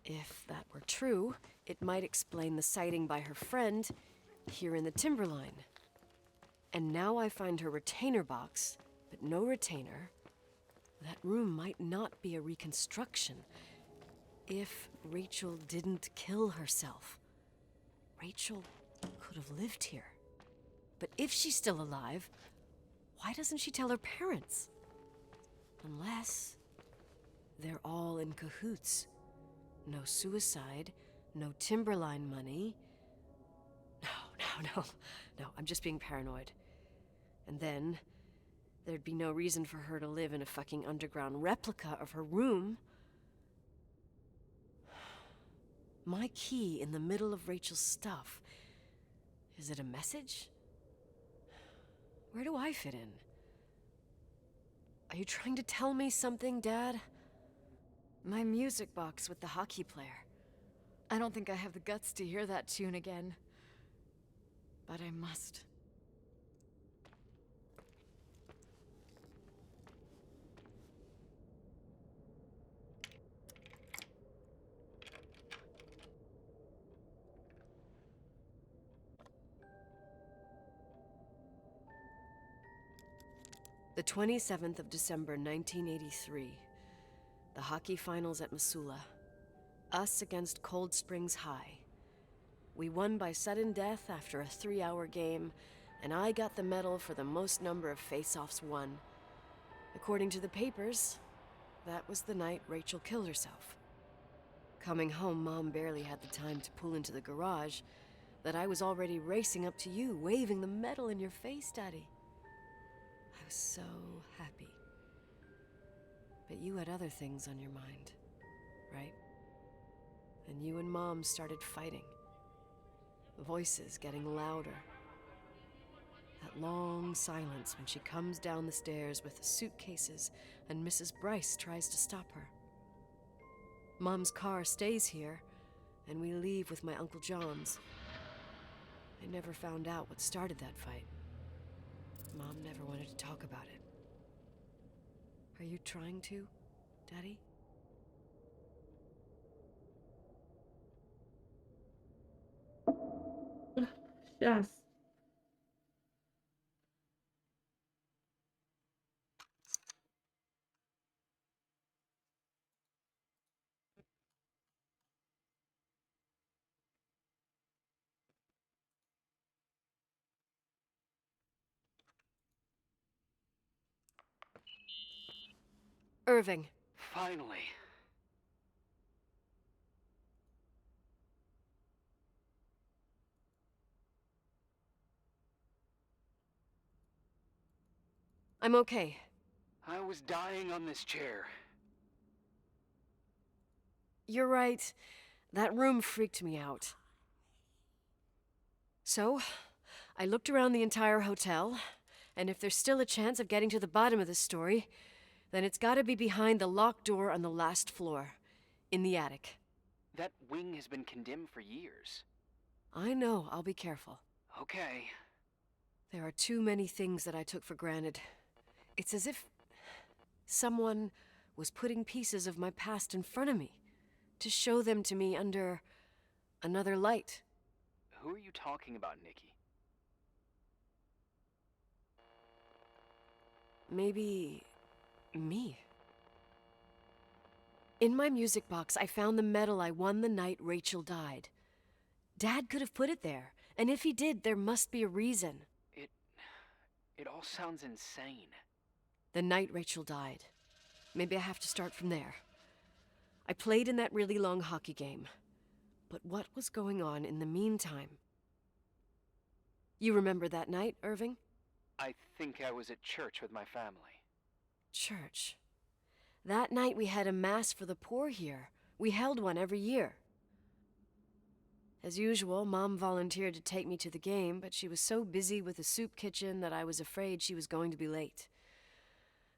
Speaker 7: If that were true, it might explain the sighting by her friend here in the Timberline. And now I find her retainer box, but no retainer. That room might not be a reconstruction. If Rachel didn't kill herself, Rachel could have lived here. But if she's still alive, why doesn't she tell her parents? Unless they're all in cahoots. No suicide, no Timberline money. No, I'm just being paranoid. And then there'd be no reason for her to live in a fucking underground replica of her room. My key in the middle of Rachel's stuff. Is it a message? Where do I fit in? Are you trying to tell me something, Dad?
Speaker 11: My music box with the hockey player. I don't think I have the guts to hear that tune again. But I must.
Speaker 7: The 27th of December, 1983. The hockey finals at Missoula. Us against Cold Springs High. We won by sudden death after a 3-hour game, and I got the medal for the most number of face-offs won. According to the papers, that was the night Rachel killed herself. Coming home, Mom barely had the time to pull into the garage that I was already racing up to you, waving the medal in your face, Daddy. I was so happy. But you had other things on your mind, right? And you and Mom started fighting. Voices getting louder. That long silence when she comes down the stairs with the suitcases and Mrs. Bryce tries to stop her. Mom's car stays here, and we leave with my Uncle John's. I never found out what started that fight. Mom never wanted to talk about it. Are you trying to, Daddy?
Speaker 1: Yes.
Speaker 7: Irving.
Speaker 6: Finally.
Speaker 7: I'm okay.
Speaker 6: I was dying on this chair.
Speaker 7: You're right. That room freaked me out. So, I looked around the entire hotel, and if there's still a chance of getting to the bottom of this story, then it's gotta be behind the locked door on the last floor, in the attic.
Speaker 6: That wing has been condemned for years.
Speaker 7: I know, I'll be careful.
Speaker 6: Okay.
Speaker 7: There are too many things that I took for granted. It's as if someone was putting pieces of my past in front of me, to show them to me under another light.
Speaker 6: Who are you talking about, Nikki?
Speaker 7: Maybe me. In my music box, I found the medal I won the night Rachel died. Dad could have put it there, and if he did, there must be a reason.
Speaker 6: It all sounds insane.
Speaker 7: The night Rachel died. Maybe I have to start from there. I played in that really long hockey game. But what was going on in the meantime? You remember that night, Irving?
Speaker 6: I think I was at church with my family.
Speaker 7: Church. That night we had a mass for the poor here. We held one every year. As usual, Mom volunteered to take me to the game, but she was so busy with the soup kitchen that I was afraid she was going to be late.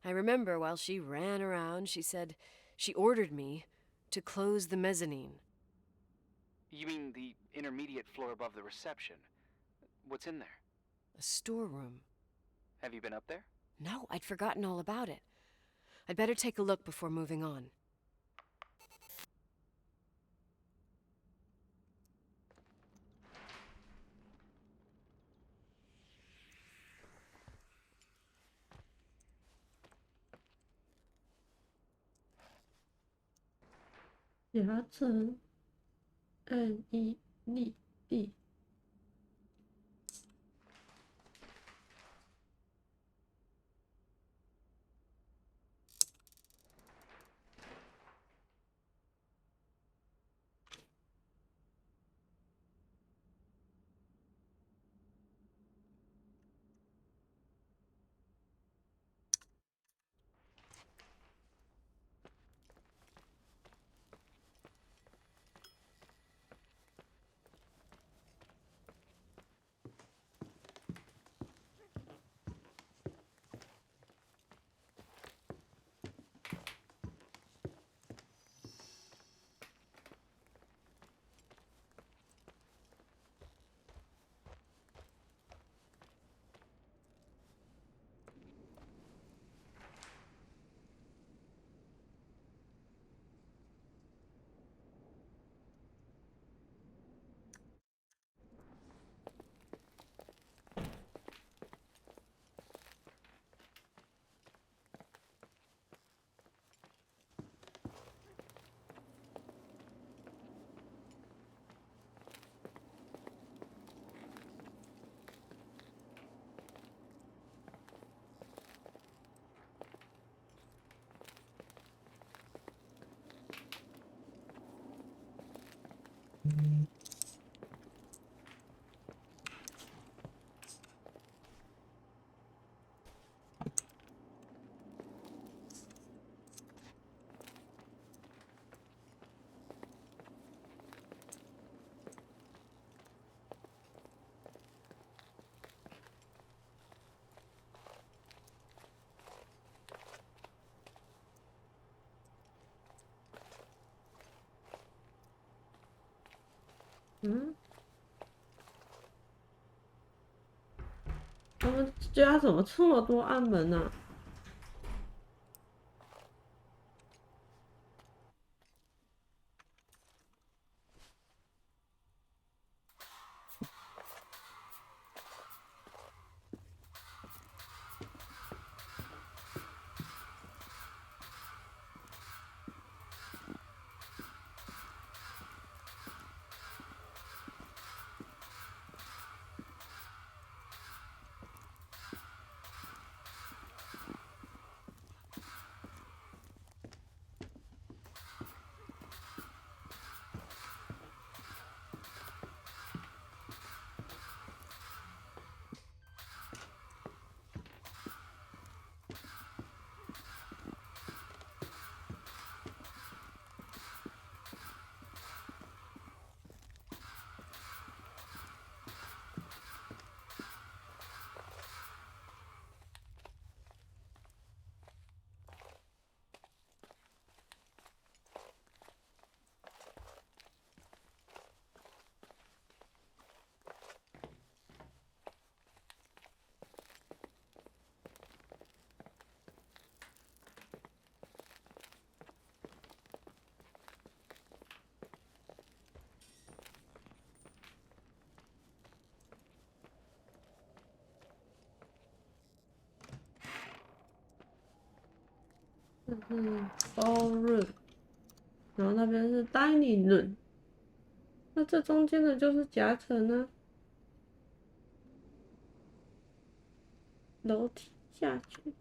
Speaker 7: I remember while she ran around, she said she ordered me to close the mezzanine.
Speaker 6: You mean the intermediate floor above the reception? What's in there?
Speaker 7: A storeroom.
Speaker 6: Have you been up there?
Speaker 7: No, I'd forgotten all about it. I'd better take a look before moving on.
Speaker 1: 夹层按一立地。他们家怎么这么多暗门啊？这是 ballroom，然后那边是 dining room， 那这中间的就是夹层呢，楼梯下去。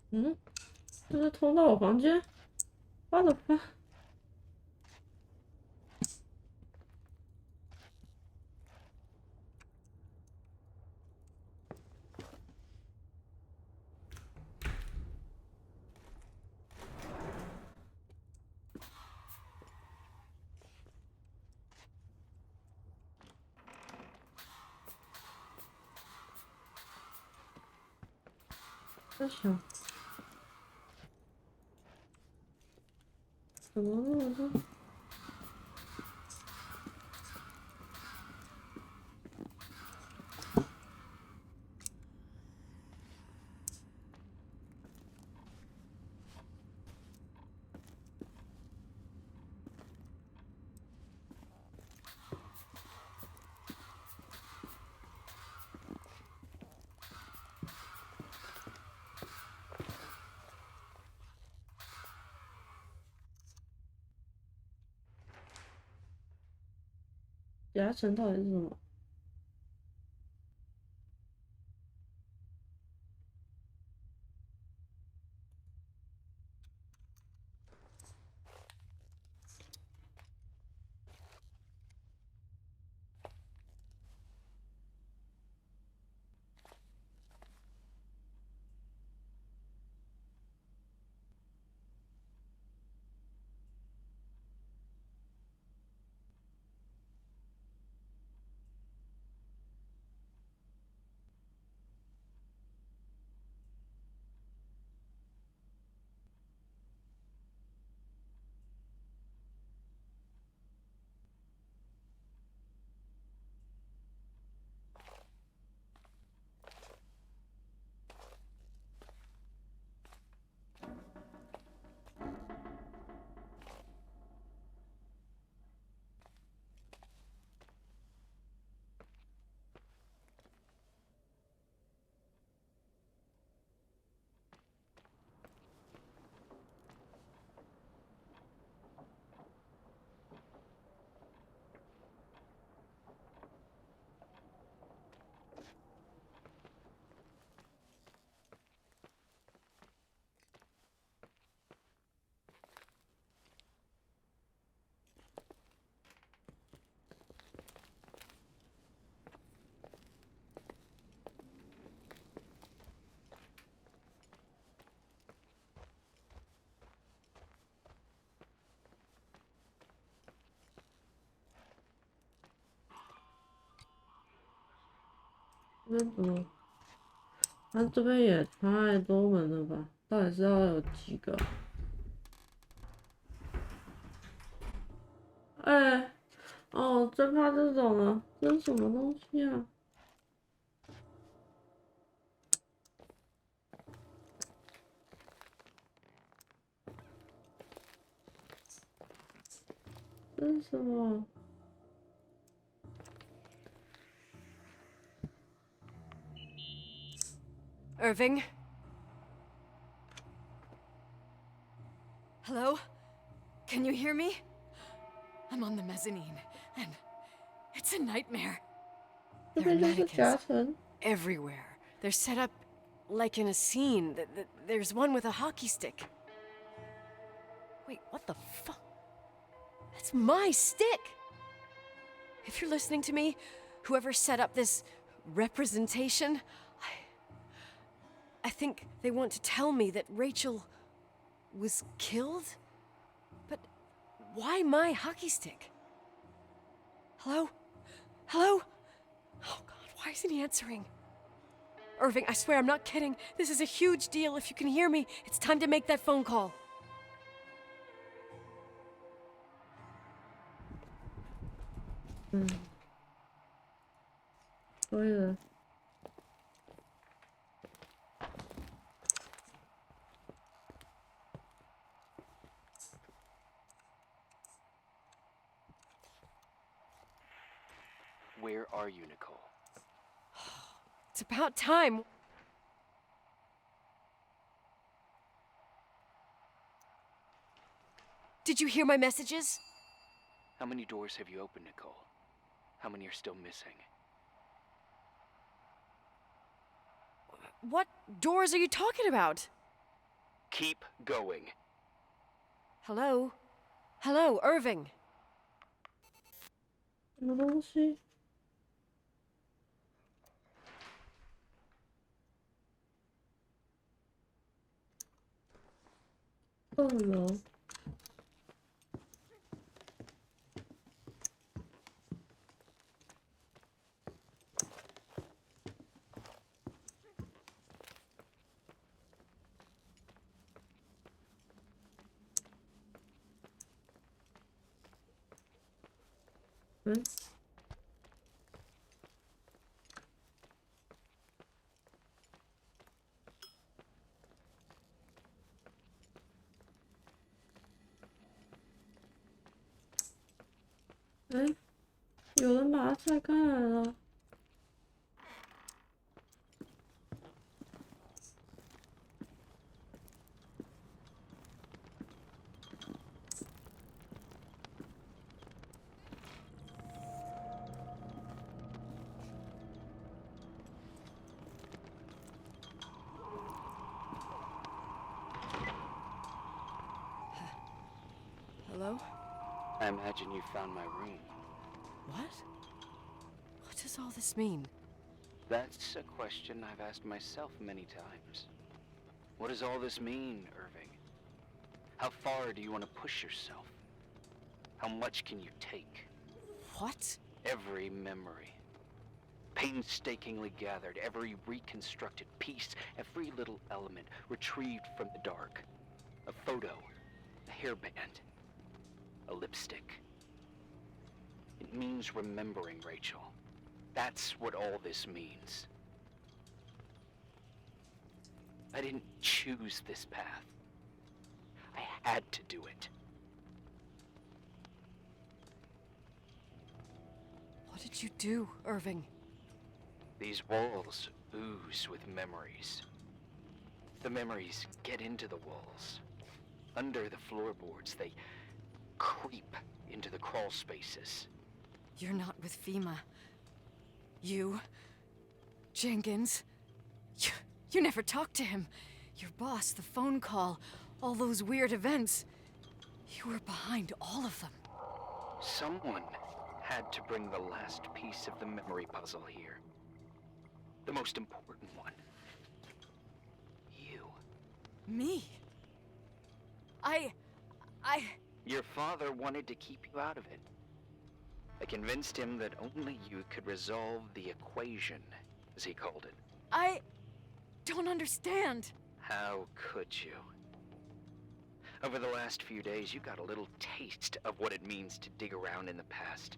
Speaker 1: 嗯，这是通到我房间？我的妈！真行，怎么那么多？夹层到底是什么？这边怎么？它这边也太多门了吧？到底是要有几个？哎，哦，最怕这种了，这是什么东西啊？这是什么？
Speaker 7: Irving? Hello? Can you hear me? I'm on the mezzanine, and it's a nightmare.
Speaker 1: 这
Speaker 7: There are
Speaker 1: 边就是夹
Speaker 7: mannequins
Speaker 1: 层。
Speaker 7: everywhere. They're set up like in a scene. There's one with a hockey stick. Wait, what the fuck? That's my stick! If you're listening to me, whoever set up this representation, I think they want to tell me that Rachel was killed? But why my hockey stick? Hello? Hello? Oh God, why isn't he answering? Irving, I swear I'm not kidding. This is a huge deal. If you can hear me, it's time to make that phone call.
Speaker 1: 可以了。
Speaker 6: Where are you, Nicole?
Speaker 7: It's about time. Did you hear my messages?
Speaker 6: How many doors have you opened, Nicole? How many are still missing?
Speaker 7: What doors are you talking about?
Speaker 6: Keep going.
Speaker 7: Hello? Hello, Irving.
Speaker 1: 什么东西？2楼。哎，有人把它拆开来了。
Speaker 6: I imagine you found my room.
Speaker 7: What? What does all this mean?
Speaker 6: That's a question I've asked myself many times. What does all this mean, Irving? How far do you want to push yourself? How much can you take?
Speaker 7: What?
Speaker 6: Every memory. Painstakingly gathered, every reconstructed piece, every little element retrieved from the dark. A photo, a hairband, a lipstick. It means remembering, Rachel. That's what all this means. I didn't choose this path. I had to do it.
Speaker 7: What did you do, Irving?
Speaker 6: These walls ooze with memories. The memories get into the walls. Under the floorboards, they creep into the crawl spaces.
Speaker 7: You're not with FEMA. You... Jenkins... You never talked to him. Your boss, the phone call, all those weird events. You were behind all of them.
Speaker 6: Someone had to bring the last piece of the memory puzzle here. The most important one. You.
Speaker 7: Me?
Speaker 6: Your father wanted to keep you out of it. I convinced him that only you could resolve the equation, as he called it.
Speaker 7: I don't understand.
Speaker 6: How could you? Over the last few days, you got a little taste of what it means to dig around in the past,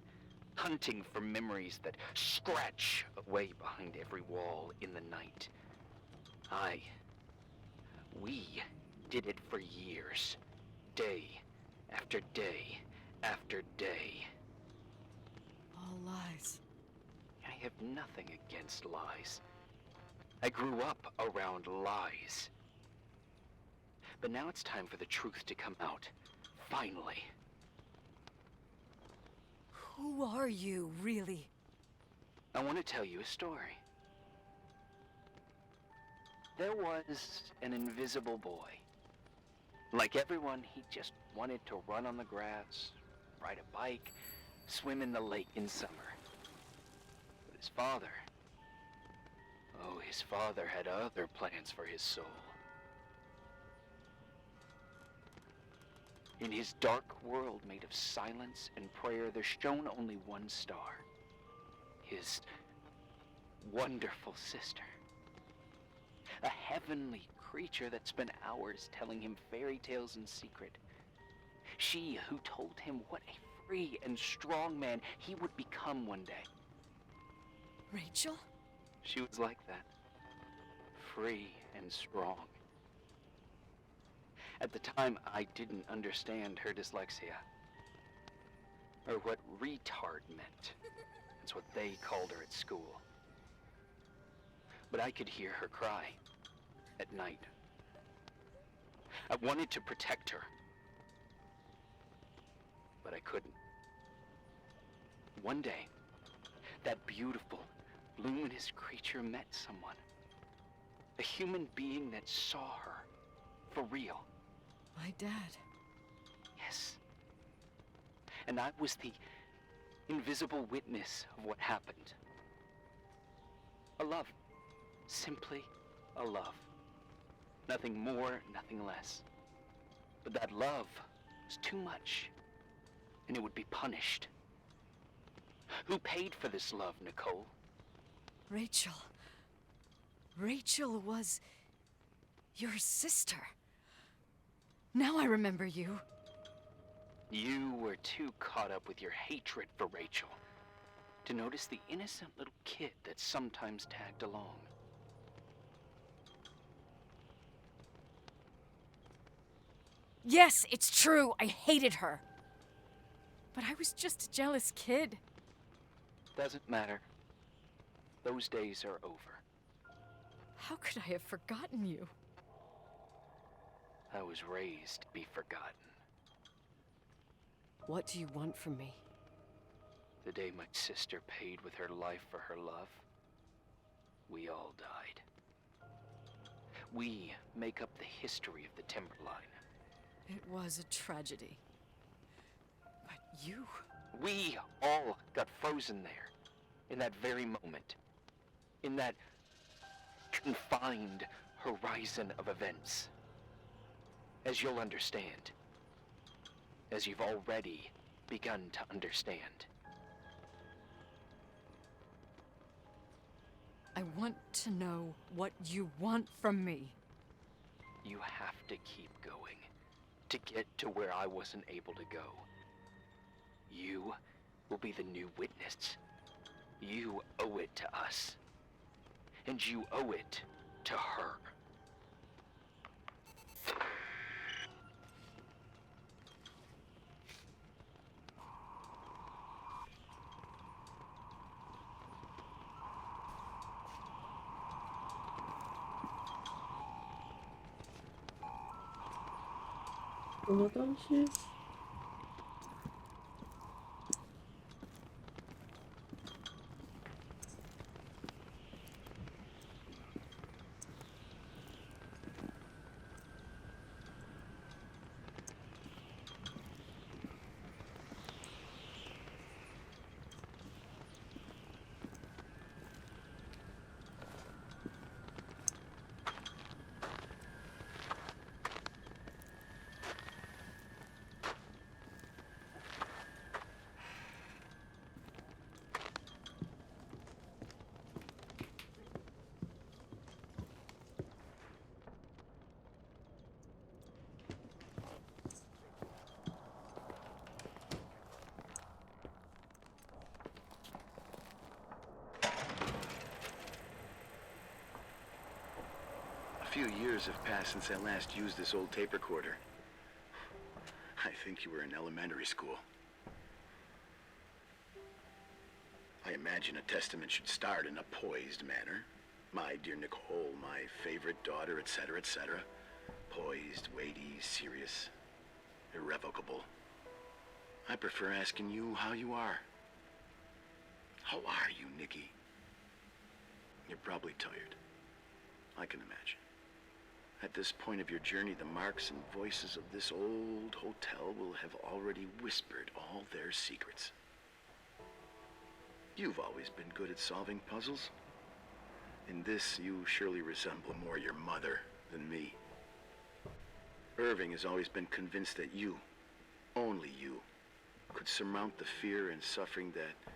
Speaker 6: hunting for memories that scratch away behind every wall in the night. We did it for years, day after day after day.
Speaker 7: All lies.
Speaker 6: I have nothing against lies. I grew up around lies. But now it's time for the truth to come out. Finally.
Speaker 7: Who are you, really?
Speaker 6: I want to tell you a story. There was an invisible boy. Like everyone, he just wanted to run on the grass, ride a bike, swim in the lake in summer. But his father had other plans for his soul. In his dark world made of silence and prayer, there shone only one star. His wonderful sister. A heavenly creature that spent hours telling him fairy tales in secret. She who told him what a free and strong man he would become one day.
Speaker 7: Rachel?
Speaker 6: She was like that. Free and strong. At the time, I didn't understand her dyslexia. Or what retard meant. That's what they called her at school. But I could hear her cry. At night. I wanted to protect her. But I couldn't. One day, that beautiful, luminous creature met someone. A human being that saw her. For real.
Speaker 7: My dad.
Speaker 6: Yes. And I was the invisible witness of what happened. A love. Simply a love. Nothing more, nothing less. But that love was too much, and it would be punished. Who paid for this love, Nicole?
Speaker 7: Rachel. Rachel was your sister. Now I remember you.
Speaker 6: You were too caught up with your hatred for Rachel to notice the innocent little kid that sometimes tagged along.
Speaker 7: Yes, it's true. I hated her. But I was just a jealous kid.
Speaker 6: Doesn't matter. Those days are over.
Speaker 7: How could I have forgotten you?
Speaker 6: I was raised to be forgotten.
Speaker 7: What do you want from me?
Speaker 6: The day my sister paid with her life for her love, we all died. We make up the history of the Timberline.
Speaker 7: It was a tragedy. But
Speaker 6: We all got frozen there, in that very moment, in that confined horizon of events. As you'll understand, as you've already begun to understand.
Speaker 11: I want to know what you want from me.
Speaker 6: You have to keep going to get to where I wasn't able to go. You will be the new witness. You owe it to us. And you owe it to her.
Speaker 1: 什么东西？A
Speaker 9: few years have passed since I last used this old tape recorder. I think you were in elementary school. I imagine a testament should start in a poised manner. My dear Nicole, my favorite daughter, etc., etc. Poised, weighty, serious, irrevocable. I prefer asking you how you are. How are you, Nikki? You're probably tired. I can imagine. At this point of your journey, the marks and voices of this old hotel will have already whispered all their secrets. You've always been good at solving puzzles. In this, you surely resemble more your mother than me. Irving has always been convinced that you, only you, could surmount the fear and suffering that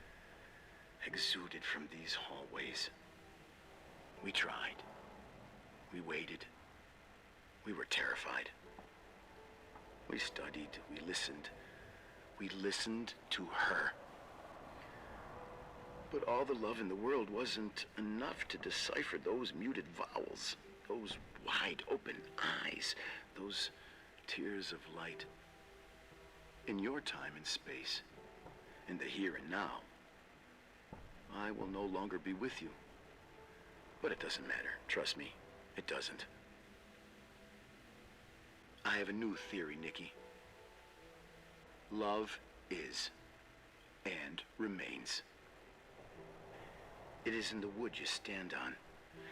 Speaker 9: exuded from these hallways. We tried. We waited. We were terrified. We studied. We listened. We listened to her. But all the love in the world wasn't enough to decipher those muted vowels, those wide open eyes, those tears of light. In your time and space, in the here and now, I will no longer be with you. But it doesn't matter. Trust me, it doesn't. I have a new theory, Nikki. Love is and remains. It is in the wood you stand on,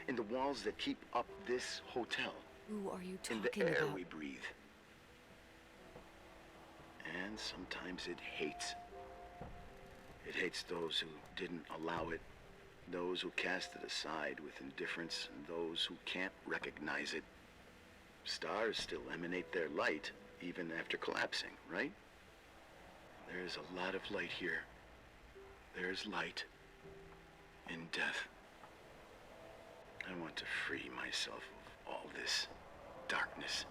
Speaker 9: in the walls that keep up this hotel,
Speaker 11: Who are you
Speaker 9: in
Speaker 11: talking
Speaker 9: the air
Speaker 11: about?
Speaker 9: we breathe. And sometimes it hates. It hates those who didn't allow it, those who cast it aside with indifference, and those who can't recognize it. Stars still emanate their light, even after collapsing, right? There's a lot of light here. There's light in death. I want to free myself of all this darkness.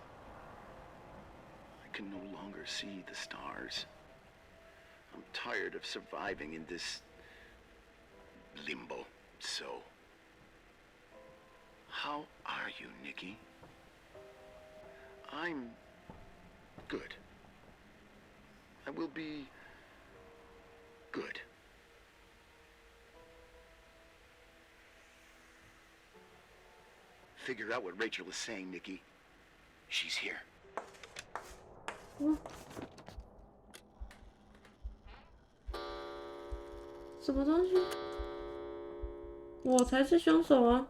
Speaker 9: I can no longer see the stars. I'm tired of surviving in this limbo. So, how are you, Nikki? I'm good. I will be good. Figure out what Rachel is saying, Nikki. She's here.
Speaker 1: 什么东西？我才是凶手啊！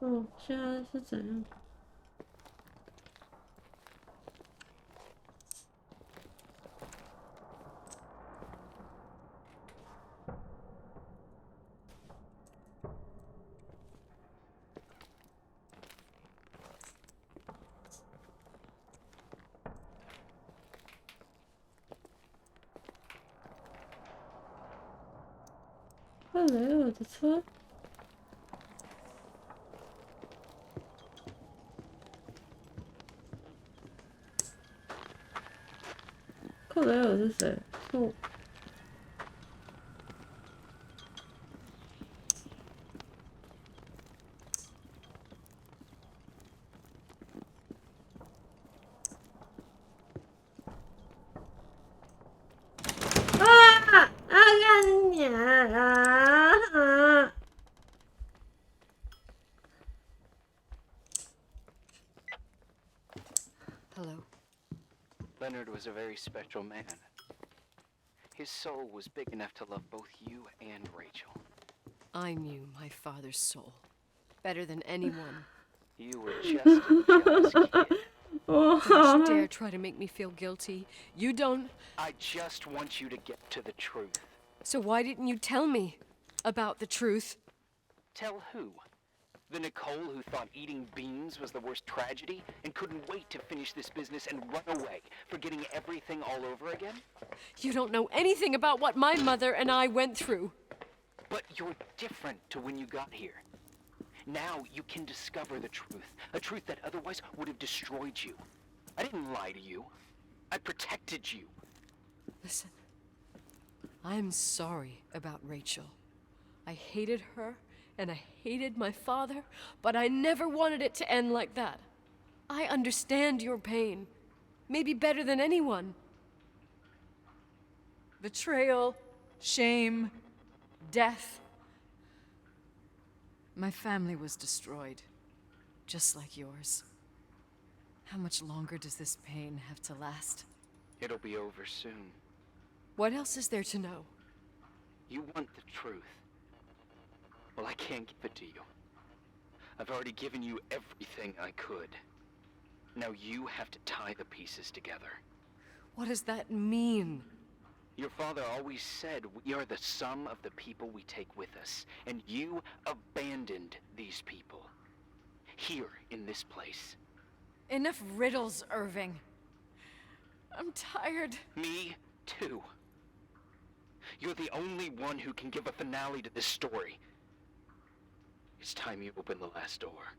Speaker 1: 哦，现在是怎样？克雷尔的车？克雷尔是谁？是我。啊！干你啊！
Speaker 7: Hello.
Speaker 6: Leonard was a very special man. His soul was big enough to love both you and Rachel.
Speaker 7: I knew my father's soul better than anyone.
Speaker 6: You were just a jealous kid.
Speaker 7: Don't you dare try to make me feel guilty. You don't...
Speaker 6: I just want you to get to the truth.
Speaker 7: So why didn't you tell me about the truth?
Speaker 6: Tell who? The Nicole who thought eating beans was the worst tragedy and couldn't wait to finish this business and run away, forgetting everything all over again?
Speaker 7: You don't know anything about what my mother and I went through.
Speaker 6: But you're different to when you got here. Now you can discover the truth, a truth that otherwise would have destroyed you. I didn't lie to you. I protected you.
Speaker 7: Listen, I'm sorry about Rachel. I hated her, and I hated my father, but I never wanted it to end like that. I understand your pain, maybe better than anyone. Betrayal, shame, death. My family was destroyed, just like yours. How much longer does this pain have to last?
Speaker 6: It'll be over soon.
Speaker 7: What else is there to know?
Speaker 6: You want the truth. Well, I can't give it to you. I've already given you everything I could. Now you have to tie the pieces together.
Speaker 7: What does that mean?
Speaker 6: Your father always said we are the sum of the people we take with us, and you abandoned these people. Here, in this place.
Speaker 11: Enough riddles, Irving. I'm tired.
Speaker 6: Me, too. You're the only one who can give a finale to this story. It's time you open the last door.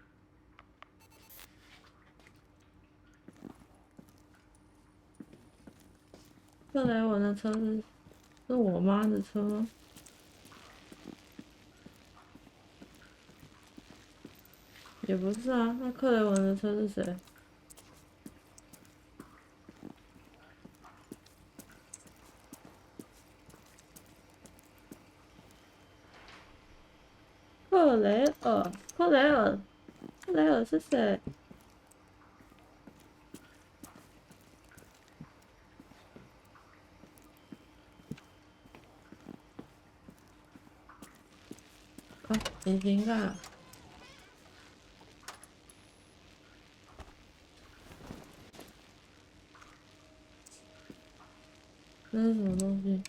Speaker 1: 克雷文的车是我妈的车，也不是啊。那克雷文的车是谁？克雷尔，克雷尔，克雷尔是谁？啊，隐形啊！这是什么东西？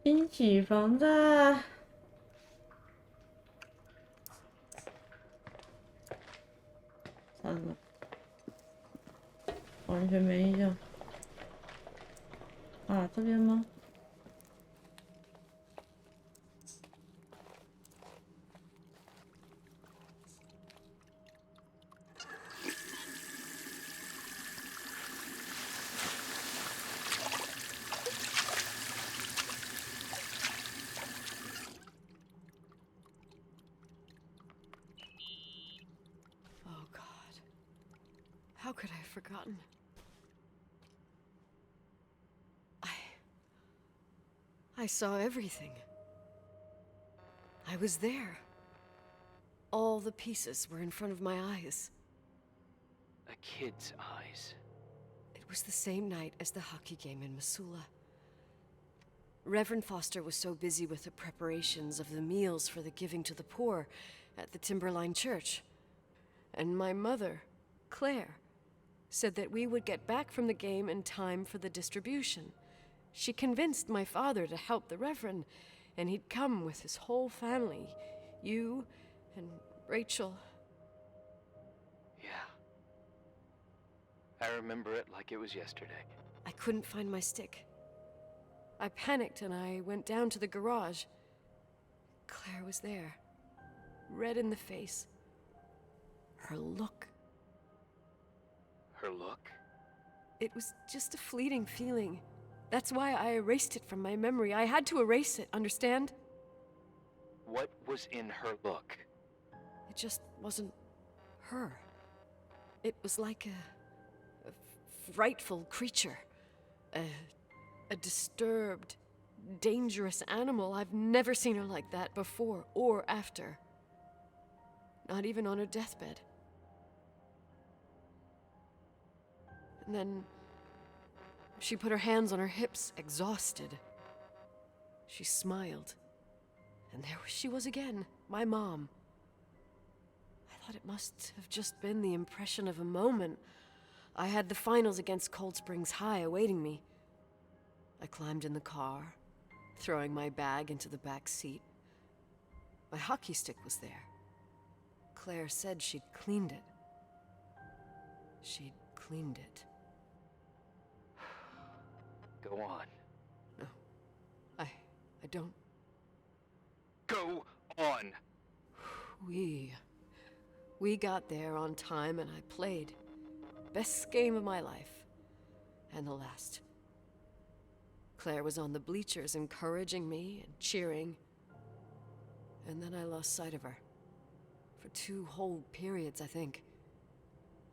Speaker 1: 应急防灾。惨了，完全没印象。啊，这边吗？Oh,
Speaker 7: God. How could I have forgotten? I saw everything. I was there. All the pieces were in front of my eyes.
Speaker 6: A kid's eyes.
Speaker 7: It was the same night as the hockey game in Missoula. Reverend Foster was so busy with the preparations of the meals for the giving to the poor at the Timberline Church. And my mother, Claire, said that we would get back from the game in time for the distribution. She convinced my father to help the Reverend, and he'd come with his whole family. You and Rachel.
Speaker 6: Yeah. I remember it like it was yesterday.
Speaker 7: I couldn't find my stick. I panicked and I went down to the garage. Claire was there, red in the face. Her look.
Speaker 6: Her look?
Speaker 7: It was just a fleeting feeling. That's why I erased it from my memory. I had to erase it, understand?
Speaker 6: What was in her look?
Speaker 7: It just wasn't her. It was like a frightful creature. A disturbed, dangerous animal. I've never seen her like that before or after. Not even on her deathbed. And then she put her hands on her hips, exhausted. She smiled. And there she was again, my mom. I thought it must have just been the impression of a moment. I had the finals against Cold Springs High awaiting me. I climbed in the car, throwing my bag into the back seat. My hockey stick was there. Claire said she'd cleaned it. She'd cleaned it.
Speaker 6: Go on.
Speaker 7: No, I don't.
Speaker 6: Go on!
Speaker 7: We got there on time and I played. Best game of my life. And the last. Claire was on the bleachers encouraging me and cheering. And then I lost sight of her. For 2 whole periods, I think.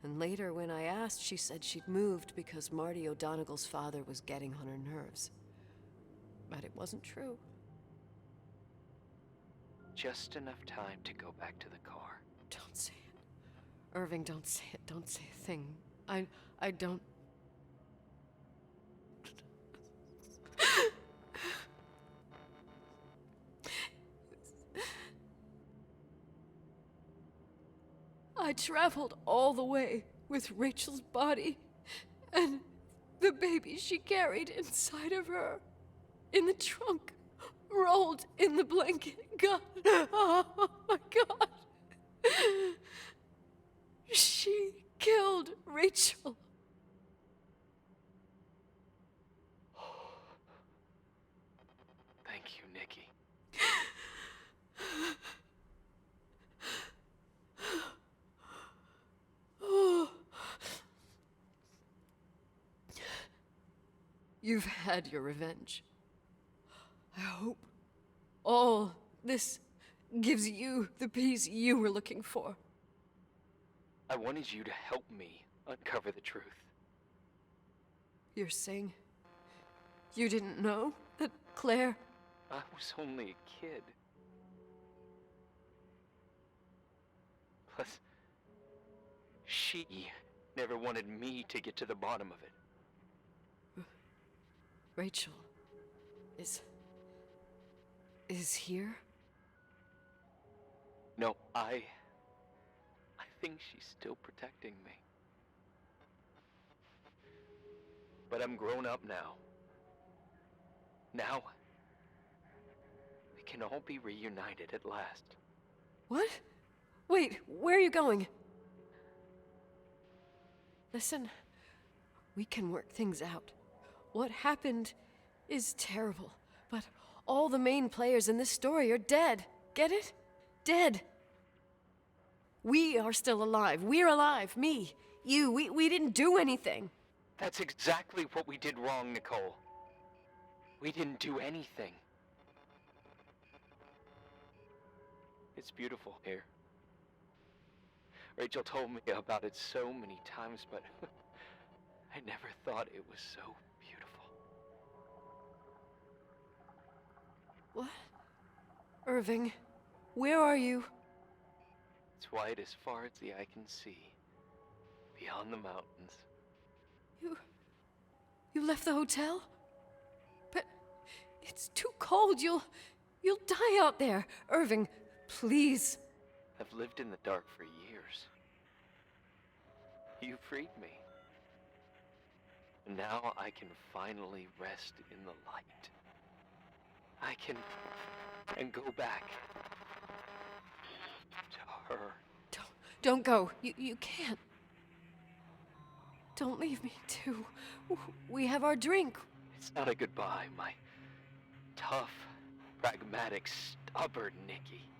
Speaker 7: And later, when I asked, she said she'd moved because Marty O'Donegal's father was getting on her nerves. But it wasn't true.
Speaker 6: Just enough time to go back to the car.
Speaker 7: Don't say it. Irving, don't say it. Don't say a thing. I don't... I traveled all the way with Rachel's body and the baby she carried inside of her in the trunk, rolled in the blanket. God, oh my God. She killed Rachel.
Speaker 6: Thank you, Nikki.
Speaker 7: You've had your revenge. I hope all this gives you the peace you were looking for.
Speaker 6: I wanted you to help me uncover the truth.
Speaker 7: You're saying you didn't know that Claire...
Speaker 6: I was only a kid. Plus, she never wanted me to get to the bottom of it.
Speaker 7: Rachel is here?
Speaker 6: No, I think she's still protecting me. But I'm grown up now. Now, we can all be reunited at last.
Speaker 7: What? Wait, where are you going? Listen, we can work things out. What happened is terrible, but all the main players in this story are dead. Get it? Dead. We are still alive. We're alive. Me, you, we didn't do anything.
Speaker 6: That's exactly what we did wrong, Nicole. We didn't do anything. It's beautiful here. Rachel told me about it so many times, but I never thought it was so beautiful.
Speaker 7: What? Irving, Where are you?
Speaker 6: It's white as far as the eye can see. Beyond the mountains.
Speaker 7: You left the hotel? But it's too cold. You'll die out there. Irving, please.
Speaker 6: I've lived in the dark for years. You freed me. Now I can finally rest in the light. I can go back to her.
Speaker 7: Don't go. You can't. Don't leave me too. We have our drink.
Speaker 6: It's not a goodbye, my tough, pragmatic, stubborn Nikki.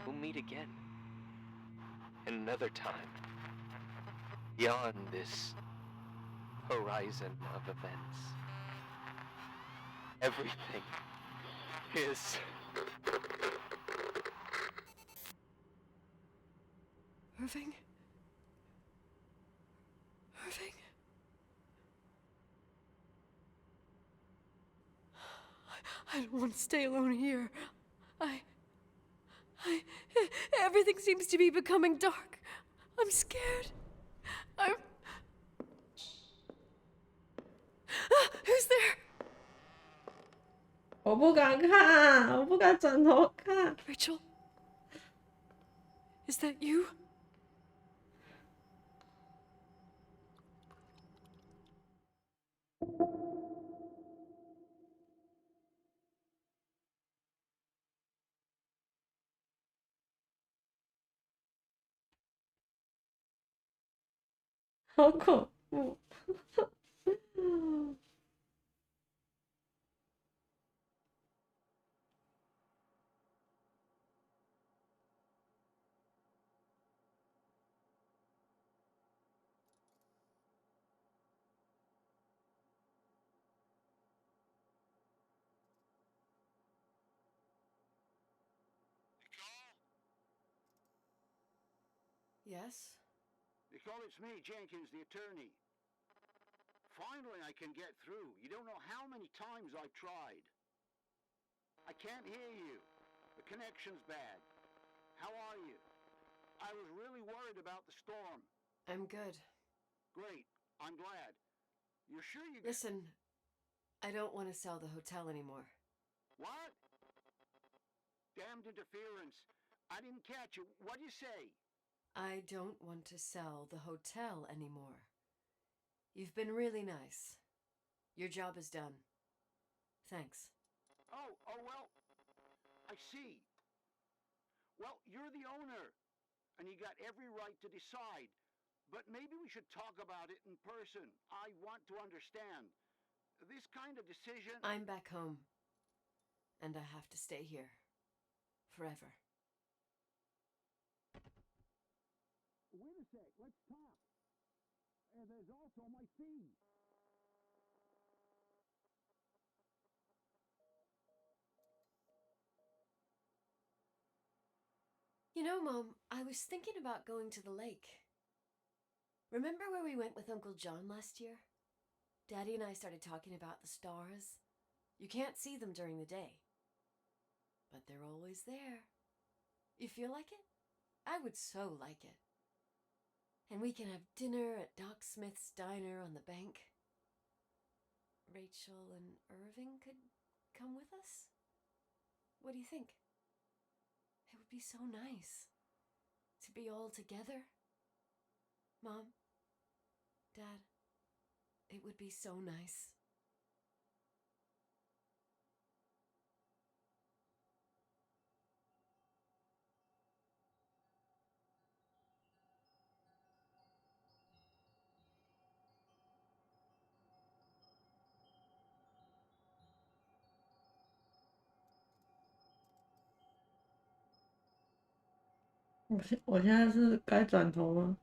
Speaker 6: We'll meet again. Another time. Beyond this horizon of events. Everything is...
Speaker 7: Irving? Irving? I don't want to stay alone here. Everything seems to be becoming dark. I'm scared. Who's there?
Speaker 1: 我不敢看，我不敢转头看。
Speaker 7: Rachel? Is that you?
Speaker 1: 好恐怖。
Speaker 7: Yes?
Speaker 5: Nicole, it's me, Jenkins, the attorney. Finally, I can get through. You don't know how many times I've tried. I can't hear you. The connection's bad. How are you? I was really worried about the storm.
Speaker 7: I'm good.
Speaker 5: Great. I'm glad. You're sure you...
Speaker 7: Listen, I don't want to sell the hotel anymore.
Speaker 5: What? Damned interference. I didn't catch you. What'd you say?
Speaker 7: I don't want to sell the hotel anymore. You've been really nice. Your job is done. Thanks.
Speaker 5: Oh, well, I see. Well, you're the owner, and you got every right to decide. But maybe we should talk about it in person. I want to understand. This kind of decision...
Speaker 7: I'm back home, and I have to stay here. Forever.
Speaker 5: Wait a sec, let's talk. There's also my fee.
Speaker 7: You know, Mom, I was thinking about going to the lake. Remember where we went with Uncle John last year? Daddy and I started talking about the stars. You can't see them during the day, but they're always there. You feel like it? I would so like it. And we can have dinner at Doc Smith's diner on the bank. Rachel and Irving could come with us? What do you think? It would be so nice to be all together. Mom, Dad, it would be so nice.
Speaker 1: 我现在是该转头吗？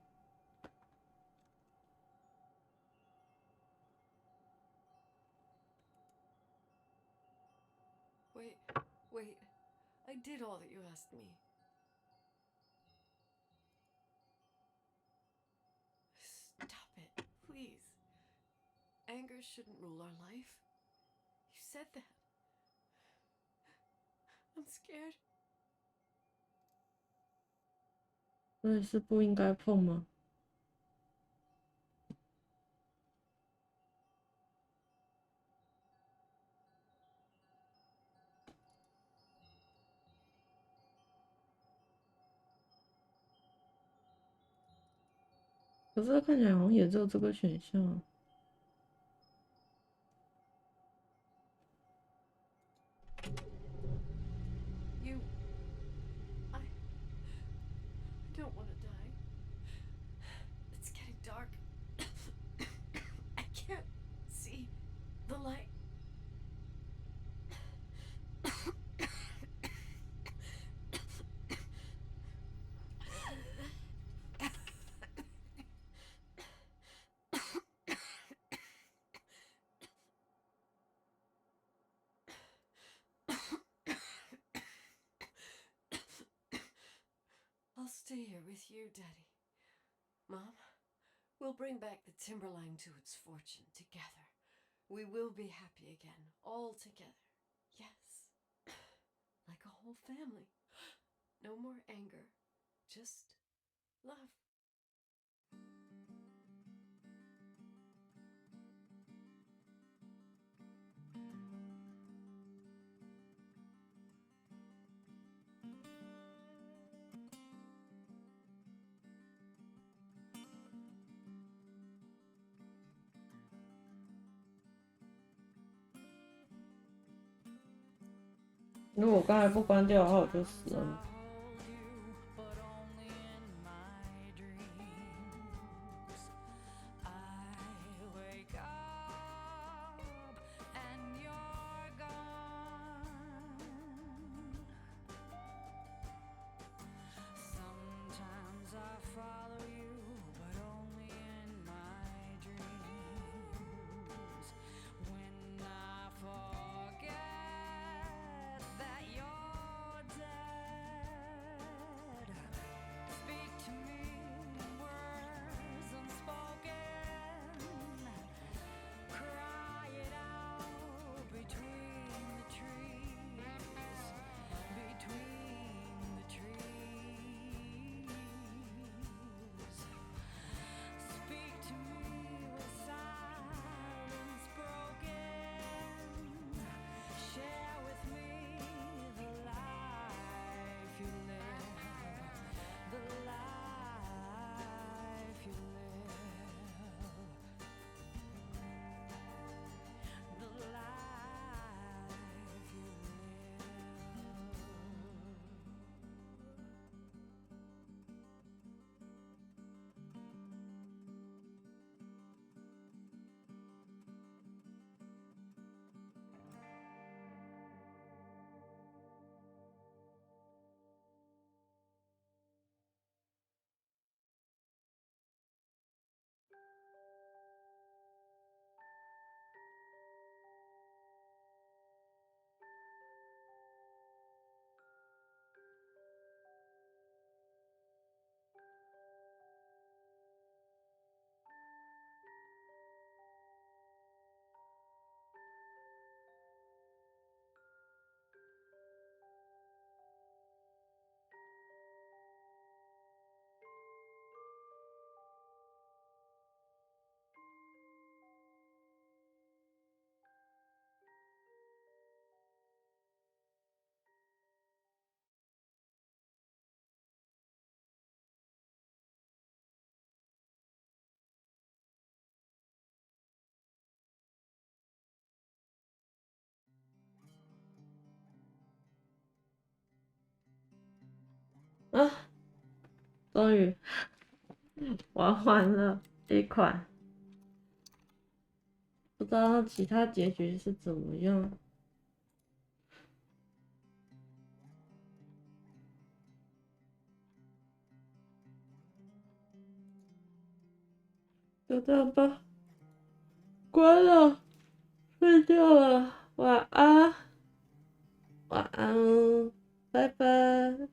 Speaker 7: Wait. I did all that you asked me. Stop it, please. Anger shouldn't rule our life. You said that. I'm scared.
Speaker 1: 所以是不应该碰吗？可是看起来好像也只有这个选项。
Speaker 7: I don't want to die. It's getting dark. I can't see the light. I'll stay here with you, Daddy. Mom, we'll bring back the Timberline to its fortune together. We will be happy again, all together. Yes. Like a whole family. No more anger, just love.
Speaker 1: 如果我刚才不关掉的话，我就死了。啊，终于玩完了一款，不知道其他结局是怎么样。就这样吧，关了，睡觉了，晚安，晚安，拜拜。